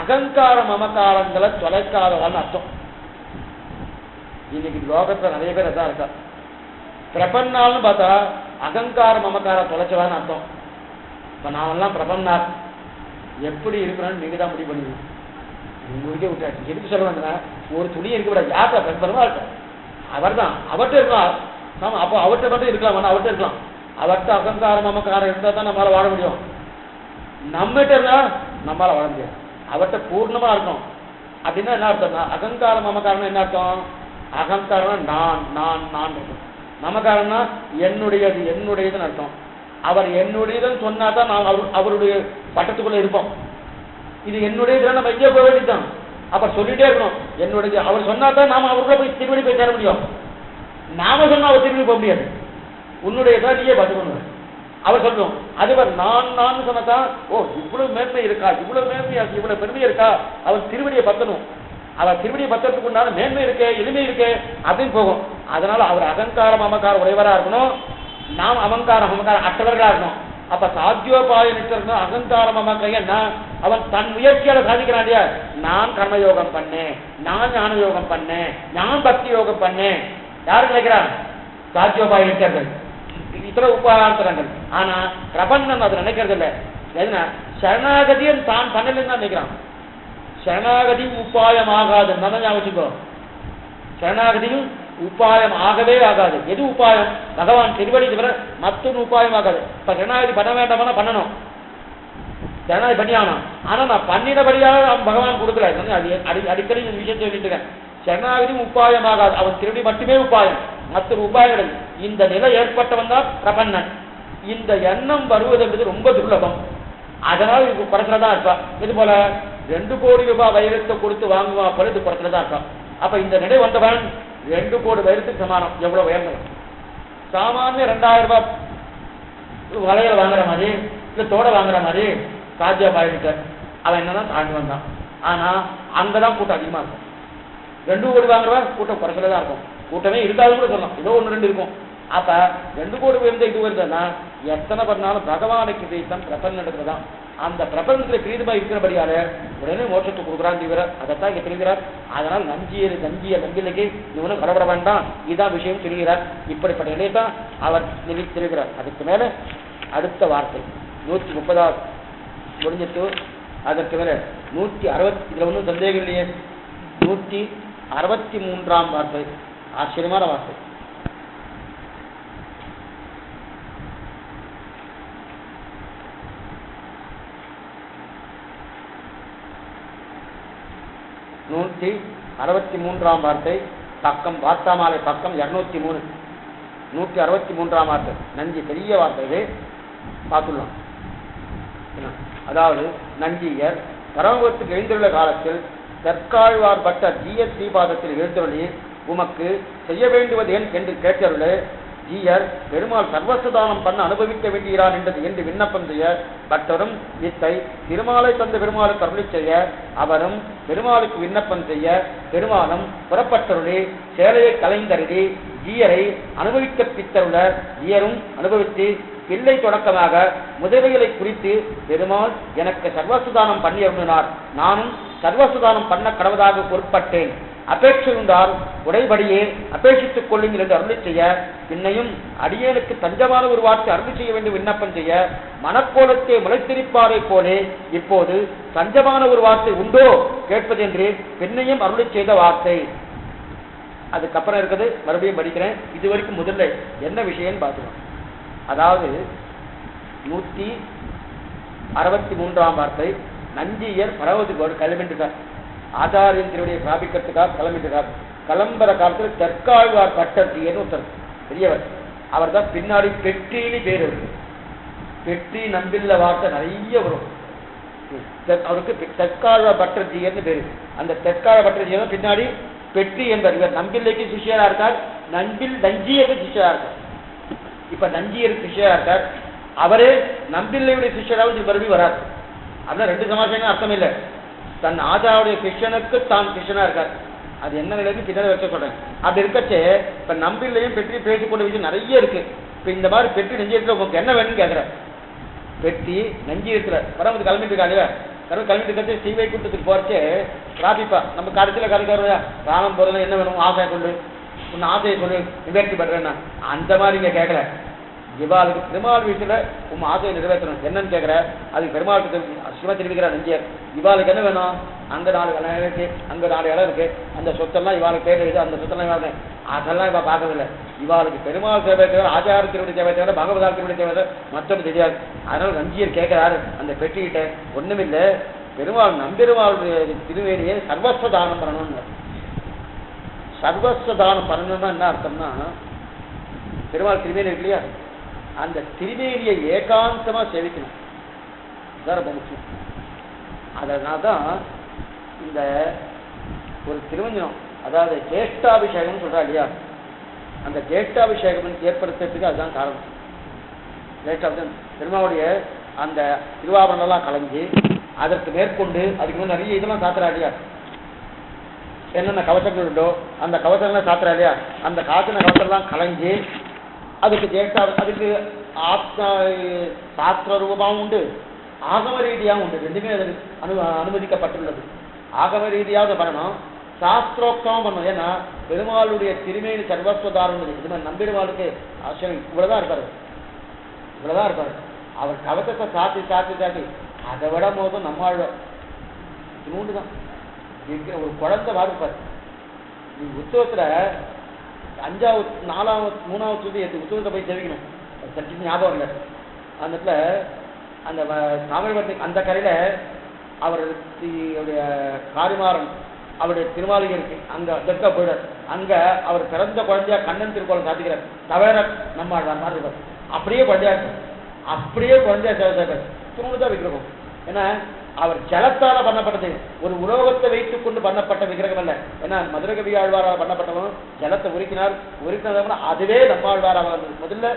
அகங்கார மமக்காரங்களை தொலைக்காதவான்னு அர்த்தம். இன்னைக்கு லோகத்துல நிறைய பேர் அதான் இருக்கா. பிரபன்னால்னு பார்த்தா அகங்கார மமக்கார தொலைச்சவான்னு அர்த்தம். இப்ப நாமெல்லாம் பிரபன்னார் எப்படி இருக்கிறோன்னு நீங்க தான் முடிவு பண்ணுவீங்க. உங்களுக்கே விட்டாச்சு. எதுக்கு சொல்ல வந்தேன்னா, ஒரு துணி இருக்கக்கூடாது. யார்த்தா பெருமா இருக்கும், அவர் தான், அவர்கிட்ட இருக்கலாம். ஆமா, அப்போ அவர்கிட்ட மட்டும் இருக்கலாம், அவர்கிட்ட இருக்கலாம். அவர்கிட்ட அகங்கார மமக்காரம் இருந்தால் தான் நம்மளால வாழ முடியும். நம்மகிட்ட இருந்தா நம்மளால வாழ முடியாது. அவர்கிட்ட பூர்ணமா இருக்கும். அப்படின்னா என்ன அர்த்தம்னா, அகங்கார மமக்காரம் என்ன அர்த்தம்? அகங்காரம் நான் நான் நான் இருக்கும். மமக்காரம்னா என்னுடையதுன்னு அர்த்தம். அவர் என்னுடையதுன்னு சொன்னா தான் நாம் அவருடைய பட்டத்துக்குள்ள இருப்போம். இது என்னுடையதுல நம்ம எங்கேயோ போக வேண்டியதுதான். அப்ப சொல்லிட்டே இருக்கணும் என்னுடைய. அவர் சொன்னா தான் நாம அவருக்குள்ள போய் திரும்பி போய் சேர முடியும். நாம சொன்னா அவர் திரும்பி போக முடியாது. உன்னுடையதான் நீயே பார்த்துக்கணும். அவர் சொல்லும் அதுவர் நான் சொன்னதான், ஓ இவ்வளவு மேன்மை இருக்கா, இவ்வளவு மேன்மையா, இவ்வளவு பெருமையா இருக்கா, அவர் திருவடியை பத்தணும். அவர் திருவடியை பத்தத்துக்கு உண்டான மேன்மை இருக்கு, எளிமை இருக்கு அப்படின்னு போகும். அதனால அவர் அகங்கார மமக்கார உடையவரா இருக்கணும், நாம் அகங்கார மமக்கார அற்றவர்களா இருக்கணும். அப்ப சாத்தியோபாய நிஷ்டர் அகங்கார மமக்காரன்னா அவன் தன் முயற்சியால சாதிக்கிறான் இல்லையா. நான் கர்மயோகம் பண்ணேன், நான் ஞான யோகம் பண்ணேன், நான் பக்தி யோகம் பண்ணேன். யாரு நினைக்கிறான்? சாத்தியோபாய நிஷ்டர்கள், இத்தனை உபாந்தரங்கள். ஆனா பிரபந்தம் அது நினைக்கிறது இல்லை. எதுனா சரணாகதியும் தான் பண்ணலன்னு தான் நினைக்கிறான். சரணாகதி உபாயம் ஆகாது. நல்லா ஞாபகிக்கோ, சரணாகதியும் உபாயம் ஆகவே ஆகாது. எது உபாயம்? பகவான் திருவடி தவிர மற்றொரு உபாயம் ஆகாது. இப்ப சரணாகதி பண்ண வேண்டாம்னா பண்ணணும், சரணாகதி பண்ணியாகணும். ஆனா நான் பண்ணினபடியாக பகவான் கொடுக்கல. அடிக்கடி இந்த விஷயத்தை சொல்லிட்டு இருக்கேன். சரணாகதி உபாயம் ஆகாது, அவன் திருவடி மட்டுமே உபாயம், மற்றொரு உபாயங்கள். இந்த நிலை ஏற்பட்டவன் தான் பிரபன்னன். இந்த எண்ணம் வருவது என்பது ரொம்ப துர்லபம். அதனால் இது குறைச்சலதான் இருப்பா. இது போல 2 கோடி ரூபாய் வைரத்தை கொடுத்து வாங்குவா போல இது குறைச்சலதான் இருப்பா. அப்ப இந்த நிலை வந்தவன் 2 கோடி வைரத்துக்கு சமானம். எவ்வளவு உயர்ந்தவன்? சாமானிய 2000 ரூபாய் வளையல் வாங்குற மாதிரி இல்ல தோட வாங்குற மாதிரி காஜா பாயிட்ட அவன் என்னதான் தாண்டி வந்தான். ஆனா அங்கதான் கூட்டம் அதிகமா இருக்கும். 2 கோடி வாங்குறவன் கூட்டம் குறைச்சலதான் இருக்கும். கூட்டமே இருக்காது கூட சொல்லலாம், ஏதோ 1-2 இருக்கும். அப்ப 2 கோடி உயர்ந்த இது வருதுன்னா எத்தனை பண்ணாலும் பகவானுக்கு பிரீத்தம் பிரபஞ்சம் நடக்கிறதான். அந்த பிரபஞ்சத்துல பிரீதமா இருக்கிறபடியால உடனே மோட்சத்தை கொடுக்குறான் தீவிர. அதைத்தான் இங்க தெரிகிறார். அதனால் நஞ்சியலுக்கு இவனும் கடப்பட வேண்டாம், இதுதான் விஷயம் தெரிகிறார். இப்படிப்பட்ட நிலையத்தான் அவர் தெரிவிக்கிறார். அதுக்கு மேல அடுத்த வார்த்தை 130 முடிஞ்சிட்டு அதற்கு மேல 160, இதுல ஒன்றும் சந்தேகம் இல்லையே, 163ஆம் வார்த்தை ஆச்சரியமான வார்த்தை. நூற்றி 63ஆம் வார்த்தை பக்கம் வார்த்தாமாலை பக்கம் 203. 163ஆம் வார்த்தை நஞ்சி பெரிய வார்த்தை. இது பார்த்துடலாம். அதாவது நஞ்சியர் பரமபுரத்துக்கு எழுந்துள்ள காலத்தில் தற்காழ்வார் பட்ட ஜீயர் ஸ்ரீபாதத்தில் எழுந்தருளி உமக்கு செய்ய வேண்டுவது ஏன் என்று கேட்டருள ஜீயர் பெருமாள் சர்வசதானம் பண்ண அனுபவிக்க வேண்டுகிறான் என்று விண்ணப்பம் செய்ய பட்டரும் இத்தை திருமாலை தந்த பெருமாளுக்கு அருளி செய்ய அவரும் பெருமாளுக்கு விண்ணப்பம் செய்ய பெருமாளும் புறப்பட்டருளி சேலையை கலைந்தருளி ஜீயரை அனுபவிக்க பித்தருள ஜீயரும் அனுபவித்து பிள்ளை தொடக்கமாக முதலைகளை குறித்து பெருமாள் எனக்கு சர்வசுதானம் பண்ணி அருளினார். நானும் சர்வசுதானம் பண்ண கடவுதாக பொருட்பட்டேன். அபேட்சை உண்டால் உடைபடியே அபேட்சித்துக் கொள்ளுங்கள் என்று அருளி செய்ய பின்னையும் அடியேனுக்கு தஞ்சமான ஒரு வார்த்தை அருளி செய்ய வேண்டும் விண்ணப்பம் செய்ய மனக்கோலத்தை முளைத்திருப்பாரை போலே இப்போது தஞ்சமான ஒரு வார்த்தை உண்டோ கேட்பதென்று பின்னையும் அருளி செய்த வார்த்தை. அதுக்கப்புறம் இருக்குது, மறுபடியும் படிக்கிறேன். இது வரைக்கும் முதல்ல என்ன விஷயம்னு பார்த்துக்கலாம். அதாவது 163ஆம் வார்த்தை நஞ்சியர் பரவதுக்கு கிளம்பிட்டுட்டார். ஆச்சாரியத்தினுடைய பிராபிக்கிறதுக்காக கிளம்பிட்டுறார். கிளம்புற காலத்தில் தற்காழ்வார் பட்டர்ஜியர்னு ஒருத்தர் பெரியவர். அவர் தான் பின்னாடி பெற்றின்னு பேர் இருக்கு. பெற்றி நம்பில்ல வார்த்தை நிறைய வரும். அவருக்கு தற்காழ்வார் பட்டர்ஜியர்னு பேரு. அந்த தற்கால பட்டர்ஜியர் பின்னாடி பெற்றி என்பவர். இவர் நம்பில்லைக்கு சிஷியரா இருக்கார், நஞ்சியருக்கு சிஷியரா இருக்கார். இப்ப நஞ்சியருக்கு சிஷியரா இருக்கார். அவரே நம்பில்லையுடைய சிஷியராவது மறுபடியும் வராது. அப்படின்னா 2 சமாசம் அர்த்தம் இல்லை. தன் ஆச்சாருடைய கிருஷ்ணனுக்கு தான் கிருஷ்ணனா இருக்கார். அது என்ன நிலைக்கு பின்னாடி வச்ச சொல்றேன். அப்படி இருக்கச்சே இப்ப நம்பிலையும் பெற்றி பேசிக்கொண்ட விஷயம் நிறைய இருக்கு. இப்ப இந்த மாதிரி பெற்றி நெஞ்சியத்துல உங்களுக்கு என்ன வேணும்னு கேட்கிற. பெற்றி நஞ்சியத்துல பரமத்து கிளம்பிட்டு இருக்காங்க. கிளம்பிட்டு இருக்கச்சு சீவை கூட்டத்துக்கு போறச்சு ராபிப்பா நம்ம கடைசியில கலந்துருவா ராமம் போறதுல என்ன வேணும் ஆசையை கொண்டு உன்னை ஆசையை சொல்லு நிவர்த்தி பண்றேன்னா அந்த மாதிரி இங்க கேட்கல. இவாளுக்கு பெருமாள் வீட்டுல உங்க ஆசையை நிறைவேற்றணும் என்னன்னு கேட்கிற. அதுக்கு பெருமாளுக்கு சிவ தெரிவிக்கிறார் நஞ்சியர். இவாளுக்கு என்ன வேணும்? அங்க 4 இடம் இருக்கு, அங்க 4 இடம் இருக்கு. அந்த சொத்தெல்லாம் இவாளுக்கு பேர் எழுது, அந்த சொத்தெல்லாம் இவாள் அதெல்லாம் இவ பார்க்கறதில்லை. இவாளுக்கு பெருமாள் சேவை தேவை, ஆச்சாரத்தினுடைய தேவை தேவை, பகவதாத்தினுடைய தேவை மற்றொன்று தெரியாது. அதனால நஞ்சியர் கேட்கிறாரு அந்த பெட்டிக்கிட்ட. ஒண்ணுமில்லை, பெருமாள் நம்பெருமாளுடைய திருவேணியை சர்வஸ்வ தானம் பண்ணணும்னு. சர்வஸ்வ தானம் பண்ணணும்னா என்ன அர்த்தம்னா, பெருமாள் திருவேணி இருக்கு இல்லையா, அந்த திருவேணியை ஏகாந்தமா சேவிக்கணும். ரொம்ப முக்கியம். அதனால்தான் இந்த ஒரு திருவஞ்சனம், அதாவது ஜேஷ்டாபிஷேகம் சொல்றா இல்லையா, அந்த ஜேஷ்டாபிஷேகம் ஏற்படுத்துறதுக்கு அதுதான் காரணம். ஜேஷ்டாபிஷேகம் பெருமாவுடைய அந்த திருவாபரணம்லாம் கலைஞ்சி அதற்கு மேற்கொண்டு அதுக்கு நிறைய இதெல்லாம் சாத்துறா இல்லையா, என்னென்ன கவசங்கள் உண்டோ அந்த கவசங்கள்லாம் சாத்துறா இல்லையா, அந்த காத்தின கவசம்லாம் கலைஞ்சி அதுக்கு அதுக்கு சாஸ்திர ரூபமாகவும் உண்டு, ஆகம ரீதியாகவும் உண்டு. ரெண்டுமே அதுக்கு அனுமதிக்கப்பட்டுள்ளது. ஆகம ரீதியாவது பண்ணணும், சாஸ்திரோக்தமும் பண்ணணும். ஏன்னா பெருமாளுடைய திருமேனி சர்வஸ்வதாரம் இது மாதிரி நம்பிடுவாளுக்கு ஆசிரியம் இவ்வளவுதான் இருப்பாரு, இவ்வளவுதான் இருப்பாரு. அவர் கவசத்தை சாத்தி சாத்தி சாத்தி அதை விட போதும் நம்மாழ்வார் நூண்டு தான். இருக்கிற ஒரு குழந்தை வாருப்பார். நீ உற்சவத்துல 5வது 4வது 3வது உற்சவத்தை போய் தெரிவிக்கணும். சற்று ஞாபகம் இல்லை. அந்த இடத்துல அந்த தாமிரபரணி அந்த கரையில அவருடைய காரிமாறன் அவருடைய திருமாளிகை இருக்கு. அங்க அதற்கா போயிடார். அங்க அவர் பிறந்த குழந்தையா கண்ணன் திருக்கோலம் சாத்திக்கிறார். தவிர நம்ம மாதிரி இருப்பார். அப்படியே குழந்தையா இருப்பார். அப்படியே குழந்தையா சேவை துணுதான் விக்கிரகம். ஏன்னா அவர் ஜலத்தால பண்ணப்பட்டது, ஒரு உலோகத்தை வைத்துக் கொண்டு பண்ணப்பட்ட விக்கிரகம் அல்ல. ஏன்னா மதுரை கவி ஆழ்வாரால் பண்ணப்பட்டவன் ஜலத்தை உருக்கினார். அதுவே நம்மாழ்வாராக வந்தது. முதல்ல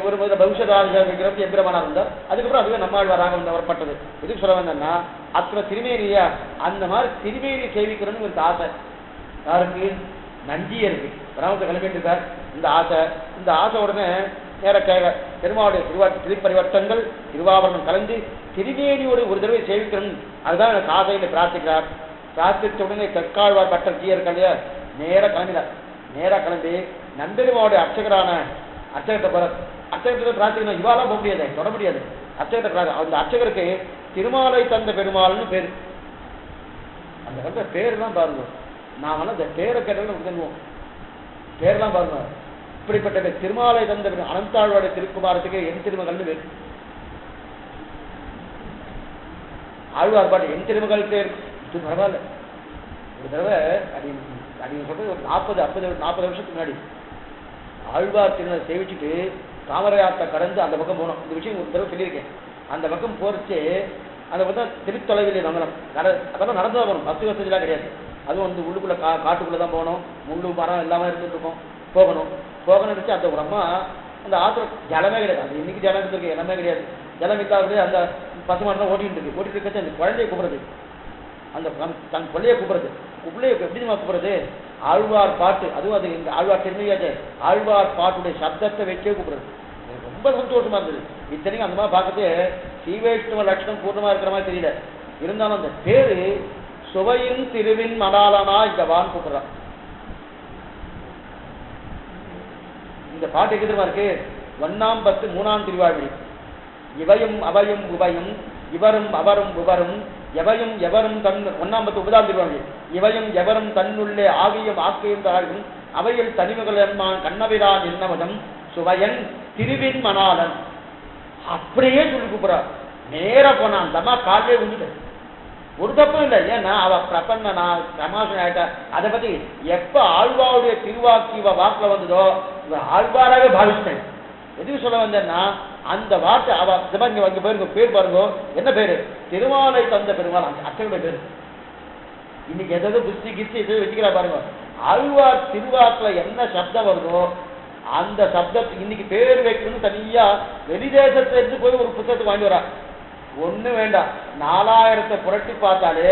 ஒரு பவிஷ்யதாக விக்கிரம் எந்திரமானார் இருந்தார். அதுக்கப்புறம் அதுவே நம்மாழ்வாராக வந்து வரப்பட்டது. எதுக்கு சொல்ல வந்தேன்னா அத்தனை திருமேனியா அந்த மாதிரி திருமேனி சேவிக்கிறோன்னு ஒரு ஆசை யாருக்கு? நஞ்சியருக்கு. கிராமத்தை கிளம்பிட்டு இருக்கார். இந்த ஆசை உடனே நேர பெருமாளுடைய திருப்பரிவட்டங்கள் திருவாபரணம் கலந்து திருவேணியோடு ஒரு தடவை சேவிக்கணும், அதுதான் எனக்கு ஆசையில பிரார்த்திக்கிறார். பிரார்த்தித்த உடனே தெற்காழ்வார் பட்டர் ஜீயர்களைய நேரா கிளம்பி நம்பெருமாவுடைய அர்ச்சகத்தை பிரார்த்திக்கணும். இவாலாம் போக முடியாது, தொட முடியாது. அர்ச்சகத்தை அந்த அர்ச்சகருக்கு திருமாலை தந்த பெருமாள்னு பேரு. அந்த வந்து பேரு தான் பாருங்க. நாமெல்லாம் இந்த பேரை கேட்டாலும் உதவுவோம். பேரெல்லாம் பாருங்க. இப்படிப்பட்ட திருமாலை தந்த அனந்தாழ்வாடைய திருக்குமாரத்துக்கு என் திருமகள்னு பேர். ஆழ்வார் பாட்டு என் திருமகள் பேர் பரவாயில்ல. ஒரு தடவை அடி சொல்றது ஒரு 40 வருஷத்துக்கு முன்னாடி ஆழ்வார் திருநரை சேவிச்சுட்டு தாமரையாத்தை கடந்து அந்த பக்கம் போனோம். இந்த விஷயம் ஒரு தடவை சொல்லியிருக்கேன். அந்த பக்கம் போறச்சு அந்த பக்கம் திருத்தொலைவில் நகரம் அதெல்லாம் நடந்து தான் போகணும். 10 வருஷத்துலாம் கிடையாது. அதுவும் வந்து உள்ளுக்குள்ள காட்டுக்குள்ள தான் போகணும். முள்ளு மரம் எல்லாமே இருந்துட்டு இருக்கோம். போகணும்னு நினைச்சு அந்த ஒரு அம்மா அந்த ஆத்திர ஜலமே கிடையாது. அது இன்னைக்கு ஜலம் இருந்திருக்கு, எல்லாமே கிடையாது. ஜலம் இல்லாத அந்த பசுமாட்டம் ஓட்டிட்டு இருக்க அந்த குழந்தைய கூப்பிடுறது, அந்த தன் பிள்ளைய கூப்பிடுறது. பிள்ளைய எப்படி கூப்பிடுறது? ஆழ்வார் பாட்டு. அதுவும் அது இந்த ஆழ்வார் திருமையாச்சு. ஆழ்வார் பாட்டுடைய சப்தத்தை வச்சே கூப்பிடுறது. ரொம்ப சந்தோஷமா இருந்தது. இத்தனைக்கும் அந்த மாதிரி பார்க்கறது ஸ்ரீவைஷ்ணவ லட்சணம் பூர்ணமா இருக்கிற மாதிரி தெரியல. இருந்தாலும் அந்த பேரு சுவையின் திருவின் மடாலனா இந்த வான் கூப்பிடுறான். இந்த பாட்டு எதிர்மா இருக்கு. 1ஆம் 10 3ஆம் திருவாழ்மொழி. இவையும் அவையும் உபயும் இவரும் அவரும் உவரும் எவையும் எவரும் தன் 1ஆம் 10 9ஆம் திருவாழ்மொழி. இவையும் எவரும் தன்னுள்ளே ஆகியும் ஆக்கையும் தாழ்வும் அவையில் தனிமகள் கண்ணவிரான் என்னவதம் சுவையன் திருவின் மணாலன். அப்படியே சொல்லி கூப்பிடுறார். நேர போனான். அந்த அம்மா காலையே உண்டுட்டு ஒரு தப்பும் இல்லை. ஏன்னா அவ பிரபன்ன நான் சமாசம் ஆயிட்டா. அதை பத்தி எப்ப ஆழ்வாருடைய திருவாக்கி வாக்குல வந்ததோ ஆழ்வாராக பாவிச்சிட்டேன். எதுக்கு சொல்ல வந்தேன்னா அந்த வார்த்தை அவ இங்க பேருங்க பேர் பாருங்க. என்ன பேரு? திருமாலை தந்த பெருமாள். அந்த அச்சனுடைய பேரு. இன்னைக்கு எதாவது புஸ்தி கிஸ்தி எதாவது வச்சுக்கிறா பாருங்க. ஆழ்வார் திருவாக்குல என்ன சப்தம் வருதோ அந்த சப்தத்துக்கு இன்னைக்கு பேர் வைக்கணும்னு தனியா வெளிதேசத்துல இருந்து போய் ஒரு புத்தகத்துக்கு வாங்கி வரா. ஒண்ணு வேண்டாம். 4000 புரட்டி பார்த்தாலே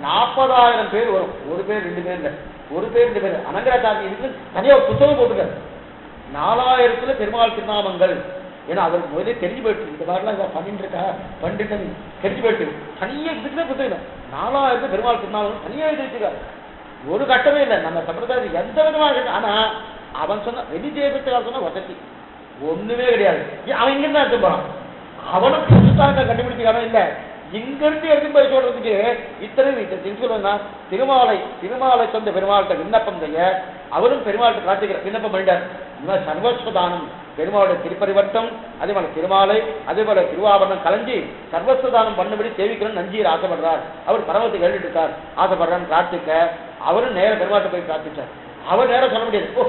40,000 பேர் வரும். ஒரு பேர் 2 பேர் இல்லை. ஒரு பேர் 2 பேர். அனங்கராச்சாரி இதுக்கு தனியா ஒரு புத்தகம் போட்டுக்காரு. 4000 பெருமாள் திருநாமங்கள். ஏன்னா அவருக்கு முதலே தெரிஞ்சு போயிட்டு இந்த மாதிரிலாம் பண்ணிட்டு இருக்கா பண்ணிட்டு தெரிஞ்சு போயிட்டு தனியா இதுக்குமே புத்தகம் 4000 பெருமாள் திருநாமங்கள் தனியா எழுதி வச்சிருக்காரு. ஒரு கட்டமே இல்லை. நம்ம சம்பிரதாயத்துக்கு எந்த விதமாக. ஆனா அவன் சொன்ன வெளிதேசத்துக்காக சொன்ன வசதி ஒண்ணுமே கிடையாது. அவன் இங்கிருந்து எடுத்து போறான். அவனும் புதுசாக கண்டுபிடிச்சானோ இல்ல. இங்கிருந்து எடுத்து போய் சொல்றதுக்கு இத்தனை சொல்லுன்னா திருமாலை சொந்த பெருமாள்கிட்ட விண்ணப்பம் செய்ய அவரும் பெருமாள்கிட்ட காட்டுகிற விண்ணப்பம் பண்ணிட்டார். இவன் சர்வஸ்வதானம் பெருமாளுடைய திருப்பரிவட்டம், அதே போல திருமாலை, அதே போல திருவாபரணம் கலைஞ்சி சர்வஸ்வதானம் பண்ணபடி சேவிக்கணும்னு நஞ்சியர் ஆசைப்படுறார். அவர் பரவத்தை கேட்டுட்டு இருக்கார். ஆசைப்படுறான்னு பிரார்த்திக்க அவரும் நேர பெருமாள்கிட்ட போய் பிரார்த்திச்சார். அவர் நேரம் சொல்ல முடியாது. ஓ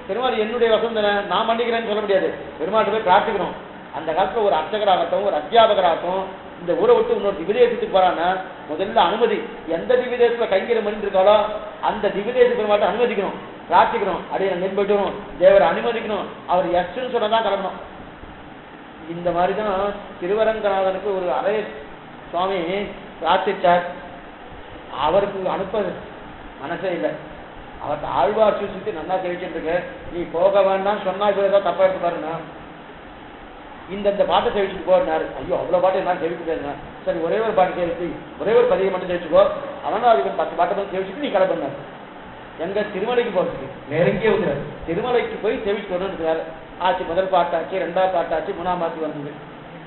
பெருமாள் என்னுடைய வசம் தானே நான் பண்ணிக்கிறேன்னு சொல்ல முடியாது. பெருமாள்கிட்ட போய் பிரார்த்திக்கணும். அந்த காலத்துல ஒரு அர்ச்சகராகட்டும் ஒரு அத்தியாபகராகட்டும் இந்த ஊரை விட்டு இன்னொரு திவ்யதேசத்துக்கு போறான்னா முதல்ல அனுமதி. எந்த திவ்யதேசத்துல கைங்கரம் பண்ணிட்டு இருக்காளோ அந்த திவ்யதேச பெருமாட்ட அனுமதிக்கணும், பிரார்த்திக்கணும். அப்படியே நெல் போயிட்டு தேவரை அனுமதிக்கணும். அவர் எஸ்ன்னு சொன்னதான் கிளம்பணும். இந்த மாதிரிதான் திருவரங்கநாதனுக்கு ஒரு அரைய சுவாமி பிரார்த்திச்சார். அவருக்கு அனுப்ப மனசே இல்லை. அவர்கிட்ட ஆழ்வார் சுற்றி நல்லா தெரிவிச்சுட்டு இருக்கு. நீ போக வேண்டாம் சொன்னா இப்ப ஏதாவது தப்பா எடுத்து பாருங்க. இந்த பாட்டை தெரிவிச்சுட்டு போனாரு. ஐயோ அவ்வளவு பாட்டு என்ன தெரிவிக்க. சரி ஒரே ஒரு பாட்டு தெரிவிச்சு ஒரே ஒரு பதிவை மட்டும் தெரிவிச்சுக்கோ. அவனா அதுக்கு 10 பாட்டை மட்டும் தெரிவிச்சுட்டு நீ கிளம்புனாரு. எங்க திருமலைக்கு போறதுக்கு நெருங்கியே வந்துறாரு. திருமலைக்கு போய் தெரிவிச்சுட்டு வரணும். ஆச்சு முதல் பாட்டாச்சு, 2ஆவது பாட்டாச்சு, 3ஆம் பாட்டு வந்தது.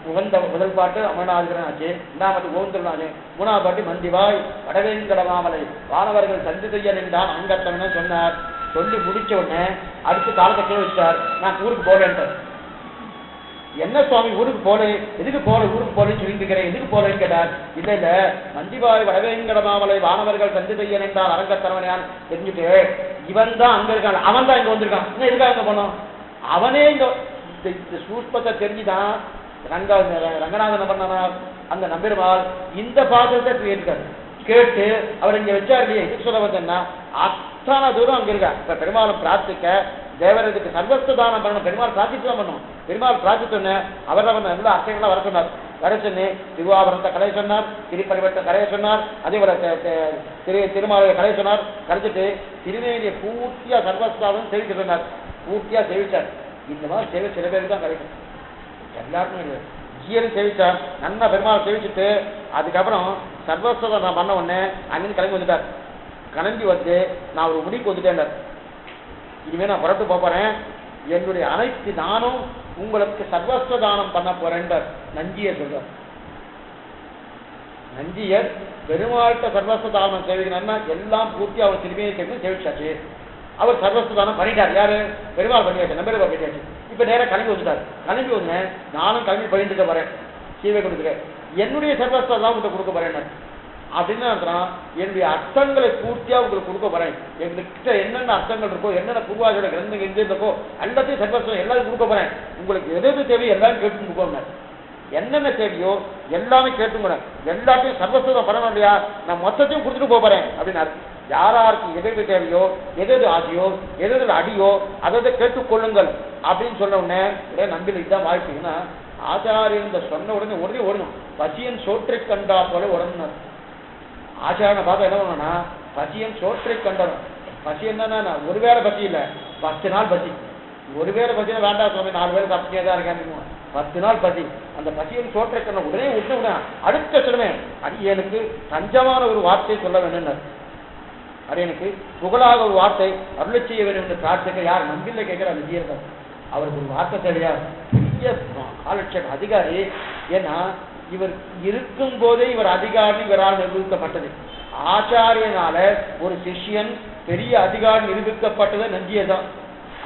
உகந்த முதல் பாட்டு அமரநாதிகரன் ஆச்சு, 2வது கோவிந்தன் ஆச்சு, 3வது பாட்டு மந்திவாய் வடவேங்கடமாமலை வானவர்கள் சந்தி செய்ய நின்றான் அங்கத்தவன சொன்னார். சொல்லி முடிச்ச உடனே அடுத்து காலத்தை கீழே வச்சார். நான் ஊருக்கு போகலேன்ட்டார். என்ன சுவாமி ஊருக்கு போல, எதுக்கு போல ஊருக்கு போலன்னு சொல்லிட்டு இருக்கிறேன், எதுக்கு போலன்னு கேட்டார். இல்ல இல்ல மந்திவாய் வடவேங்கடமாமலை வானவர்கள் சந்தி செய்ய நின்றான் அரங்கத்தவனையான் தெரிஞ்சுட்டு இவன் தான் அங்க இருக்கான், அவன் தான் இங்க வந்திருக்கான், இன்னும் எதுக்காக இங்க போனோம், அவனே இங்க சூஷ்பத்தை தெரிஞ்சுதான் ரங்கநாதன் பண்ணார். அந்த நம்பெருமாள் இந்த பாத்திரத்தை கேட்டுக்காரு. கேட்டு அவர் இங்க வச்சார் இல்லையா, எதுக்கு சொல்ல வந்தேன்னா அத்தனை தூரம் அங்க இருக்கா. இப்ப பெருமாளும் பிரார்த்திக்க தேவரதுக்கு சர்வஸ்வ தானம் பண்ணணும், பெருமாள் பிரார்த்தித்து தான் பண்ணணும். பெருமாள் பிரார்த்தித்தோன்னு அவர் நல்ல அர்த்தங்களாக வர சொன்னார். வர சொன்னி திருவாபரணத்தை கலைய சொன்னார், திருப்பரிவட்டத்தை கலைய சொன்னார், அதே போல திருமாவளை கலைய சொன்னார். கலைச்சிட்டு திருநெல்வேலியை பூர்த்தியா சர்வஸ்தாவும் சேவிக்க சொன்னார். பூர்த்தியா சேவிச்சார். இந்த மாதிரி சேவை சில பேருக்கு தான் கிடைக்கும், எல்லாருக்கும் இல்லை. ஜீயரும் சேவிச்சார், நல்லா பெருமாள் சேவிச்சுட்டு அதுக்கப்புறம் சர்வஸ்வதை நான் பண்ண உடனே அங்கிருந்து கிளம்பி வந்துட்டார். கிளம்பி வந்து நான் ஒரு முடிக்கு வந்துட்டேன். இனிமே நான் புறத்து போறேன், என்னுடைய அனைத்து நானும் உங்களுக்கு சர்வஸ்வ தானம் பண்ண போறேன் நஞ்சியர் சொல்றார். நஞ்சியர் பெருமாள்கிட்ட சர்வஸ்வ தானம் சேவிக்கணும்னா எல்லாம் பூர்த்தி அவர் திரும்பியை கேட்டு சேவிச்சாச்சு. அவர் சர்வஸ்வ தானம் பண்ணிட்டார். யாரு? பெருமாள் பண்ணியாச்சு, நம்பெருமாள் பண்ணியாச்சு. இப்ப நேரம் கிளம்பி வந்துட்டார். கிளம்பி வந்தேன், நானும் கிளம்பி பண்ணிட்டு போறேன் சீவை கொடுத்துக்க, என்னுடைய சர்வஸ்வ தான் உங்களுக்கு கொடுக்க போறேன் அப்படின்னு அர்த்தம். என்னுடைய அர்த்தங்களை பூர்த்தியா உங்களுக்கு கொடுக்க போறேன். எங்ககிட்ட என்னென்ன அர்த்தங்கள் இருக்கோ, என்னென்ன பூர்வாஜோட கிரந்தங்கள் எங்க இருக்கோ எல்லாத்தையும் சர்வஸ்வம் எல்லாரும் கொடுக்க போறேன். உங்களுக்கு எது எது தேவையோ எல்லாரும் கேட்டு கொடுக்கணும். என்னென்ன தேவையோ எல்லாமே கேட்டுங்க, எல்லாத்தையும் சர்வஸ்வம் பண்ணணும் இல்லையா, நான் மொத்தத்தையும் கொடுத்துட்டு போறேன் அப்படின்னாரு. யாராருக்கு எது தேவையோ, எது ஆசையோ, எது அடியோ அதை கேட்டுக்கொள்ளுங்கள் அப்படின்னு சொன்ன உடனே நம்பிக்கை இதுதான் வாழ்க்கைன்னா ஆச்சாரியன் சொன்ன உடனே ஓடணும். பசியன் சோற்றை கண்டா போல உடனே ஆச்சாரனை பார்த்தா என்ன பண்ணணும்னா பசியன் சோற்றை கண்டணும். பசி என்னன்னா ஒருவேளை பசி இல்லை, 10 நாள் பசி. ஒருவேளை பசினா வேண்டாம் சுவாமி, 4 பேர் சாப்பிட்டே தான் இருக்கேன், 10 நாள் பசி. அந்த பசியன் சோற்றை கண்ட உடனே விட்டு விட அடுத்த சொல்லுமே அடியனுக்கு தஞ்சமான ஒரு வார்த்தை சொல்ல வேண்டும், அடியனுக்கு புகழாக ஒரு வார்த்தை அருளை செய்ய வேண்டும் என்று பிரார்த்திக்க யார் நம்பில்லை கேட்கிற விஜயர்கள். அவருக்கு ஒரு வார்த்தை தெரியா, பெரிய காலட்சேப அதிகாரி. ஏன்னா இவர் இருக்கும் போதே இவர் அதிகாரி இவரால் நிரூபிக்கப்பட்டது. ஆச்சாரியனால ஒரு சிஷ்யன் பெரிய அதிகாரி நிரூபிக்கப்பட்டது நஞ்சியதான்.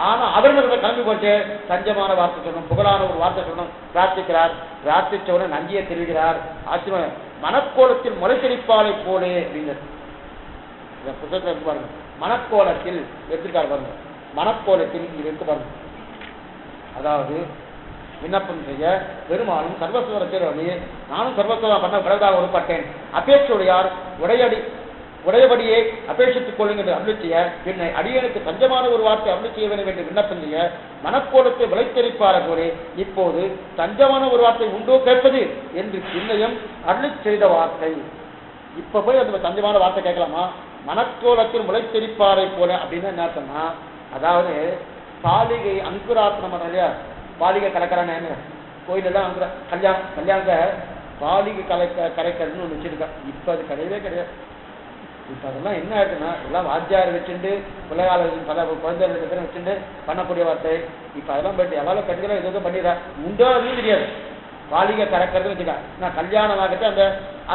ஆனா அவர் கிளம்பி போச்சு தஞ்சமான வார்த்தை சொல்லணும், புகழான ஒரு வார்த்தை சொல்லணும், பிரார்த்திக்கிறார். பிரார்த்திச்சவுடன் நஞ்சியை தெரிவிக்கிறார். ஆச்சரியம், மனக்கோலத்தில் முளை தெளிப்பாலை போலே அப்படிங்கிறது புத்தகத்தில் இருக்கு பாருங்க. மனக்கோலத்தில் எடுத்துக்காரு பாருங்க, மனக்கோலத்தில் இது இருக்கு பாருங்க. அதாவது விண்ணப்பம் செய்ய பெருமாளும் சர்வஸ்வர சேரவழி நானும் சர்வஸ்வரம் பண்ண விரதாக ஒருப்பட்டேன். அபேட்சுடையார் உடையபடியே அபேட்சித்துக் கொள்ளுங்கள் அருளி செய்ய, பின்னை அடியனுக்கு தஞ்சமான ஒரு வார்த்தை அருளி செய்ய வேண்டும் என்று விண்ணப்பம் செய்ய, மனக்கோலத்தை விளைத்தெரிப்பார போலே இப்போது தஞ்சமான ஒரு வார்த்தை உண்டோ கேட்பது என்று பின்னையும் அருளி செய்த வார்த்தை. இப்ப போய் அந்த தஞ்சமான வார்த்தை கேட்கலாமா? மனக்கோலத்தில் முளைத்தெரிப்பாரை போல அப்படின்னு என்ன அர்த்தம்னா, அதாவது பாலிகை அங்குராத்னம் இல்லையா, பாலிகை கலக்கிறான்னு கோயிலெல்லாம் கல்யாண பாலிகை கரைக்கிறதுன்னு ஒன்று வச்சிருக்கா. இப்போ அது கிடையவே கிடையாது. இப்போ அதெல்லாம் என்ன ஆயிடுச்சுன்னா எல்லாம் வாத்தியார் வச்சுட்டு பிள்ளைகால பல குழந்தைகள் வச்சுட்டு பண்ணக்கூடிய வார்த்தை. இப்போ அதெல்லாம் போயிட்டு எல்லாம் கட்டிக்கலாம் எதுவும் பண்ணிடுறா, உண்டோ அதுவும் தெரியாது. பாலிகை கறக்கிறது வச்சுக்கா, நான் கல்யாணம் ஆகிட்டு அந்த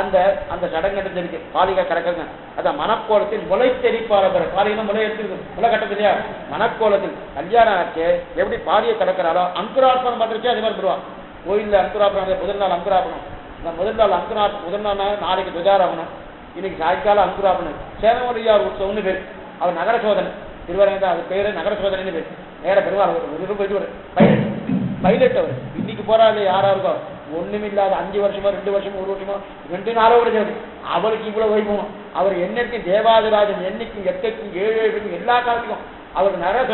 அந்த அந்த சடங்கு இருக்கு பாலிகை கறக்கிறது. அதான் மனக்கோலத்தில் முளை தெரிப்பார பாலிகை முளை எடுத்துருக்கு, முளை கட்டது இல்லையா. மனக்கோலத்தில் கல்யாணம் ஆச்சு எப்படி பாலியை கறக்கிறாரோ அங்குரார்ப்பணம் பண்ணுறச்சே அதே மாதிரி போடுவான். கோயிலில் அங்குரார்ப்பணம் முதல் நாள் அங்குரார்ப்பணம், இந்த முதல் நாள் முதல் நாள் நாளைக்கு துஜாராகணும், இன்னைக்கு சாயங்காலம் அங்குரார்ப்பணம். சேனமொழியார் உற்சவம்னு பேர், அவர் நகர சோதனை திருவரங்க, அது பேரு நகர சோதனைன்னு பேர். நேர பெருமாள் போயிட்டு பைலட் அவர் இன்னைக்கு போறாரு யாரா இருக்கோ ஒண்ணுமில்லாத 5 வருஷமோ 2 வருஷமோ 1 வருஷமோ 2 நாளோ கிடையாது அவருக்கு இவ்வளவு வைப்போம். அவர் என்னைக்கும் தேவாதிராஜன் என்னைக்கும் 8க்கும் 7 எல்லா காலத்துக்கும் அவருக்கு நகர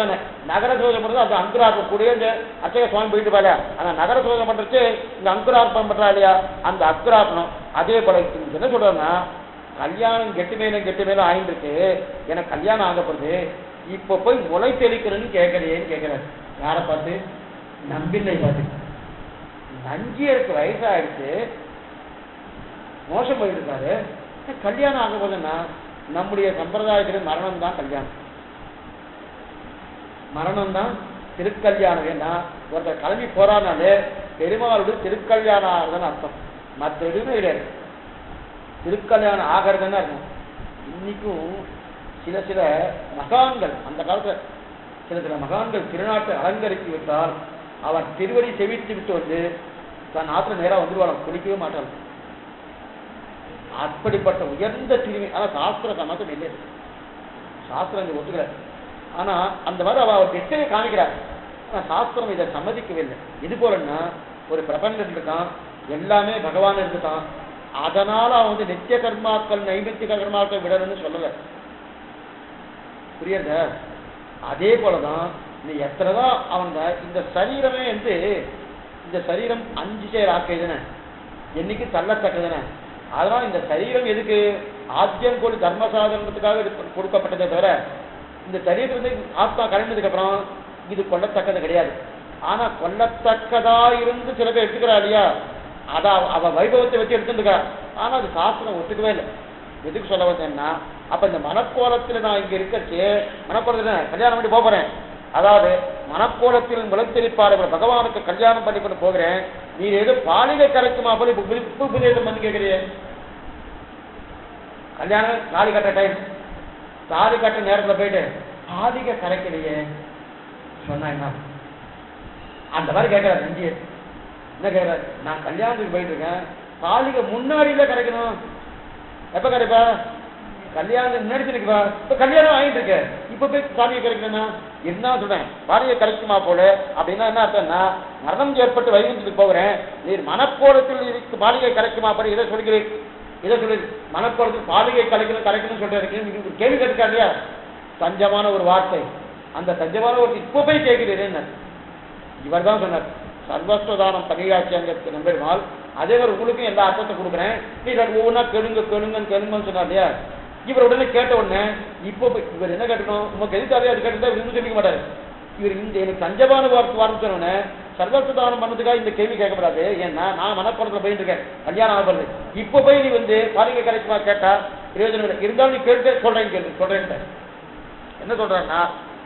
சோதனை பண்றது. அந்த அங்குரார்ப்பம் கூட இந்த அர்ச்சக சுவாமி போயிட்டு பாரு, ஆனா நகர சோதனை பண்றது இந்த அங்குரார்ப்பம் பண்றா இல்லையா, அந்த அங்குரார்ப்பணம். அதே போல என்ன சொல்றாருன்னா, கல்யாணம் கெட்டு மேலும் ஆயிருக்கு, எனக்கு கல்யாணம் ஆகப்படுது, இப்ப போய் முளை தெளிக்கிறேன்னு கேட்கலையேன்னு கேட்கிறாரு. யாரை பார்த்து? நம்பில்லை பார்த்து. நஞ்சியருக்கு வயசாயிடுச்சு, மோசம் போயிட்டு இருக்காரு, கல்யாணம் ஆக போதுன்னா நம்முடைய சம்பிரதாயத்தில் மரணம் தான் கல்யாணம், மரணம் தான் திருக்கல்யாணம். ஏன்னா ஒருத்தர் கிளம்பி போறானாலே பெருமாளுடைய திருக்கல்யாணம் ஆகிறதுன்னு அர்த்தம். மற்ற எதுவுமே கிடையாது. திருக்கல்யாணம் ஆகிறதுன்னு இருக்கும். இன்னைக்கும் சில சில மகான்கள், அந்த காலத்தில் சில மகான்கள் திருநாட்டை அலங்கரித்து விட்டால் அவர் திருவடி செவித்து விட்டு வந்து தன் ஆத்திர நேராக வந்துடுவாங்க, குளிக்கவே மாட்டாங்க. அப்படிப்பட்ட உயர்ந்த திருவி. ஆனால் சாஸ்திர சமத்தம் இல்லை, சாஸ்திரம் இங்கே ஒத்துக்கிறார். ஆனால் அந்த மாதிரி அவர் வெற்றியை காமிக்கிறார். ஆனால் சாஸ்திரம் இதை சம்மதிக்கவில்லை. இது போலன்னா ஒரு பிரபஞ்சம் இருக்கான், எல்லாமே பகவான் இருந்துட்டான், அதனால அவன் வந்து நித்திய கர்மாக்கள் நைமித்திக கர்மாக்கள் விடணும்னு சொல்லலை. புரியுத? அதே போலதான் நீ எத்தனைதான் அவங்க இந்த சரீரமே வந்து இந்த சரீரம் 5 சேர் ஆக்கைதுன என்னைக்கு தள்ளத்தக்கதுன. அதனால இந்த சரீரம் எதுக்கு ஆத்தியம் கோடி தர்ம சாதனத்துக்காக கொடுக்கப்பட்டதே தவிர இந்த சரீரத்தை ஆத்மா கலைந்ததுக்கு அப்புறம் இது கொல்லத்தக்கது கிடையாது. ஆனா கொல்லத்தக்கதா இருந்து சில பேர் எடுத்துக்கிறா இல்லையா, அதான் அவ வைபவத்தை வச்சு எடுத்துருக்கா. ஆனா அது சாஸ்திரம் ஒத்துக்கவே இல்லை. எதுக்கு சொல்ல வந்தேன்னா, அப்ப இந்த மனக்கோலத்தில் நான் இங்க இருக்கச்சு மனக்கோலத்தில் கல்யாணம் பண்ணி போறேன், அதாவது மனக்கோலத்தில் முளைத்தெளிப்பார் பகவானுக்கு கல்யாணம் பண்ணி கொண்டு போகிறேன், நீ ஏதோ பாலிகை கரைக்குமா போல உபதேசம் பண்ணி கேட்கிறீங்க. கல்யாணம் தாலி கட்ட டைம், தாலி கட்ட நேரத்தில் போயிட்டு பாலிகை கரைக்கலையே சொன்னா என்ன? அந்த மாதிரி கேட்கிறார் நஞ்சிய. என்ன கேட்கிறார்? நான் கல்யாணத்துக்கு போயிட்டு இருக்கேன், பாலிகை முன்னாடியில கரைக்கணும். எப்ப கரைப்பா? கல்யாணம் நினைச்சிருக்குப்பா, இப்ப கல்யாணம் ஆகிட்டு இருக்கு, இப்ப போய் பாலிகை கரைக்கணும்னா என்ன சொல்றேன்? பாலிகை கரைக்குமா போல அப்படின்னா என்ன அர்த்தம்னா, மரணம் ஏற்பட்டு வைகுந்தத்துக்கு போகிறேன், நீர் மனக்கோலத்தில் இருக்கு பாலிகை கரைக்குமா போல இதை சொல்கிறேன், இதை சொல்லி மனக்கோலத்தில் பாலிகை கரைக்கணும்னு சொல்றேன். கேள்வி கேட்டுக்கா இல்லையா? தஞ்சமான ஒரு வார்த்தை. அந்த தஞ்சமான ஒரு இப்ப போய் கேட்கிறேன். இவர் தான் சொன்னார், சர்வஸ்வதானம் பணியாட்சி நம்பெருமாள். அதே மாதிரி உங்களுக்கும் எல்லா அர்த்தத்தை கொடுக்குறேன், நீ ஒவ்வொன்றா கேளுங்கன்னு சொன்னார் இல்லையா? இவர் உடனே கேட்ட உடனே இப்போ இவர் என்ன கேட்கணும், உங்களுக்கு எது தேவையோ அது கேட்டுதான் இவர் இன்னும் சொல்லிக்க மாட்டாரு. இவர் இந்த எனக்கு தஞ்சமான வார்த்தை சொன்னோடனே சர்வஸ்வதானம் பண்ணதுக்காக இந்த கேள்வி கேட்கப்படாது. ஏன்னா நான் மனப்படத்தில் போயிட்டு இருக்கேன், கல்யாணம் ஆகப்படுது, இப்போ போய் நீ வந்து பாலிகை கரைக்குமா கேட்டா பிரயோஜனம் இல்லை. இருந்தாலும் நீ கேட்டு சொல்றேன். என்ன சொல்றேன்னா,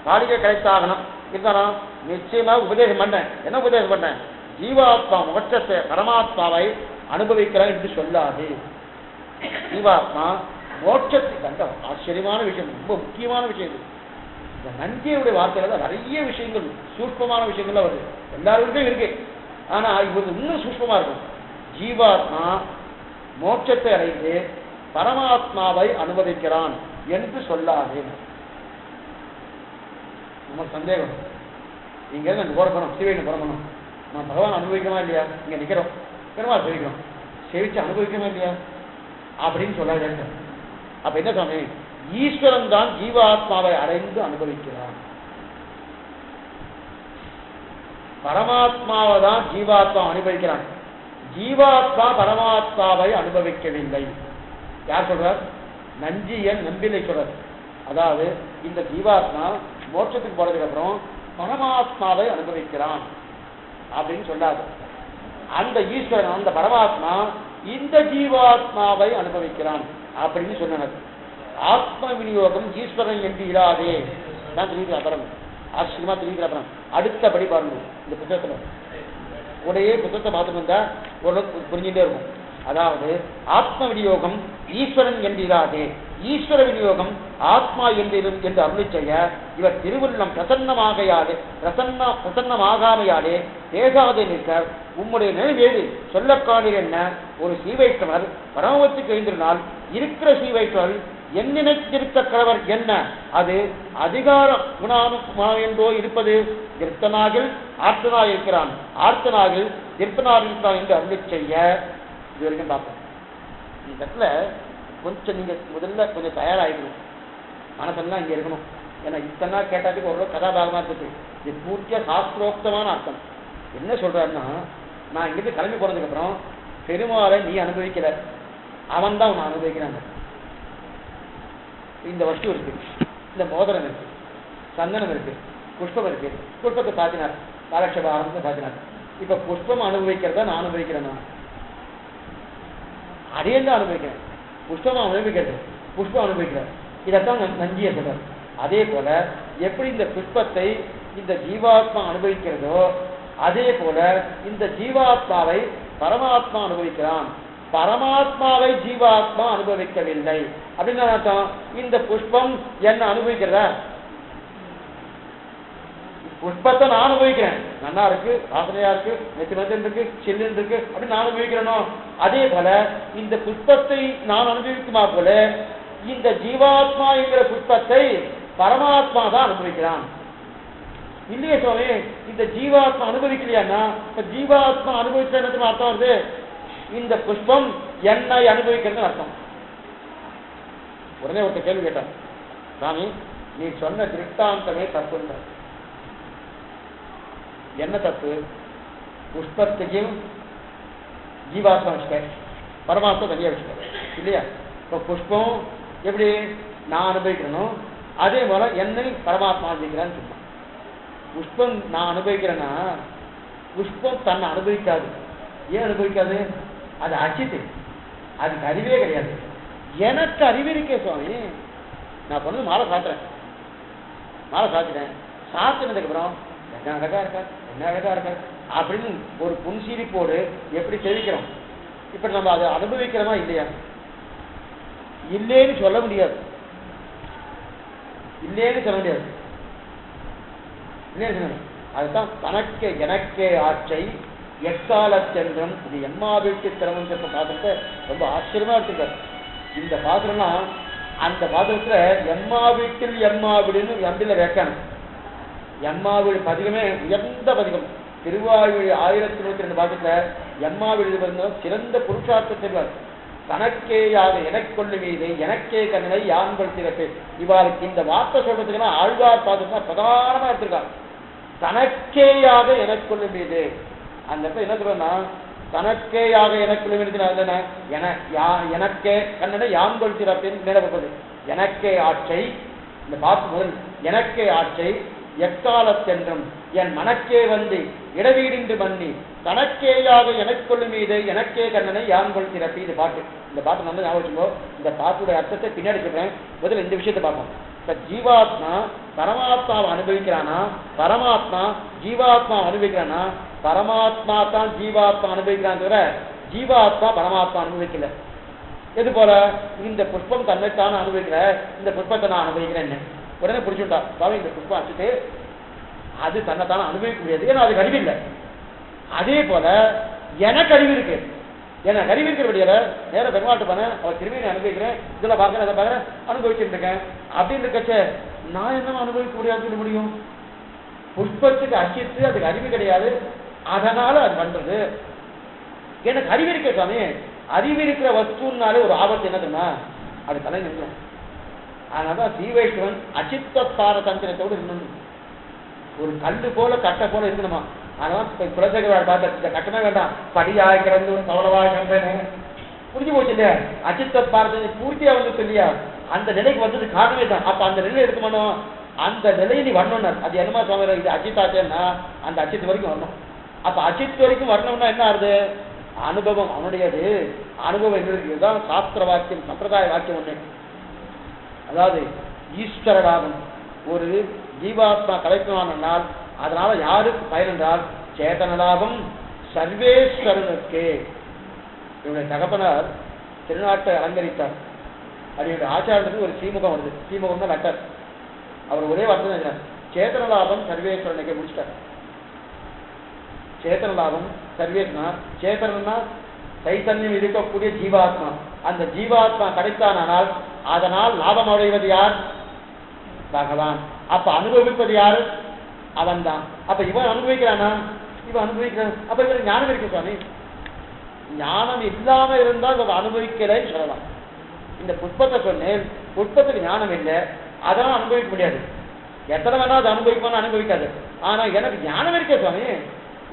பாலிகை கரைத்தாகணும் இருந்தாலும் நிச்சயமா உபதேசம் பண்ணேன். என்ன உபதேசம் பண்ணேன்? ஜீவாத்மா மோட்சத்தை பரமாத்மாவை அனுபவிக்கிறான் என்று சொல்லாது. ஜீவாத்மா மோட்சத்துக்கு அந்த ஆச்சரியமான விஷயம், ரொம்ப முக்கியமான விஷயம். இந்த நஞ்சியுடைய வார்த்தையில நிறைய விஷயங்கள் சூட்சமான விஷயங்கள்லாம் வருது, எல்லாருக்கும் இருக்கு. ஆனா இவருக்கு இன்னும் சூட்சமா இருக்கும். ஜீவாத்மா மோட்சத்தை அடைந்து பரமாத்மாவை அனுபவிக்கிறான் என்று சொல்லாது. நமக்கு சந்தேகம், இங்க இருந்து போறக்கணும், சிவையில பிறக்கணும், நான் பகவான் அனுபவிக்கணுமா இல்லையா? இங்க நிக்கிறோம், பெருமாள் சேவிக்கிறோம், சேவிச்சு அனுபவிக்கணுமா இல்லையா அப்படின்னு சொல்லாது. அப்ப என்ன சாமி? ஈஸ்வரன் தான் ஜீவாத்மாவை அடைந்து அனுபவிக்கிறான். பரமாத்மாவை தான் ஜீவாத்மா அனுபவிக்கிறான். ஜீவாத்மா பரமாத்மாவை அனுபவிக்கவில்லை. யார் சொல்றார்? நஞ்சியன் நம்பிலை சொல்றார். அதாவது இந்த ஜீவாத்மா மோட்சத்துக்கு போனதுக்கு அப்புறம் பரமாத்மாவை அனுபவிக்கிறான் அப்படின்னு சொல்லாது. அந்த ஈஸ்வரன், அந்த பரமாத்மா இந்த ஜீவாத்மாவை அனுபவிக்கிறான் அப்படின்னு சொன்னார். ஆத்ம விநியோகம் ஈஸ்வரன் என்று இராதே தான் தெரிவிக்கிறார். ஆச்சரியமா தெரிவிக்கிறார். அடுத்தபடி பாருங்க, இந்த புத்தகத்துல உடைய புத்தகத்தை பார்த்துட்டு வந்தா ஓரளவுக்கு புரிஞ்சுட்டே இருக்கும். அதாவது ஆத்ம விநியோகம் ஈஸ்வரன் என்றிராதே, ஈஸ்வர விநியோகம் ஆத்மா என்று அருளி செய்ய இவர் திருவுள்ளம் பிரசன்னமாகாமையாலே பேசாதே நிற்க உம்முடைய நினைவேது சொல்லக்காடு என்ன? ஒரு சீவைஷ்ணவர் பரமத்துக்கு எழுந்திருந்தால் இருக்கிற சீவைஷ்ணவர் என் நினைத்திருக்க கிழவர் என்ன? அது அதிகார குணானுமானோ இருப்பது. திருத்தனாகில் ஆர்த்தனாக இருக்கிறான், ஆர்த்தனாகில் திருத்தனாக இருக்கிறான் என்று அருளி செய்ய இது வரைக்கும் பார்ப்போம். இந்த இடத்துல கொஞ்சம் நீங்க முதல்ல கொஞ்சம் தயாராகிக்கணும், மனசெல்லாம் இங்க இருக்கணும். ஏன்னா இத்தனை கேட்டாச்சுக்கு ஒரு கதாபாகமா இருக்குது. இது பூர்த்தியா சாஸ்திரோக்தமான அர்த்தம். என்ன சொல்றாருன்னா, நான் இங்கிருந்து கிளம்பி போனதுக்கு அப்புறம் பெருமாளை நீ அனுபவிக்கல, அவன் தான் உன்னை அனுபவிக்கிறாங்க. இந்த வஸ்து இருக்கு, இந்த மோதிரம் இருக்கு, சந்தனம் இருக்கு, புஷ்பம் இருக்கு, புஷ்பத்தை சாத்தினார், காலட்சேப ஆரம்பத்தை சாத்தினார். இப்ப புஷ்பம் அனுபவிக்கிறத நான் அனுபவிக்கிறேன், அதையெல்லாம் அனுபவிக்கிறேன். புஷ்பம் அனுபவிக்கிறது, புஷ்பம் அனுபவிக்கிறார். இதைத்தான் நஞ்சியை சொல்றார். அதே போல எப்படி இந்த புஷ்பத்தை இந்த ஜீவாத்மா அனுபவிக்கிறதோ அதே போல இந்த ஜீவாத்மாவை பரமாத்மா அனுபவிக்கிறான், பரமாத்மாவை ஜீவாத்மா அனுபவிக்கவில்லை. அப்படின்னு அர்த்தம். இந்த புஷ்பம் என்ன அனுபவிக்கிறதா? புஷ்பத்தை நான் அனுபவிக்கிறேன், நல்லா இருக்கு, வாசனையா இருக்கு, நெத்தி நெத்து இருக்கு, சில்லுன்னு இருக்கு அப்படின்னு நான் அனுபவிக்கிறேனோ, அதே போல இந்த புஷ்பத்தை நான் அனுபவிக்குமா போல இந்த ஜீவாத்மா என்கிற புஷ்பத்தை பரமாத்மா தான் அனுபவிக்கிறான். இல்லையே சுவாமி, இந்த ஜீவாத்மா அனுபவிக்கலையான்னா இப்ப ஜீவாத்மா அனுபவிச்ச அர்த்தம் வருது, இந்த புஷ்பம் என்னை அனுபவிக்கிறது அர்த்தம். உடனே ஒருத்தர் கேள்வி கேட்டான், சாமி நீ சொன்ன திருஷ்டாந்தமே தப்புன்ற. என்ன தப்பு? புஷ்பத்தையும் ஜீவாத்மா வச்சுட்டேன், பரமாத்மா தனியா வச்சுட்டேன் இல்லையா? இப்போ புஷ்பம் எப்படி நான் அனுபவிக்கிறேனோ அதே போல என்னை பரமாத்மா அனுபவிக்கிறான்னு சொன்னான். புஷ்பம் நான் அனுபவிக்கிறேன்னா புஷ்பம் தன்னை அனுபவிக்காது. ஏன் அனுபவிக்காது? அது அச்சித்து, அதுக்கு அறிவே கிடையாது. எனக்கு அறிவு இருக்கே சுவாமி, நான் பண்ணது மாலை சாத்துறேன், மாலை சாத்திட்டேன், சாத்தினதுக்கு அப்புறம் என்ன அழகா இருக்கார், என்ன அழகா இருக்கார் அப்படின்னு ஒரு புன்சிரிப்போடு எப்படி தெரிவிக்கிறோம். இப்ப நம்ம அதை அனுபவிக்கிறோமா இல்லையா? இல்லேன்னு சொல்ல முடியாது, இல்லேன்னு சொல்ல முடியாது. அதுதான் தனக்கே எனக்கே ஆட்சை எக்காலச்சென்றும். இது எம்மா வீட்டு திறமம் சொல்ற பாத்திரத்தை ரொம்ப ஆச்சரியமா எடுத்துக்காரு. இந்த பாத்திரம்லாம் அந்த பாத்திரத்துல எம்மா வீட்டில் எம்மா வீடுன்னு எம்பில வைக்கணும். எம்மா வீடு பதிகமே உயர்ந்த பதிகம். திருவாயூர் 1022 பாத்திரத்துல எம்மா வீடு சிறந்த புருஷார்த்த செல்வார். தனக்கேயாக எனக்கொள்ளு மீது எனக்கே கண்ணனை யான்கள் திறப்பு. இவாளுக்கு இந்த வார்த்தை சொல்றதுக்குன்னா ஆழ்வார் பாத்திரம்னா பிரதானமா எடுத்திருக்காங்க. தனக்கேயாக எனக்கொள்ளு மீது, அந்த இடத்துல என்ன சொல்றேன்னா தனக்கேயாக எனக்குள்ள மீது எனக்கே கண்ணனை யான்கள் திறப்பின்னு நிலவுவது. எனக்கே ஆட்சை, இந்த பாத்து முதல் எனக்கே ஆட்சை எக்காலத்தென்றும் என் மனக்கே வந்து இடவீடின்று பண்ணி தனக்கேயாக எனக்கொள்ளு மீது எனக்கே கண்ணனை யான்கொள் திறப்பி. இது பாட்டு, இந்த பாட்டு நம்ம ஞாபகம் வச்சுக்கோ. இந்த பாட்டுடைய அர்த்தத்தை பின்னாடி சொல்றேன். முதல்ல இந்த விஷயத்தை பார்ப்போம். இப்ப ஜீவாத்மா பரமாத்மாவை அனுபவிக்கிறானா, பரமாத்மா ஜீவாத்மா அனுபவிக்கிறானா? பரமாத்மா தான் ஜீவாத்மா அனுபவிக்கிறான் தவிர ஜீவாத்மா பரமாத்மா அனுபவிக்கல. எது போல இந்த புஷ்பம் தன்னைத்தான அனுபவிக்கிற, இந்த புஷ்பத்தை நான் அனுபவிக்கிறேன்னு உடனே பிடிச்சுட்டா. சுவாமி இந்த புஷ்பம் வச்சுட்டு அது தன்னைத்தான அனுபவிக்க முடியாது, ஏன்னா அதுக்கு அறிவு இல்லை. அதே போல எனக்கு அறிவு இருக்கு, எனக்கு அறிவு இருக்கிறபடியால நேர பெருமாட்டு பண்ணேன், அவர் திரும்பியை அனுபவிக்கிறேன், இதெல்லாம் பார்க்கறேன், அதை பார்க்கறேன், அனுபவிச்சுட்டு இருக்கேன். அப்படின்னு இருக்கச்ச நான் என்ன அனுபவிக்க முடியாது சொல்ல முடியும்? புஷ்பத்துக்கு அச்சித்து அதுக்கு அறிவு கிடையாது, அதனால அது பண்றது. எனக்கு அறிவு இருக்க சுவாமி, அறிவு இருக்கிற வஸ்துனாலே ஒரு ஆபத்து என்ன தெரியுமா? அது தலை நிற்கும். அதனாலதான் சீவைஷ்வன் அச்சித்தார தந்திரத்தோடு இருக்கணும். ஒரு கல்லு போல கட்டை போல இருக்கணுமா. அதனால குலசேகர பார்த்த இந்த கட்டமே வேண்டாம், படியாய் கிடந்து ஒரு சவளவாய் கண்டேன்னு புரிஞ்சு போச்சு இல்லையா? அச்சித்தாரத்தை பூர்த்தியா வந்து சொல்லியா அந்த நிலைக்கு வந்தது காரணமே தான். அப்ப அந்த நிலை எடுக்கணும், அந்த நிலையை நீ வரணும்னா அது என்னமா சுவாமி இது அச்சித்தாச்சேன்னா அந்த அச்சித்து வரைக்கும் வரணும். அப்ப அச்சித்து வரைக்கும் வரணும்னா என்ன ஆகுது? அனுபவம் அவனுடையது. அனுபவம் இதுதான் சாஸ்திர வாக்கியம், சம்பிரதாய வாக்கியம் ஒண்ணு. அதாவது ஈஸ்வரலாபம் ஒரு ஜீவாத்மா கலைக்குவானால் அதனால யாருக்கு பயன் என்றால் சேதனலாபம் சர்வேஸ்வரனுக்கு. இவருடைய தகப்பனார் திருநாட்டை அலங்கரித்தார். அவருடைய ஆச்சாரத்துக்கு ஒரு சீமுகம் வருது, சீமுகம் தான் லட்டர். அவர் ஒரே வார்த்தை தான் சேதனலாபம் சர்வேஸ்வரனுக்கு முடிச்சிட்டார். சேதனலாபம் சர்வேஸ்வரனா, சேதனா சைத்தன்யம் இருக்கக்கூடிய ஜீவாத்மா. அந்த ஜீவாத்மா கிடைத்தானால் அதனால் லாபம் அடைவது யார்? பகவான். அப்ப அனுபவிப்பது யாரு? அவன் தான். அப்ப இவன் அனுபவிக்கிறானா? இவன் அனுபவிக்கிறான். அப்ப இவன் ஞானம் இருக்கு சுவாமி. ஞானம் இல்லாம இருந்தால் இவன் அனுபவிக்கலைன்னு சொல்லலாம். இந்த புஷ்பத்தை சொன்னேன், புஷ்பத்துக்கு ஞானம் இல்லை, அதெல்லாம் அனுபவிக்க முடியாது. எத்தனை வேணா அது அனுபவிப்பான்னு அனுபவிக்காது. ஆனா எனக்கு ஞானம் இருக்கே சுவாமி,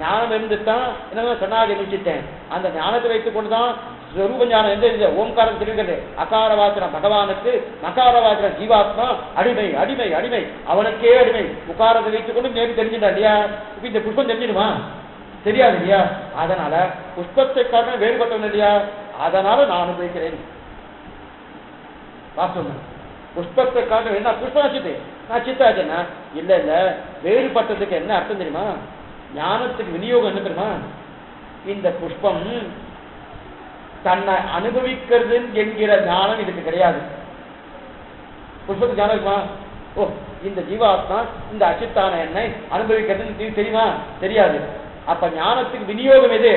ஞானம் இருந்துதான் என்ன சொன்னாக நிச்சயித்தேன். அந்த ஞானத்தை வைத்துக் கொண்டுதான் ஸ்வரூப ஞானம் எந்த ஓம்காரம் தெரிவிக்கிறது. அகார வாசனம் பகவானுக்கு, மகார வாசனம் ஜீவாத்மா அடிமை அடிமை அடிமை, அவனுக்கே அடிமை. உகாரத்தை வைத்துக் கொண்டு நேரம் தெரிஞ்சுட்டா இல்லையா? இப்ப இந்த புஷ்பம் தெரிஞ்சிடுமா? தெரியாது இல்லையா? அதனால புஷ்பத்தை காரணம் வேறுபட்டவன் இல்லையா? அதனால நான் அனுபவிக்கிறேன். வாஸ்தவம் புஷ்பத்தை காரணம் என்ன? புஷ்பம் வச்சுட்டு நான் சித்தாச்சேன்னா இல்ல இல்ல, வேறுபட்டதுக்கு என்ன அர்த்தம் தெரியுமா? ஞானத்துக்கு விநியோகம் என்ன தெரியுமா? இந்த புஷ்பம் தன்னை அனுபவிக்கிறது என்கிற ஞானம் இதுக்கு கிடையாது. புஷ்பத்துக்கு ஞானம் இருக்குமா? ஓ, இந்த ஜீவாத்மா இந்த அச்சித்தான என்னை அனுபவிக்கிறது தெரியுமா? தெரியாது. அப்ப ஞானத்துக்கு விநியோகம் எது?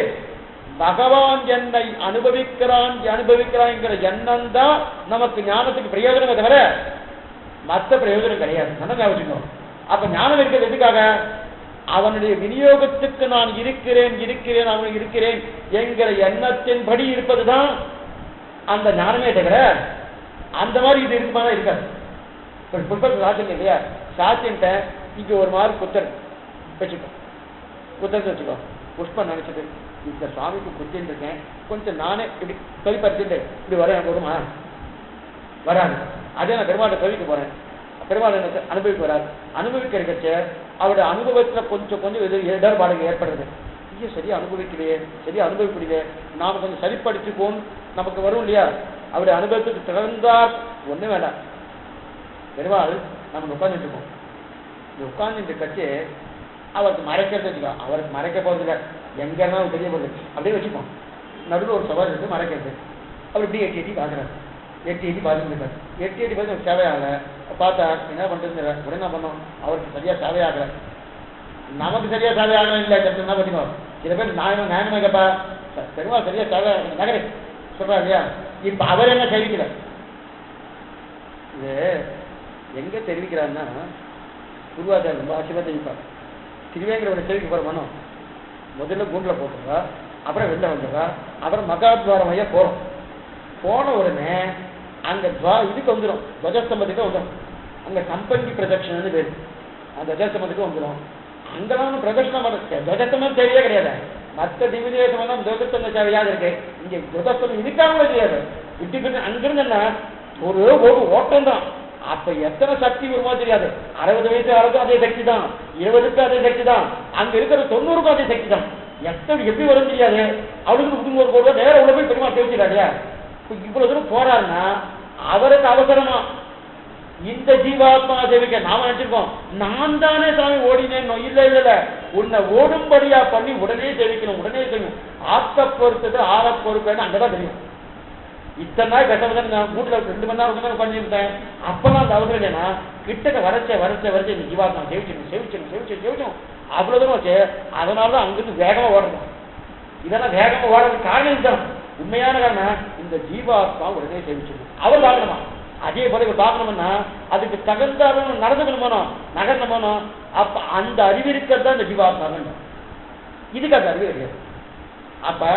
பகவான் என்னை அனுபவிக்கிறான்ங்கிற எண்ணம் தான் நமக்கு ஞானத்துக்கு பிரயோஜனமே தவிர மற்ற பிரயோஜனம் கிடையாது. நல்லா வச்சுக்கணும். அப்ப ஞானம் இருக்கிறது எதுக்காக? அவனுடைய விநியோகத்துக்கு நான் இருக்கிறேன் அவனுக்கு இருக்கிறேன் என்கிற எண்ணத்தின்படி இருப்பதுதான் அந்த ஞானமே தவிர அந்த மாதிரி இது இருக்குமா? இருக்காது. புஷ்பத்துக்கு சாட்சியம் இல்லையா? சாட்சியன்ட்ட இங்க ஒரு மாதிரி குத்தத்தை வச்சுக்கோ. புஷ்பம் நினைச்சது இந்த சுவாமிக்கு குத்தின்னு இருக்கேன், கொஞ்சம் நானே இப்படி தொழிற்படுத்திட்டு இப்படி வர எனக்கு வருமா? வராது. அதே நான் பெருமாட்டை தொழிலுக்கு போறேன், பெருமாள் எனக்கு அனுபவிக்க வராது. அனுபவிக்க இருக்கச்ச அவருடைய அனுபவத்துல கொஞ்சம் இடர்பாடுகள் ஏற்படுறது. ஐயோ சரியா அனுபவிக்கலையே, சரியா அனுபவிக்கலையே, நாம கொஞ்சம் சரிப்படுத்திப்போம் நமக்கு வரும் இல்லையா? அவருடைய அனுபவத்துக்கு திறந்தா ஒண்ணு வேண்டாம். பெருமாள் நம்ம உட்கார்ந்துட்டு இருக்கோம். உட்கார்ந்துட்டு கட்சி அவருக்கு மறைக்கிறது வச்சுக்கோ. அவருக்கு மறைக்க போறது இல்லை, எங்கன்னா தெரிய போகுது அப்படியே வச்சுப்போம். நடுவில் ஒரு சவால் இருக்கு மறைக்கிறது. அவர் இப்படி எட்டி பார்க்குறாரு, எட்டி பார்த்துருக்காரு. எட்டி பார்த்து சேவையாகல பார்த்தா என்ன பண்றது? உடனே என்ன பண்ணோம்? அவருக்கு சரியா சேவையாகல, நமக்கு சரியா சேவையாகல இல்லை. என்ன பண்ணிக்கோ, சில பேர் நியாயமா கேப்பா பெருமாள் சரியா சேவையாக நகரே சொல்றா இல்லையா? இப்ப அவர் என்ன தெரிவிக்கல. இது எங்க தெரிவிக்கிறாருன்னா குருவாச்சாரியர் ரொம்ப ஆசீர்வாதம் தெரிவிப்பார். திருவேங்கரோட சேவைக்கு போற மனம் முதல்ல கூண்டில் போட்டுருவா, அப்புறம் வெளில வந்துடுறா, அப்புறம் மகாத்வாரம் ஐயா போறோம். போன உடனே அங்க இதுக்கு வந்துடும், துவஜஸ்தம்பத்துக்கு வந்துடும். அங்க கம்பெனி பிரதட்சணன்னு பேரு. அந்த துவஜஸ்தம்பத்துக்கு வந்துடும். அங்கெல்லாம் பிரதட்சணம் துவஜஸ்தம்பம் தேவையே கிடையாது. மற்ற திவ்யதேசம் தான் துவஜஸ்தம்ப சேவையாக இருக்கு. இங்க துவஜஸ்தம்பம் இருக்காங்களோ தெரியாது. இப்படி அங்கிருந்து என்ன ஒரு ஓட்டம் தான். அப்ப எத்தனை சக்தி வருமோ தெரியாது. 60 வயசு ஆளுக்கும் அதே சக்தி தான், 20க்கும் அதே சக்தி தான், அங்க இருக்கிற 90க்கும் அதே சக்தி தான். எப்படி வரும் தெரியாது. அவளுக்கு 100 கோடி நேர உள்ள போய் பெருமாள் தெரிவிச்சிடாடியா? இவ்வளவு தூரம் போறாருன்னா அவருக்கு அவசரமா இந்த ஜீவாத்மா தேவிக்க நாம நினைச்சிருக்கோம் நான் தானே சாமி ஓடினேன். இல்ல உன்னை ஓடும்படியா பண்ணி உடனே தெரிவிக்கணும், உடனே தெரியும். ஆத்த பொறுத்தது ஆற பொறுப்பேன்னு அங்கதான் தெரியும். இத்தனை நாள் கட்டப்பதான் நான் வீட்டுல 2 மணி நேரம் பண்ணியிருந்தேன். அப்பெல்லாம் அந்த அவசரம் இல்லைன்னா கிட்டக்க வரைச்ச இந்த ஜீவாத்மா சேவிச்சணும் அவ்வளவு தூரம் வச்சு. அதனாலதான் அங்கிருந்து வேகமா ஓடணும். இதெல்லாம் வேகமா ஓடுறதுக்கு காரணம் தான். உண்மையான காரணம் இந்த ஜீவாத்மா உடனே சேவிச்சிடும். அவர் பார்க்கணுமா? அதே போல இவர் பார்க்கணும்னா அதுக்கு தகுந்த நடந்துக்கணுமானோ நகரணுமானோ. அப்ப அந்த அறிவு இருக்கிறது தான் இந்த ஜீவாத்மா. இதுக்கு அந்த அறிவு கிடையாது. அப்ப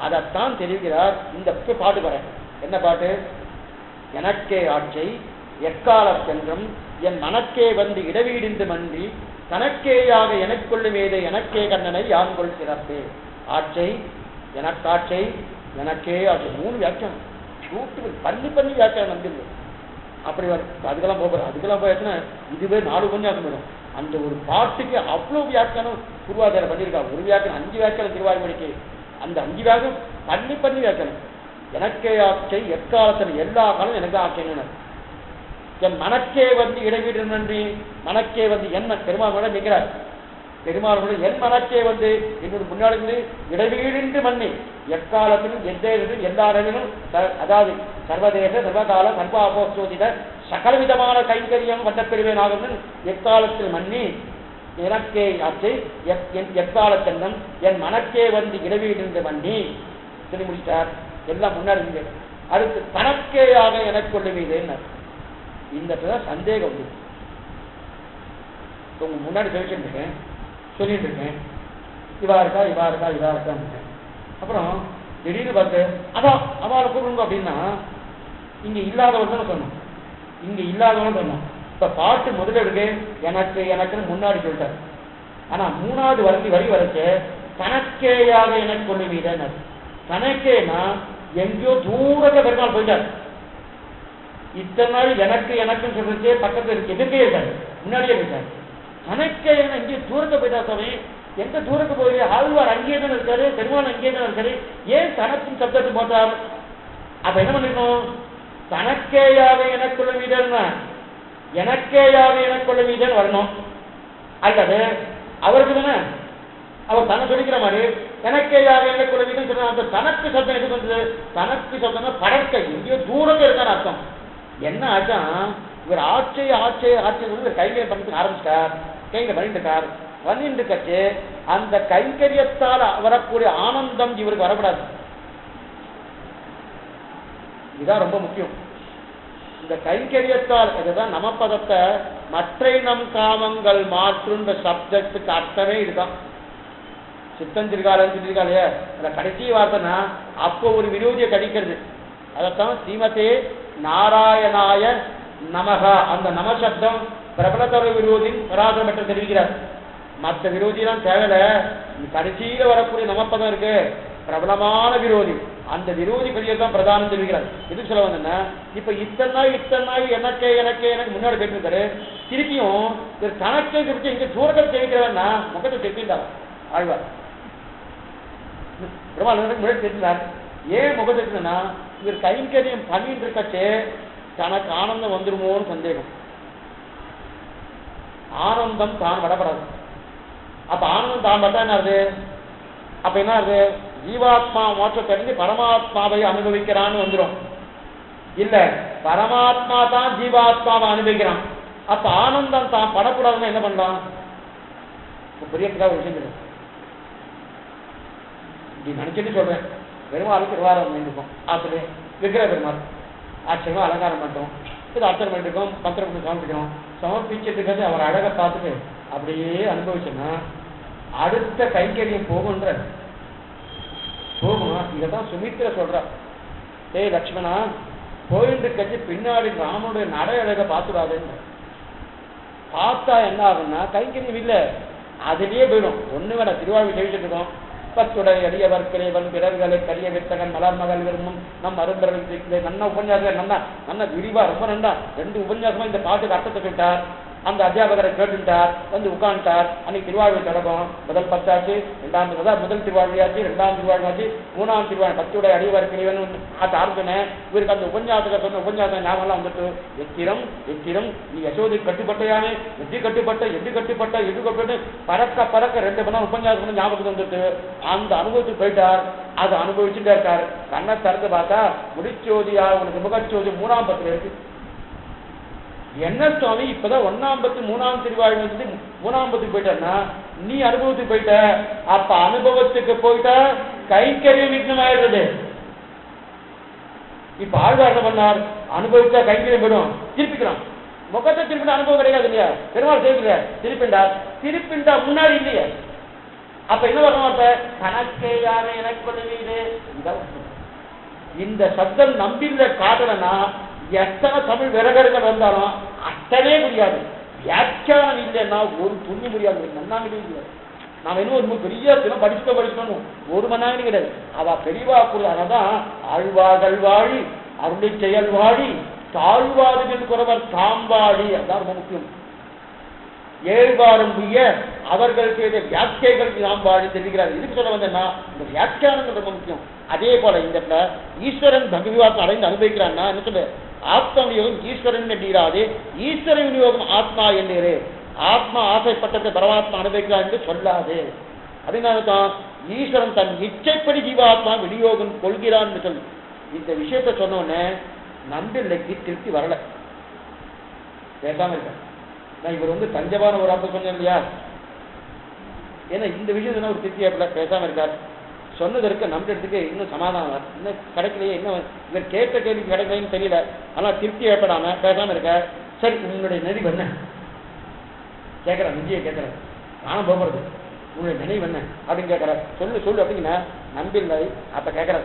அதைத்தான் தெரிவிக்கிறார் இந்த பாட்டு. பாரு என்ன பாட்டு? எனக்கே ஆட்சை எக்காலத்தென்றும் என் மனக்கே வந்து இடவீடிந்து மன்றி தனக்கேயாக எனக்குள்ளுமேதை எனக்கே கண்ணனை யான்கொள் சிறப்பே. ஆட்சை எனக்காட்சை எனக்கே ஆட்சை 3 வியாக்கியானம் சூட்டு பண்ணி வியாக்கியானம் வந்துடுது. அப்படி அதுக்கெல்லாம் அதுக்கெல்லாம் போயாச்சுன்னா இதுவே 4 உபன்யாசம் வரும். அந்த ஒரு பாட்டுக்கு அவ்வளவு வியாக்கியானம் குருவாச்சாரியர் பண்ணியிருக்காங்க. ஒரு வியாக்கியானம் 5 வியாக்கியானம் திருவாய்மொழிக்கு. அந்த 5 வியாக்கியம் பண்ணி வியாக்கியானம். எனக்கே ஆட்சை எக்காலத்தில் எல்லா காலம் எனக்கு ஆட்சைன்னு என் மனக்கே வந்து இடைவீடு நன்றி. மனக்கே வந்து என்ன பெருமாள் நிற்கிறார். பெருமாள் என் மனக்கே வந்து என்னோட முன்னாடி இடைவீடின்றி மண்ணி எக்காலத்திலும் எந்தேனும் எல்லா இடங்களிலும் அதாவது சர்வதேச சர்வகால சர்வாபோசோதித சகலவிதமான கைங்கரியம் வந்த பெறுவேனாகும் எக்காலத்தில் மண்ணி எனக்கே ஆட்சி எக்காலத்தென்னம் என் மனக்கே வந்து இடைவீடின்று மண்ணி சொல்லி முடிச்சார். எல்லாம் முன்னாடி அடுத்து தனக்கேயாக எனக்கு கொள்ளுவீதுன்னு இந்த சந்தேகம் உண்டு. உங்க முன்னாடி சொல்லிட்டு இருக்கேன் சொல்லிட்டு இருக்கேன் இவா இருக்கா. அப்புறம் திடீர்னு பார்த்து அதான் அவளை கூப்பிடுங்க அப்படின்னா இங்க இல்லாதவன் தானே சொன்னோம். இங்க இல்லாதவன் சொன்னோம். இப்ப பாட்டு முதல்ல இருக்கு எனக்குன்னு முன்னாடி சொல்லிட்டாரு. ஆனா 3வது வரி வரைச்சு தனக்கேயாக எனக்கு கொள்ளுவீதுன்னு. தனக்கேனா எங்கேயோ தூரத்தை பெருமாள் போயிட்டார். இத்தனை நாள் எனக்குன்னு சொல்றதே பக்கத்துல இருக்கு, எதிர்க்கே இருக்காரு, முன்னாடியே இருக்காரு. தனக்கே எங்கேயோ தூரத்தை போயிட்டா சாமி. எந்த தூரத்து போய் ஆழ்வார் அங்கேயே தான் இருக்காரு, பெருமாள் அங்கேயே தான் இருக்காரு, ஏன் தனக்கும் சப்தத்தை போட்டார்? அப்ப என்ன பண்ணிருக்கணும்? தனக்கேயாக எனக்குள்ள வீதன்னா எனக்கேயாக எனக்குள்ள வீதன்னு வரணும். அல்லது அவருக்கு தானே அவர் தன்னை சொல்லிக்கிற மாதிரி எனக்கே யார் என்ன குறைவின்னு சொன்ன அந்த தனக்கு சப்தம் எது வந்தது? தனக்கு சப்தம்னா படற்கை, எங்கேயோ தூரத்தில் இருக்கான்னு அர்த்தம். என்ன ஆச்சான், இவர் ஆட்சி இவர் கைங்கரியம் பண்ணிட்டு ஆரம்பிச்சிட்டார், கைங்க பண்ணிட்டு இருக்கார். பண்ணிட்டு கட்சி அந்த கைங்கரியத்தால் வரக்கூடிய ஆனந்தம் இவருக்கு வரக்கூடாது. இதுதான் ரொம்ப முக்கியம். இந்த கைங்கரியத்தால் இதுதான் நமப்பதத்தை மற்ற நம் காமங்கள் மாற்றுன்ற சப்ஜெக்டுக்கு அர்த்தமே இதுதான். சித்தஞ்சிருக்காள் சொல்லியிருக்காளே அந்த கடைசி வார்த்தைனா அப்போ ஒரு விரோதியை கடிக்கிறது. அதைத்தான் ஸ்ரீமதே நாராயணாய நமகா அந்த நம சப்தம் பிரபலத்தர விரோதின் பராதரம் பெற்ற தெரிவிக்கிறார். மற்ற விரோதியெல்லாம் தேவையில்ல, கடைசியில வரக்கூடிய நமப்பதம் இருக்கு பிரபலமான விரோதி, அந்த விரோதி கடிதான் பிரதானம் தெரிவிக்கிறார். எது சொல்ல வந்தேன்னா இப்ப இத்தனை நாள் எனக்கு முன்னாடி கேட்டிருக்காரு. திருப்பியும் கணக்கை குறித்து இங்க தூரத்தை தெரிவிக்கிறவன்னா முகத்தை தெரிவித்தார் ஆழ்வார். முன்னாடி தெரிந்தார். ஏன் முகத்தை தெரிஞ்சுன்னா இவர் கைங்கரியம் பண்ணிட்டு இருக்கச்சே தனக்கு ஆனந்தம் வந்துருமோன்னு சந்தேகம். ஆனந்தம் தான் வரப்படாது. அப்ப ஆனந்தம் தான் பட்டா என்ன? அப்ப என்ன ஜீவாத்மா மோட்சத்தை தெரிஞ்சு பரமாத்மாவை அனுபவிக்கிறான்னு வந்துடும். இல்ல பரமாத்மா தான் ஜீவாத்மாவை அனுபவிக்கிறான். அப்ப ஆனந்தம் தான் படக்கூடாதுன்னா என்ன பண்ணலாம்? பெரியதுக்காக ஒரு விஷயம் தெரியும். இப்படி நினைச்சிட்டு சொல்றேன். பெருமாளுக்கு திருவாரம் இருக்கும் ஆசிரிய விக்கிர பெருமாள் ஆச்சரியமா அலங்காரம் பண்ணிட்டோம், இது அர்ச்சனை பண்ணிருக்கோம், பத்திரம் பண்ணி சமர்ப்பிக்கிறோம். சமர்ப்பிச்சுட்டு இருக்கிறது அவர் அழகை பார்த்துட்டு அப்படியே அனுபவிச்சோன்னா அடுத்த கைங்கரியம் போகுன்ற போகும். இதைதான் சுமித்திர சொல்றா, டேய் லட்சுமணா போயிட்டு கட்சி பின்னாடி ராமனுடைய நடை அழகை பார்த்துடாதுன்னு. பார்த்தா என்ன ஆகும்னா கைங்கரியம் இல்லை, அதுலயே போயிடும். ஒண்ணு வேற திருவாரூர் சேவிச்சுட்டு இருக்கோம். பத்துடைய அடியவர் கிளைவன் பிறர்களை கரிய வித்தகன் மலர் மகள் விரும்பும் நம் அருந்தர்கள் நன்ன உபன்யாசம் நல்ல விரிவா ரொம்ப நன்றா 2 உபன்யாசமா இந்த பாட்டுக்கு அர்த்தத்தை கேட்டார். அந்த அத்தியாபகரை கேட்டுட்டார், வந்து உட்காந்துட்டார். அன்னைக்கு திருவாழ்வு தொடங்கும். முதல் 10 ஆச்சு, முதல் திருவாழ்வியாச்சு, 2ஆம் திருவாழ்வாச்சு, 3ஆம் திருவாழ் பத்துடைய அடியவர் கிளைவன் ஆரம்பினேன். இவருக்கு அந்த உபன்யாசத்தை சொன்ன உபன்யாசம் ஞாபகம் வந்துட்டு எத்திரம் நீ யசோதை கட்டுப்பட்டையானே, எது கட்டுப்பட்ட பறக்க 2 மணி நேரம் உபன்யாசம் ஞாபகம் வந்துட்டு அந்த அனுபவத்துக்கு போயிட்டார். அதை அனுபவிச்சுட்டே இருக்காரு. கண்ணை திறந்து பார்த்தா முடிச்சோதியா உனக்கு முகச்சோதி 3ஆம் பத்துல இருக்கு. என்ன சுவாமி இப்பதான் 1ஆம் பத்து 3ஆம் திருவாழ்வு வந்து 3ஆம் பத்துக்கு போயிட்டா நீ அனுபவத்துக்கு போயிட்ட. அப்ப அனுபவத்துக்கு போயிட்டா கைங்கரியம் விக்னமாயிடுறது. இப்ப ஆழ்வார் பண்ணார், அனுபவிச்சா கைங்கரியம் போயிடும், திருப்பிக்கலாம். முகத்தை திருப்பிட்டா அனுபவம் கிடையாது இல்லையா? பெருமாள் செய்யல திருப்பிண்டா முன்னாடி இல்லையா? அப்ப என்ன வரணும்? கணக்கே யாரு எனக்கு இந்த சப்தம் நம்பில காட்டலன்னா எத்தனை தமிழ் விறகர்கள் வந்தாலும் அத்தனே முடியாது. வியாக்கியானம் இல்லைன்னா ஒரு துணி முடியாது, நன்னாங்கடி முடியாது. நாம இன்னும் ஒரு பெரிய தினம் படிச்சுக்கணும், 1 மணி நேரம் கிடையாது. அவ பெரியவா கூட அதான் ஆழ்வார்கள் வாழி அருளை செயல் வாழி தாழ்வாடுகள் குறவர் தாம்பாடி. அதான் ரொம்ப முக்கியம். 7 வாரம் புரிய அவர்கள் செய்த வியாக்கியைகள் நாம் வாழி தெரிவிக்கிறார். இதுக்கு சொல்ல வந்தேன்னா இந்த வியாக்கியானங்கள் ரொம்ப முக்கியம். அதே போல இந்த இடத்துல ஈஸ்வரன் பகவான் அடைந்து அனுபவிக்கிறான்னா என்ன சொல்ல, ஆத்மா விநியோகம் ஈஸ்வரன் என்றாது, ஈஸ்வர விநியோகம் ஆத்மா என்றே. ஆத்மா ஆசைப்பட்டதை பரமாத்மா அனுபவிக்கிறார் என்று சொல்லாது. அதனால்தான் ஈஸ்வரன் தன் இச்சைப்படி ஜீவாத்மா விநியோகம் கொள்கிறான் என்று சொல்லி இந்த விஷயத்த சொன்னோன்னே நம்பில்லைக்கு திருப்தி வரல, பேசாம இருக்க. நான் இவர் வந்து தஞ்சமான ஒரு அப்ப சொன்னேன் இல்லையா? ஏன்னா இந்த விஷயத்துல ஒரு திருப்தி ஏற்பட பேசாம இருக்கார். சொன்னதற்கு நம்புறதுக்கு இன்னும் சமாதானம் இன்னும் கிடைக்கலையே, இன்னும் இவர் கேட்ட கேள்வி கிடைக்கலன்னு தெரியல. ஆனால் திருப்தி ஏற்படாம பேசாம இருக்க. சரி உங்களுடைய நினைவு என்ன கேட்கறேன், விஜயை கேட்கறேன், நானும் போகிறது உங்களுடைய நினைவு என்ன அப்படின்னு கேட்கற. சொல்லு அப்படிங்கன்னா நம்பில்லை. அப்ப கேட்கற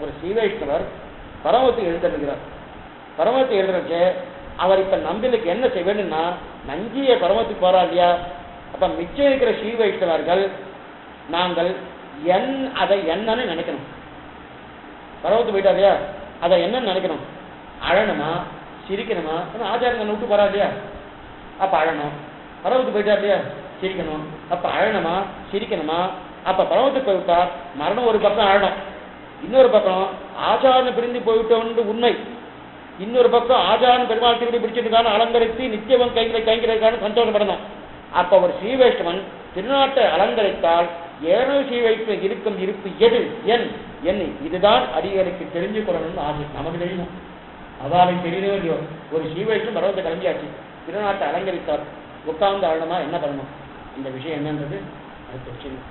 ஒரு ஸ்ரீவைஷ்ணவர் பரமத்துக்கு எழுதிருக்கிறார். பரமத்துக்கு எழுதுறதுக்கு அவர் இப்ப நம்பிலுக்கு என்ன செய்ய வேணும்னா நஞ்சியை பரமத்துக்கு போறா இல்லையா? அப்ப மிச்சம் இருக்கிற ஸ்ரீவைஷ்ணவர்கள் நாங்கள் அதை என்னன்னு நினைக்கணும். பரவத்து போயிட்டா இல்லையா? அதை என்னன்னு நினைக்கணும். அழணுமா சிரிக்கணுமா? ஆச்சாரங்க விட்டு போறா இல்லையா? அப்ப அழணும். பரவத்து போயிட்டா இல்லையா? சிரிக்கணும். அப்ப அழணுமா சிரிக்கணுமா? அப்ப பரவத்துக்கு போய்விட்டா மரணம் ஒரு பக்கம் அழணும், இன்னொரு பக்கம் ஆச்சாரம் பிரிந்து போய்விட்டோன்னு உண்மை, இன்னொரு பக்கம் ஆச்சாரம் பெருமாள் திருப்பி பிடிச்சிருக்கான அலங்கரித்து நித்தியவன் கைங்கிறதுக்கான சந்தோஷப்படணும். அப்ப ஒரு ஸ்ரீவைஷ்ணவன் திருநாட்டை அலங்கரித்தால் ஏழு சீவைக்கு இருக்கும் இருப்பு எது என் இதுதான் அடிகளுக்கு தெரிஞ்சு கொள்ளணும்னு ஆசை. நமக்கு தெரியணும், அவளுக்கு தெரியவே இல்லையோ. ஒரு சீவைக்கும் பரவத்தை கிளம்பியாச்சு, திருநாட்டை அலங்கரித்தால் உட்கார்ந்து ஆழமா என்ன பண்ணணும், இந்த விஷயம் என்னன்றது அது தெரியும்.